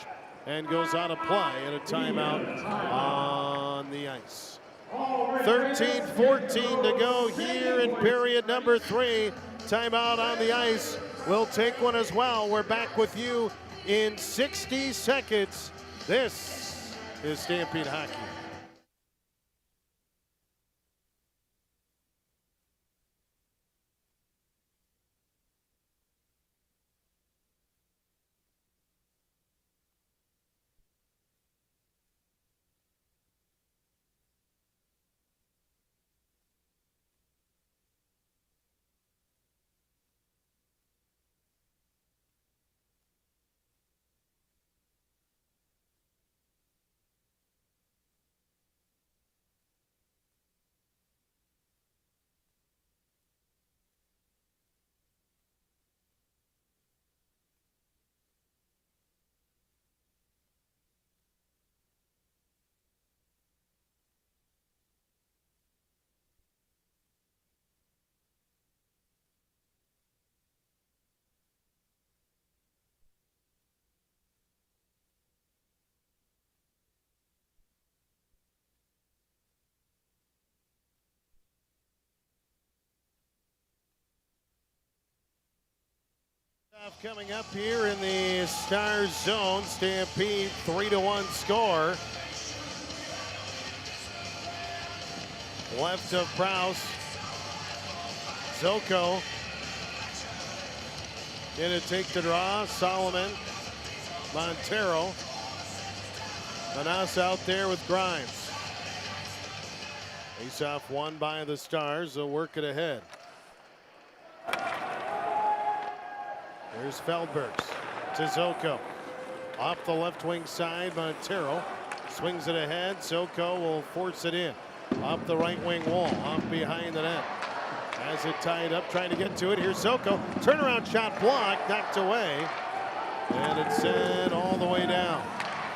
and goes out of play, and a timeout on the ice. 13:14 to go here in period number 3. Timeout on the ice. We'll take one as well. We're back with you in 60 seconds. This is Stampede Hockey. Coming up here in the Stars zone, Stampede 3-1 score. Left of Prowse. Zoko gonna take the draw. Solomon, Montero. Manassa out there with Grimes. Face-off won by the Stars. They'll work it ahead. There's Feldbergs to Zoko. Off the left wing side, Montero swings it ahead. Soko will force it in. Up the right wing wall, off behind the net. Has it tied up, trying to get to it. Here's Soko. Turnaround shot blocked, knocked away. And it's sent all the way down.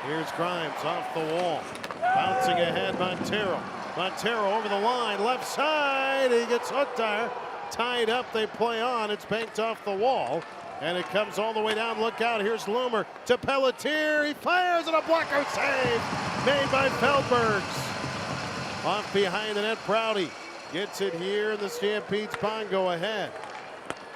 Here's Grimes off the wall. Bouncing ahead, Montero. Montero over the line, left side. He gets hooked there. Tied up, they play on. It's banked off the wall. And it comes all the way down. Look out, here's Loomer to Pelletier. He fires and a blocker save made by Feldbergs. Off behind the net, Prouty gets it here. The Stampede's Bongo ahead.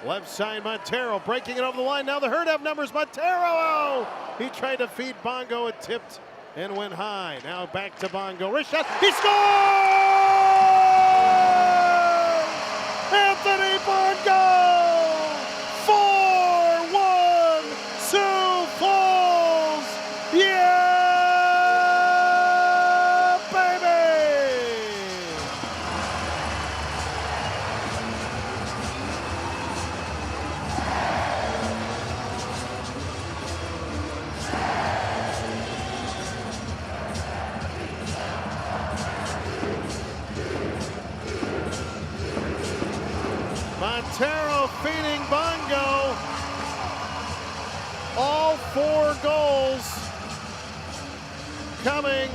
Left side, Montero breaking it over the line. Now the Herd have numbers. Montero, oh! He tried to feed Bongo. It tipped and went high. Now back to Bongo. Wrist shot. He scores! Anthony Bongo! 4-1 Sioux Falls! Yeah, baby! Montero feeding Bongo. All 4 goals coming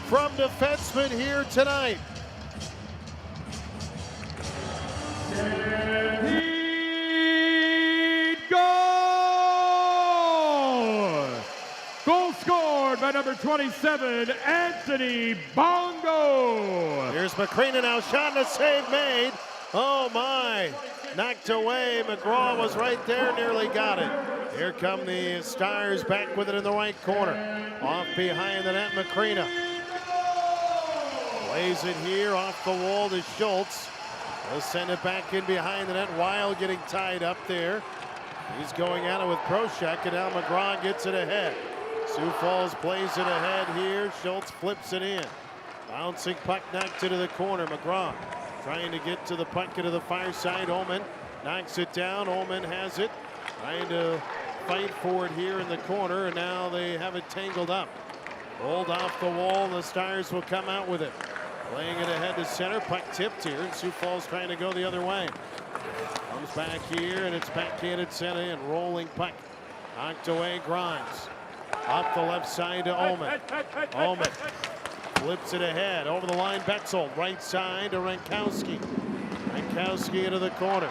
from defensemen here tonight. Lead goal! Goal scored by number 27, Anthony Bongo. Here's McCreena now, shot and a save made. Oh my, knocked away. McGraw was right there, nearly got it. Here come the Stars back with it in the right corner. Off behind the net, McCreena. Plays it here off the wall to Schultz. He'll send it back in behind the net. Weil getting tied up there. He's going at it with Proshek, and now McGraw gets it ahead. Sioux Falls plays it ahead here. Schultz flips it in. Bouncing puck knocked into the corner. McGraw trying to get to the puck into the far side. Ullman knocks it down. Ullman has it. Trying to fight for it here in the corner, and now they have it tangled up. Rolled off the wall. The Stars will come out with it. Playing it ahead to center. Puck tipped here. Sioux Falls trying to go the other way. Comes back here, and it's backhanded sent in. Rolling puck. Knocked away. Grimes. Up the left side to Ullman. Ullman flips it ahead. Over the line, Betzold. Right side to Rankowski. Rankowski into the corner.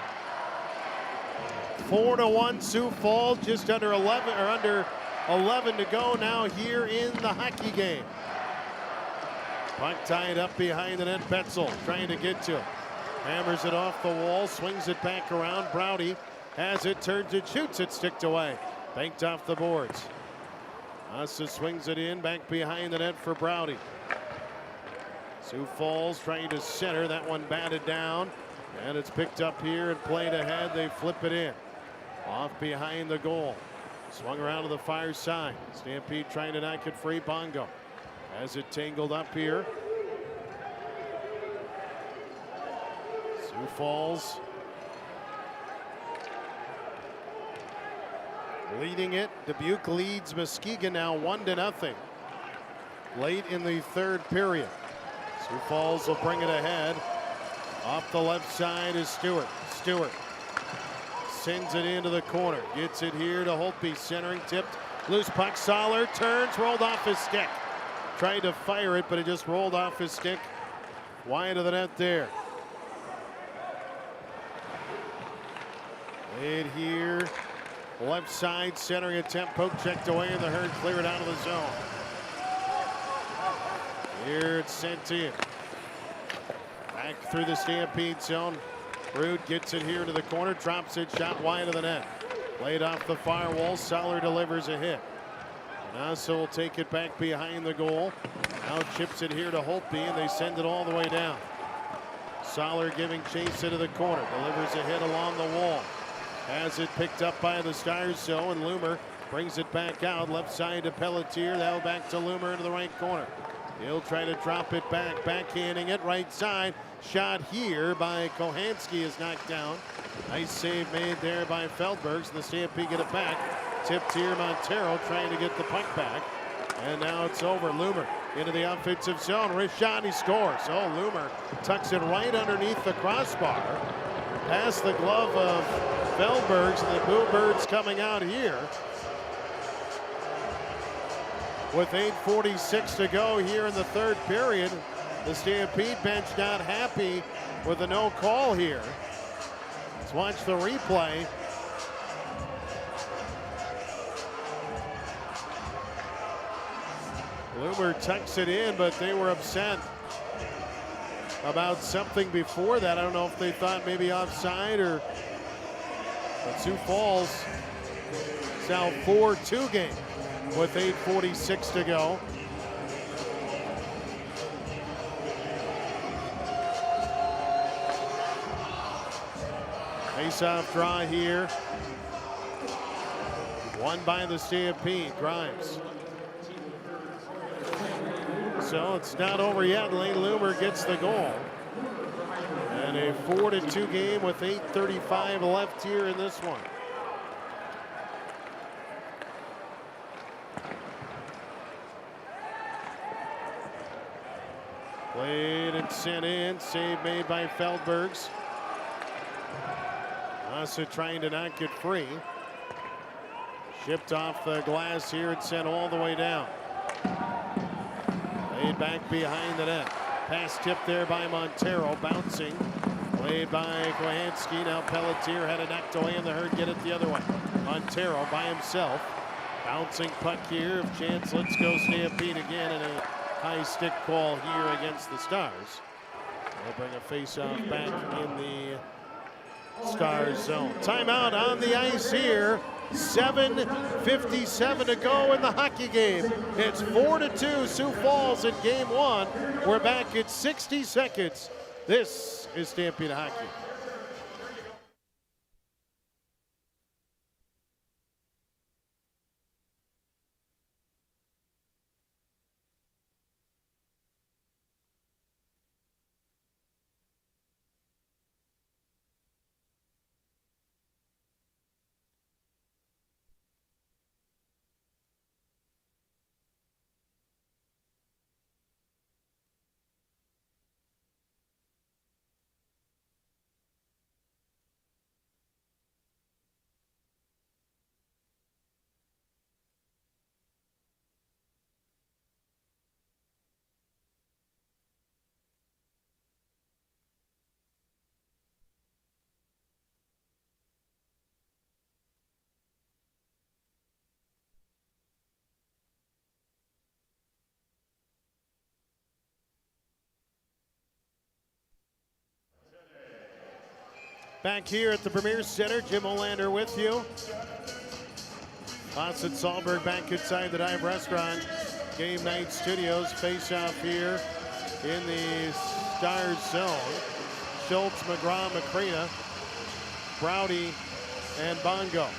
4-1 Sioux Falls. Just under 11 to go now here in the hockey game. Puck tied up behind the net. Betzold trying to get to it. Hammers it off the wall. Swings it back around. Browdy has it. Turns it. Shoots it. Sticked away. Banked off the boards. Asa swings it in. Back behind the net for Browdy. Sioux Falls trying to center. That one batted down. And it's picked up here and played ahead. They flip it in. Off behind the goal. Swung around to the far side. Stampede trying to knock it free. Bongo has it tangled up here. Sioux Falls leading it. Dubuque leads Muskegon now 1-0. Late in the third period. Sioux Falls will bring it ahead. Off the left side is Stewart. Stewart sends it into the corner. Gets it here to Holtby. Centering, tipped. Loose puck. Soller turns, rolled off his stick. Tried to fire it, but it just rolled off his stick. Wide of the net there. Laid here. Left side, centering attempt. Poke checked away, and the Herd clear it out of the zone. Here it's sent in. Back through the Stampede zone. Rude gets it here to the corner. Drops it. Shot wide of the net. Played off the far wall. Soller delivers a hit. Nassau will take it back behind the goal. Now chips it here to Holtby, and they send it all the way down. Soller giving chase into the corner. Delivers a hit along the wall. Has it picked up by the Stars, so, and Loomer brings it back out. Left side to Pelletier. Now back to Loomer into the right corner. He'll try to drop it back. Backhanding it right side. Shot here by Kohanski is knocked down. Nice save made there by Feldbergs. The Stampede get it back. Tipped here, Montero trying to get the puck back. And now it's over. Loomer into the offensive zone. Wrist shot, he scores. Oh, Loomer tucks it right underneath the crossbar. Past the glove of Feldbergs, and the Bluebirds coming out here. With 8:46 to go here in the third period. The Stampede bench not happy with a no call here. Let's watch the replay. Loomer tucks it in, but they were upset about something before that. I don't know if they thought maybe offside or. But Sioux Falls is now 4-2 game with 8:46 to go. Face-off draw here. Won by the Stampede. Grimes. So it's not over yet. Lane Loomer gets the goal. And a 4-2 game with 8:35 left here in this one. Played and sent in. Save made by Feldbergs. Also trying to not get free. Shipped off the glass here and sent all the way down. Laid back behind the net. Pass tipped there by Montero. Bouncing. Played by Kohanski. Now Pelletier had it knocked away in the herd. Get it the other way. Montero by himself. Bouncing puck here. If chance, let's go Stampede again. And a high stick call here against the Stars. They'll bring a face-off back in the Stars zone. Timeout on the ice here. 7:57 to go in the hockey game. It's 4-2 Sioux Falls in game one. We're back at 60 seconds. This is Stampede Hockey. Back here at the Premier Center, Jim Olander with you. Fawcett Sahlberg back inside the Dive Restaurant. Game night studios. Face off here in the Stars zone. Schultz, McGraw, Macrina, Browdy, and Bongo.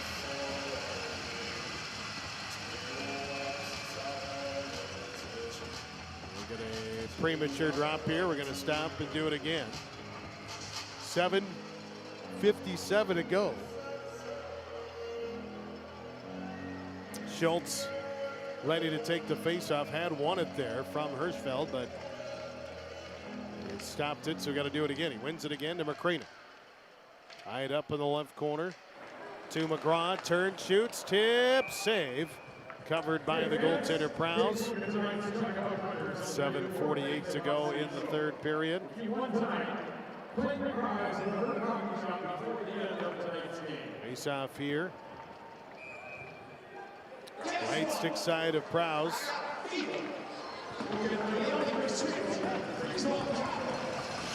We get a premature drop here. We're going to stop and do it again. 7:57 to go. Schultz ready to take the faceoff. Had won it there from Hirschfeld, but he stopped it, so we got to do it again. He wins it again to Macrina. Tied up in the left corner to McGraw. Turn, shoots, tip, save. Covered by the goaltender Prowse. 7:48 to go in the third period. Face off here. Right stick side of Prowse.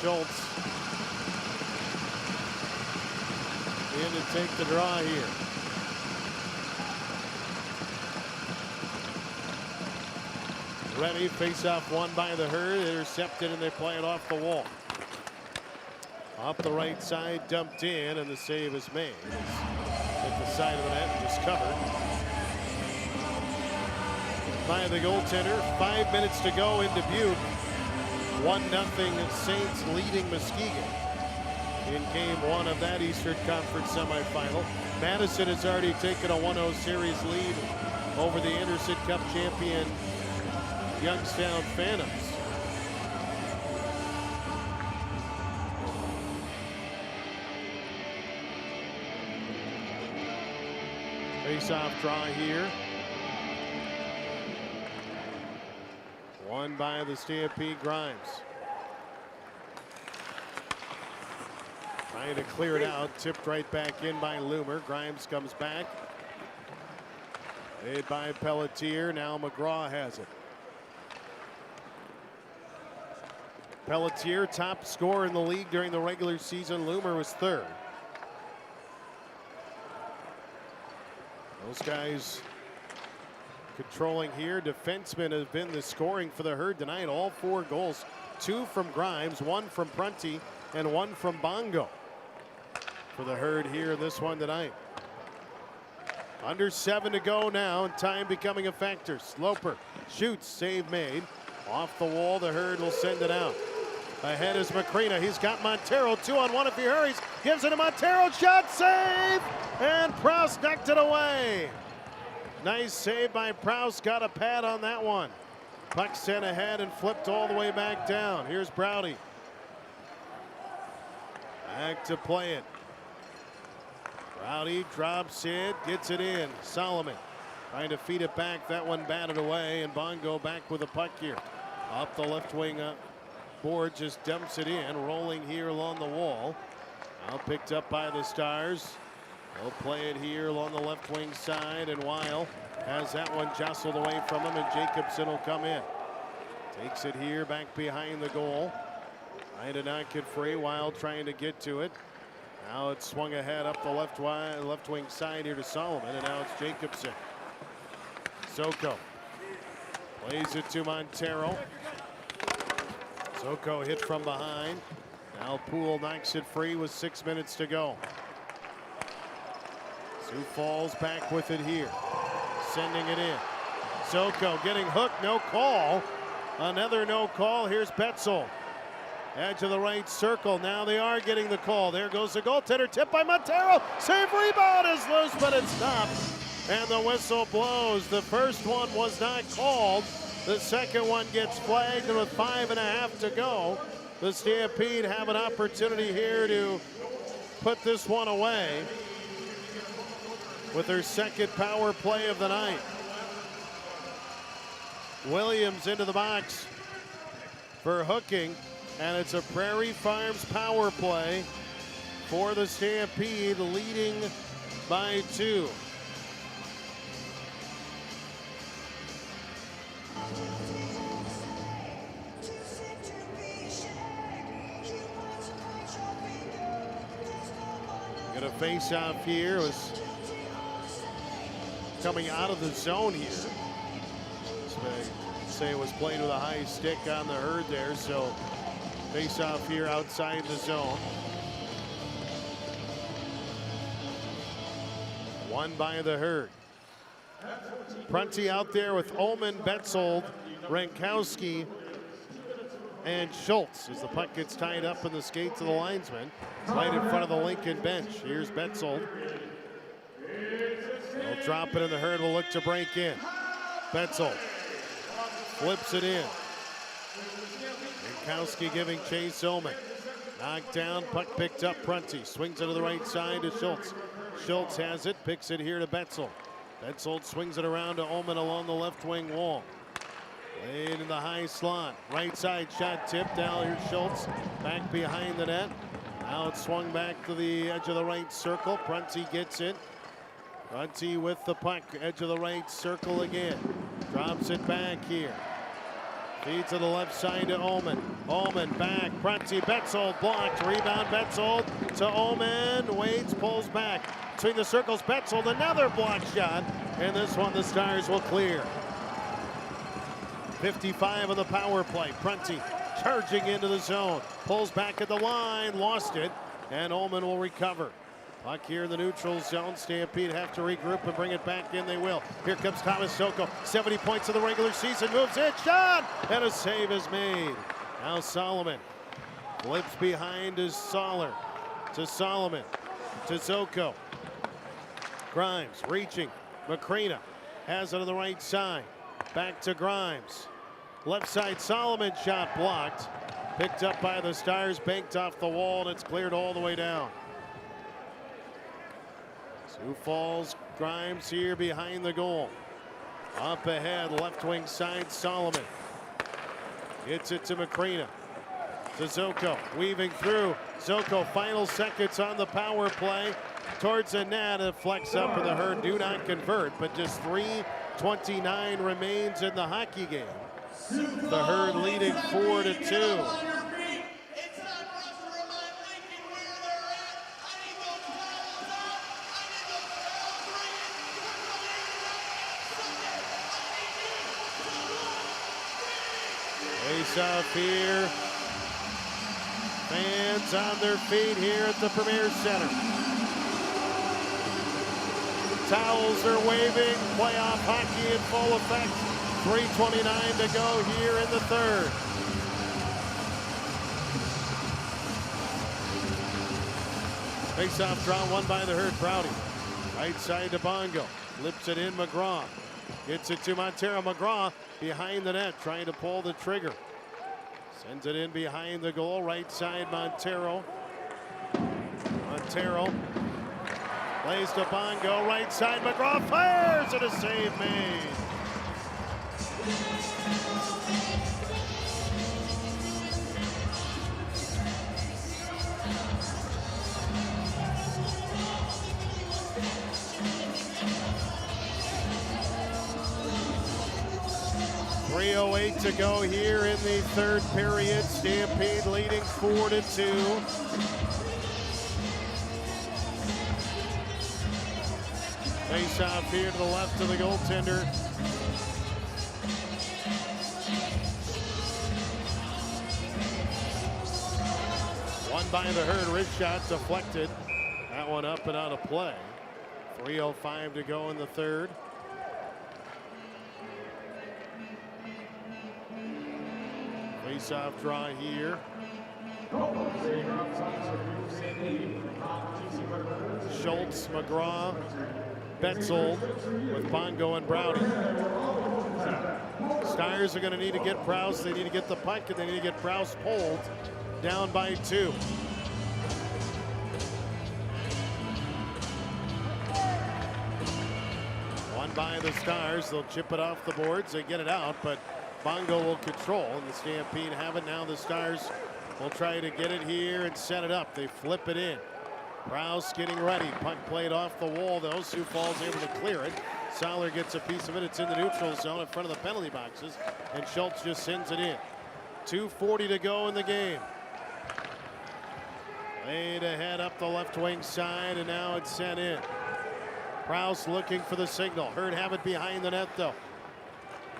Schultz in to take the draw here. Ready, face off won by the Herd. Intercepted and they play it off the wall. Off the right side, dumped in, and the save is made. Hit the side of the net and just covered by the goaltender. 5 minutes to go in Dubuque. 1-0 Saints leading Muskegon in game one of that Eastern Conference semifinal. Madison has already taken a 1-0 series lead over the Intercity Cup champion Youngstown Phantoms. Face-off draw here. Won by the Stampede. Grimes trying to clear it out. Tipped right back in by Loomer. Grimes comes back. Made by Pelletier. Now McGraw has it. Pelletier, top scorer in the league during the regular season. Loomer was third. Those guys controlling here. Defensemen have been the scoring for the Herd tonight. All 4 goals. 2 from Grimes, 1 from Prunty, and 1 from Bongo for the Herd here in this one tonight. Under 7 to go now, and time becoming a factor. Sloper shoots, save made. Off the wall, the Herd will send it out. Ahead is Macrina. He's got Montero 2-on-1 if he hurries. Gives it to Montero. Shot, save! And Proust knocked it away. Nice save by Proust. Got a pad on that one. Puck sent ahead and flipped all the way back down. Here's Browdy. Back to play it. Browdy drops it, gets it in. Solomon trying to feed it back. That one batted away, and Bongo back with the puck here. Up the left wing board, just dumps it in. Rolling here along the wall. Now picked up by the Stars. They'll play it here along the left wing side, and Weil has that one jostled away from him, and Jacobson will come in. Takes it here back behind the goal. Trying to knock it free. Weil trying to get to it. Now it's swung ahead up the left wing side here to Solomon, and now it's Jacobson. Soko plays it to Montero. Soko hit from behind. Now Poole knocks it free with 6 minutes to go. Sioux Falls back with it here. Sending it in. Soko getting hooked, no call. Another no call. Here's Betzel. Edge of the right circle. Now they are getting the call. There goes the goaltender. Tipped by Montero. Save, rebound is loose, but it's stopped. And the whistle blows. The first one was not called. The second one gets flagged, and with 5.5 to go, the Stampede have an opportunity here to put this one away with their second power play of the night. Williams into the box for hooking, and it's a Prairie Farms power play for the Stampede, leading by 2. Got a face-off here. It was coming out of the zone here. So they say it was played with a high stick on the Herd there. So face-off here outside the zone. Won by the Herd. Prunty out there with Ullman, Betzold, Rankowski, and Schultz as the puck gets tied up in the skates of the linesman. Right in front of the Lincoln bench. Here's Betzold. They'll drop it, and the Herd will look to break in. Betzold flips it in. Rankowski giving chase. Ullman knocked down, puck picked up. Prunty swings it to the right side to Schultz. Schultz has it, picks it here to Betzold. Betzold swings it around to Ullman along the left wing wall. Laid in the high slot. Right side shot tipped. Now here's Schultz back behind the net. Now it's swung back to the edge of the right circle. Prunty gets it. Prunty with the puck. Edge of the right circle again. Drops it back here. Feeds to the left side to Ullman. Ullman back. Prunty. Betzold blocked. Rebound Betzold to Ullman. Waits, pulls back. Between the circles, Betzold. Another block shot. And this one the Stars will clear. 55 on the power play. Prunty charging into the zone. Pulls back at the line. Lost it. And Ullman will recover. Puck here in the neutral zone. Stampede have to regroup and bring it back in. They will. Here comes Thomas Soko. 70 points in the regular season. Moves in. Shot! And a save is made. Now Solomon flips behind to Soller. To Solomon. To Soko. Grimes reaching. Macrina has it on the right side. Back to Grimes. Left side, Solomon shot blocked. Picked up by the Stars, banked off the wall, and it's cleared all the way down. Sioux Falls, Grimes here behind the goal. Up ahead, left wing side, Solomon. Gets it to Macrina. To Zoko, weaving through. Zoko, final seconds on the power play. Towards the net, it flex up, and the Herd do not convert, but just 3:29 remains in the hockey game. The Herd leading 4-2. Face off here. Fans on their feet here at the Premier Center. Towels are waving. Playoff hockey in full effect. 3:29 to go here in the third. Face-off draw won by the Herd. Prouty. Right side to Bongo. Lips it in. McGraw. Gets it to Montero. McGraw behind the net, trying to pull the trigger. Sends it in behind the goal. Right side, Montero. Montero plays to Bongo. Right side, McGraw fires, and a save made. .308 to go here in the third period. Stampede leading 4-2. Face off here to the left of the goaltender. Won by the Herd. Wrist shot deflected. That one up and out of play. 3:05 to go in the third. Face-off draw here. Schultz, McGraw, Betzold with Bongo and Browning. Steyrs are going to need to get Prowse. They need to get the puck, and they need to get Prowse pulled down by 2. Won by the Stars. They'll chip it off the boards. They get it out, but Bongo will control, and the Stampede have it now. The Stars will try to get it here and set it up. They flip it in. Prowse getting ready. Puck played off the wall, though. Sioux Falls able to clear it. Soller gets a piece of it. It's in the neutral zone in front of the penalty boxes, and Schultz just sends it in. 2:40 to go in the game. Laid ahead up the left wing side, and now it's sent in. Prowse looking for the signal. Herd have it behind the net, though.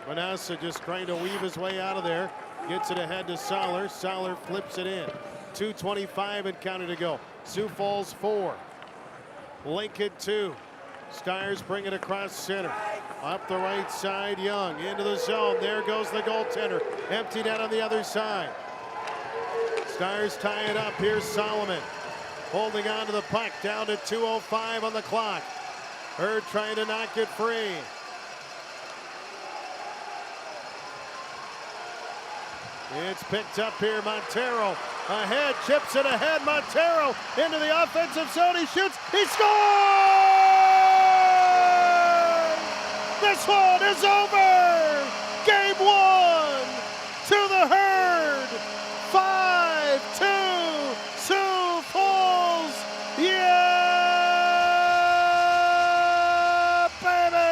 Manassa just trying to weave his way out of there. Gets it ahead to Soller. Soller flips it in. 2:25 and counted to go. Sioux Falls 4. Lincoln 2. Steyrs bring it across center. Up the right side, Young into the zone. There goes the goaltender. Empty net on the other side. Steyrs tie it up. Here's Solomon holding on to the puck. Down to 2:05 on the clock. Herd trying to knock it free. It's picked up here. Montero ahead, chips it ahead. Montero into the offensive zone. He shoots. He scores! This one is over. Game 1 to the Herd. 5-2 Sioux Falls. Yeah, baby!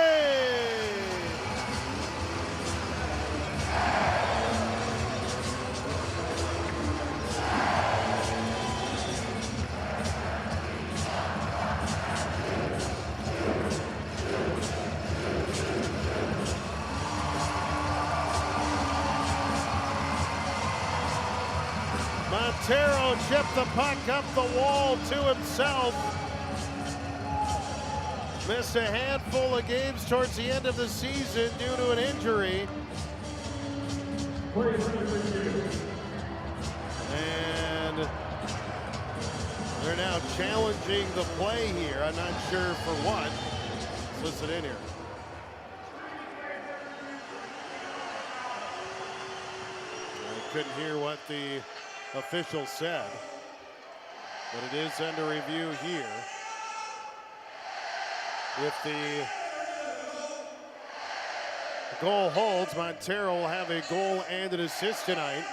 Montero chipped the puck up the wall to himself. Missed a handful of games towards the end of the season due to an injury. And they're now challenging the play here. I'm not sure for what. Let's listen in here. couldn't hear what the official said, but it is under review here. If the goal holds, Montero will have a goal and an assist tonight.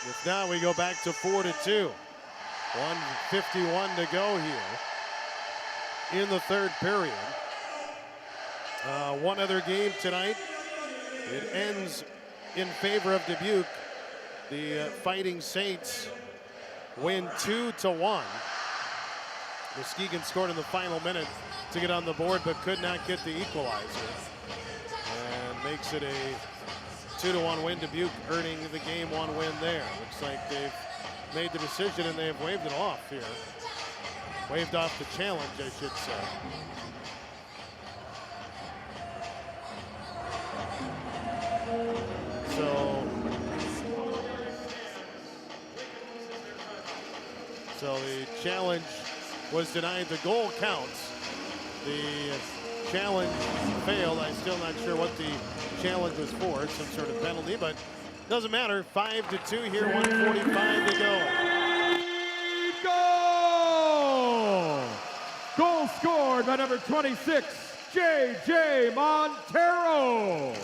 If not, we go back to 4-2. 1:51 to go here in the third period. One other game tonight. It ends in favor of Dubuque. The Fighting Saints win 2-1. Muskegon scored in the final minute to get on the board, but could not get the equalizer. And makes it a 2-1 win. Dubuque earning the game 1 win there. Looks like they've made the decision and they have waved it off here. Waved off the challenge, I should say. So the challenge was denied. The goal counts. The challenge failed. I'm still not sure what the challenge was for. Some sort of penalty, but doesn't matter. 5-2 here, 1:45 to go. Goal! Goal scored by number 26, J.J. Montero.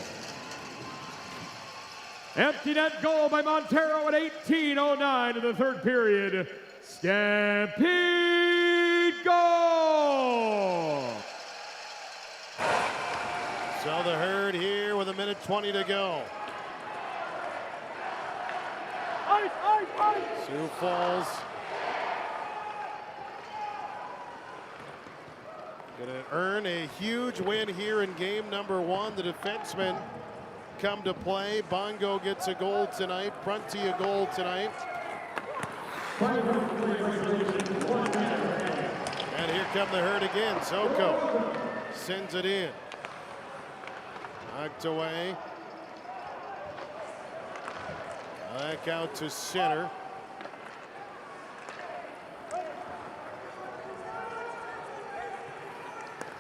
Empty net goal by Montero at 18:09 of the third period. Stampede goal! So the Herd here with 1:20 to go. Sioux Falls gonna earn a huge win here in game number 1. The defensemen come to play. Bongo gets a goal tonight. Prunty a goal tonight. And here come the Herd again. Zoko sends it in. Knocked away. Back out to center.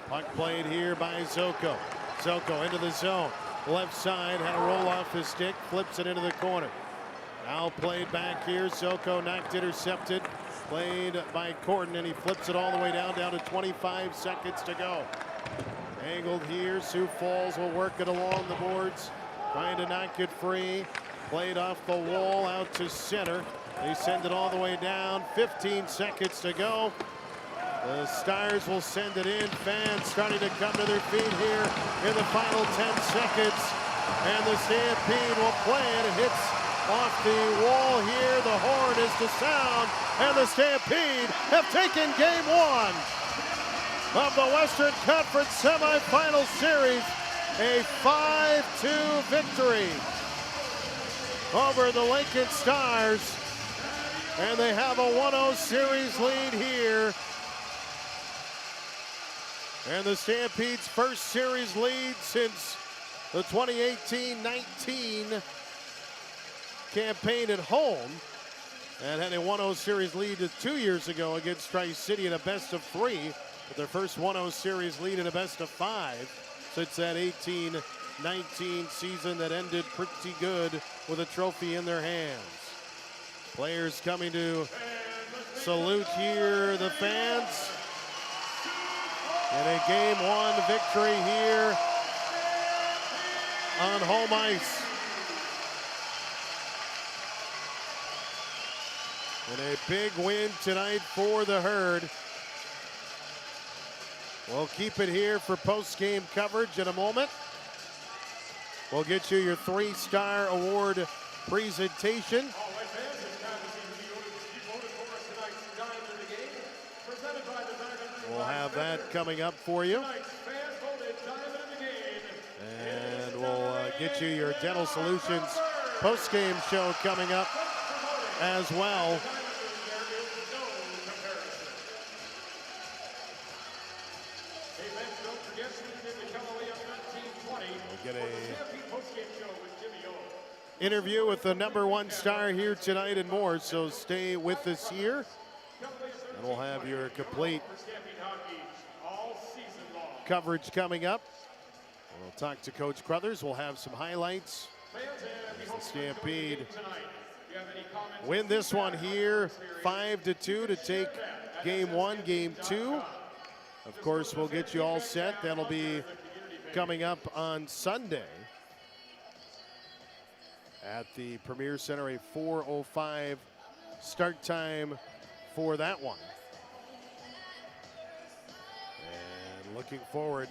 Puck played here by Zoko. Zoko into the zone. Left side, had a roll off his stick, flips it into the corner. Now played back here. Zoko knocked, intercepted. Played by Corden, and he flips it all the way down to 25 seconds to go. Angled here. Sioux Falls will work it along the boards, trying to knock it free. Played off the wall out to center. They send it all the way down. 15 seconds to go. The Stars will send it in. Fans starting to come to their feet here in the final 10 seconds. And the Stampede will play it. It hits off the wall here. The horn is to sound. And the Stampede have taken game 1 of the Western Conference semifinal series. A 5-2 victory over the Lincoln Stars. And they have a 1-0 series lead here. And the Stampede's first series lead since the 2018-19 campaign at home, and had a 1-0 series lead 2 years ago against Tri-City in a best-of-3, but their first 1-0 series lead in a best-of-5 since that 18-19 season that ended pretty good with a trophy in their hands. Players coming to salute here the fans. And a game 1 victory here on home ice. And a big win tonight for the Herd. We'll keep it here for post-game coverage in a moment. We'll get you your 3-star award presentation. We'll have that coming up for you. And we'll get you your Dental Solutions post-game show coming up as well. We'll get a interview with the #1 star here tonight and more, so stay with us here. And we'll have your complete coverage coming up We'll talk to Coach Crothers. We'll have some highlights. As the Stampede win this one here 5-2 to take game 1, game 2. Of course, we'll get you all set. That'll be coming up on Sunday at the Premier Center, a 4:05 start time for that one. And looking forward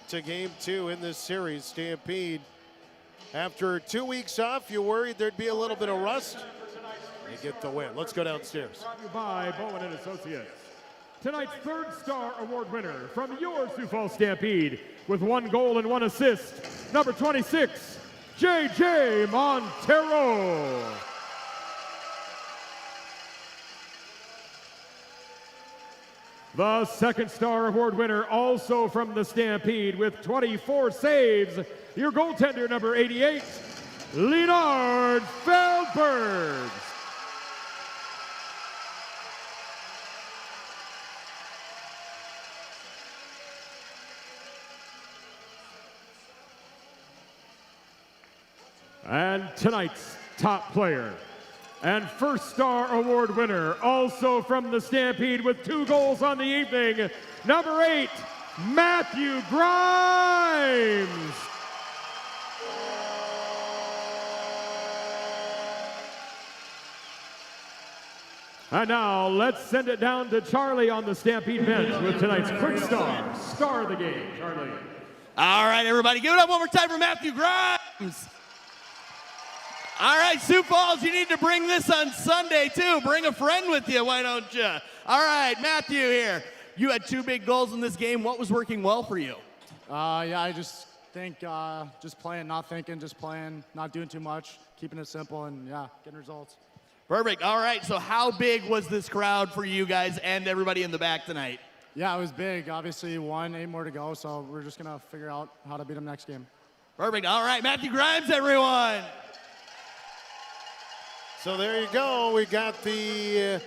to game 2 in this series. Stampede, after 2 weeks off, you worried there'd be a little bit of rust. They get the win. Let's go downstairs. Brought to you by Bowen and Associates. Tonight's third star award winner from your Sioux Falls Stampede with 1 goal and 1 assist, number 26, J.J. Montero. The second star award winner, also from the Stampede with 24 saves, your goaltender, number 88, Leonard Feldberg. And tonight's top player and first star award winner, also from the Stampede with 2 goals on the evening, number 8, Matthew Grimes. And now let's send it down to Charlie on the Stampede bench with tonight's quick star of the game. Charlie. All right, everybody, give it up one more time for Matthew Grimes. All right, Sioux Falls, you need to bring this on Sunday, too. Bring a friend with you, why don't you? All right, Matthew here. You had 2 big goals in this game. What was working well for you? Yeah, I just think just playing, not thinking, just playing, not doing too much, keeping it simple, and, yeah, getting results. Perfect. All right, so how big was this crowd for you guys and everybody in the back tonight? Yeah, it was big. Obviously, 8 more to go, so we're just going to figure out how to beat them next game. Perfect. All right, Matthew Grimes, everyone. So there you go. We got the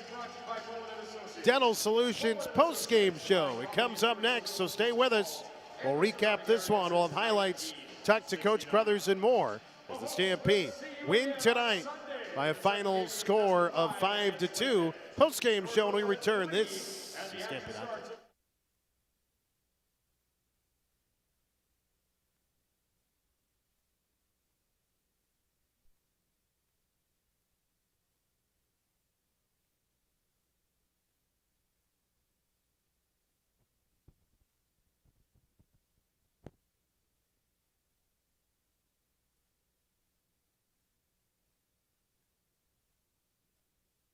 Dental Solutions post-game show. It comes up next, so stay with us. We'll recap this one. We'll have highlights, talk to Coach Crothers, and more as the Stampede win tonight by a final score of 5-2. Post-game show when we return. This is Stampede Hockey.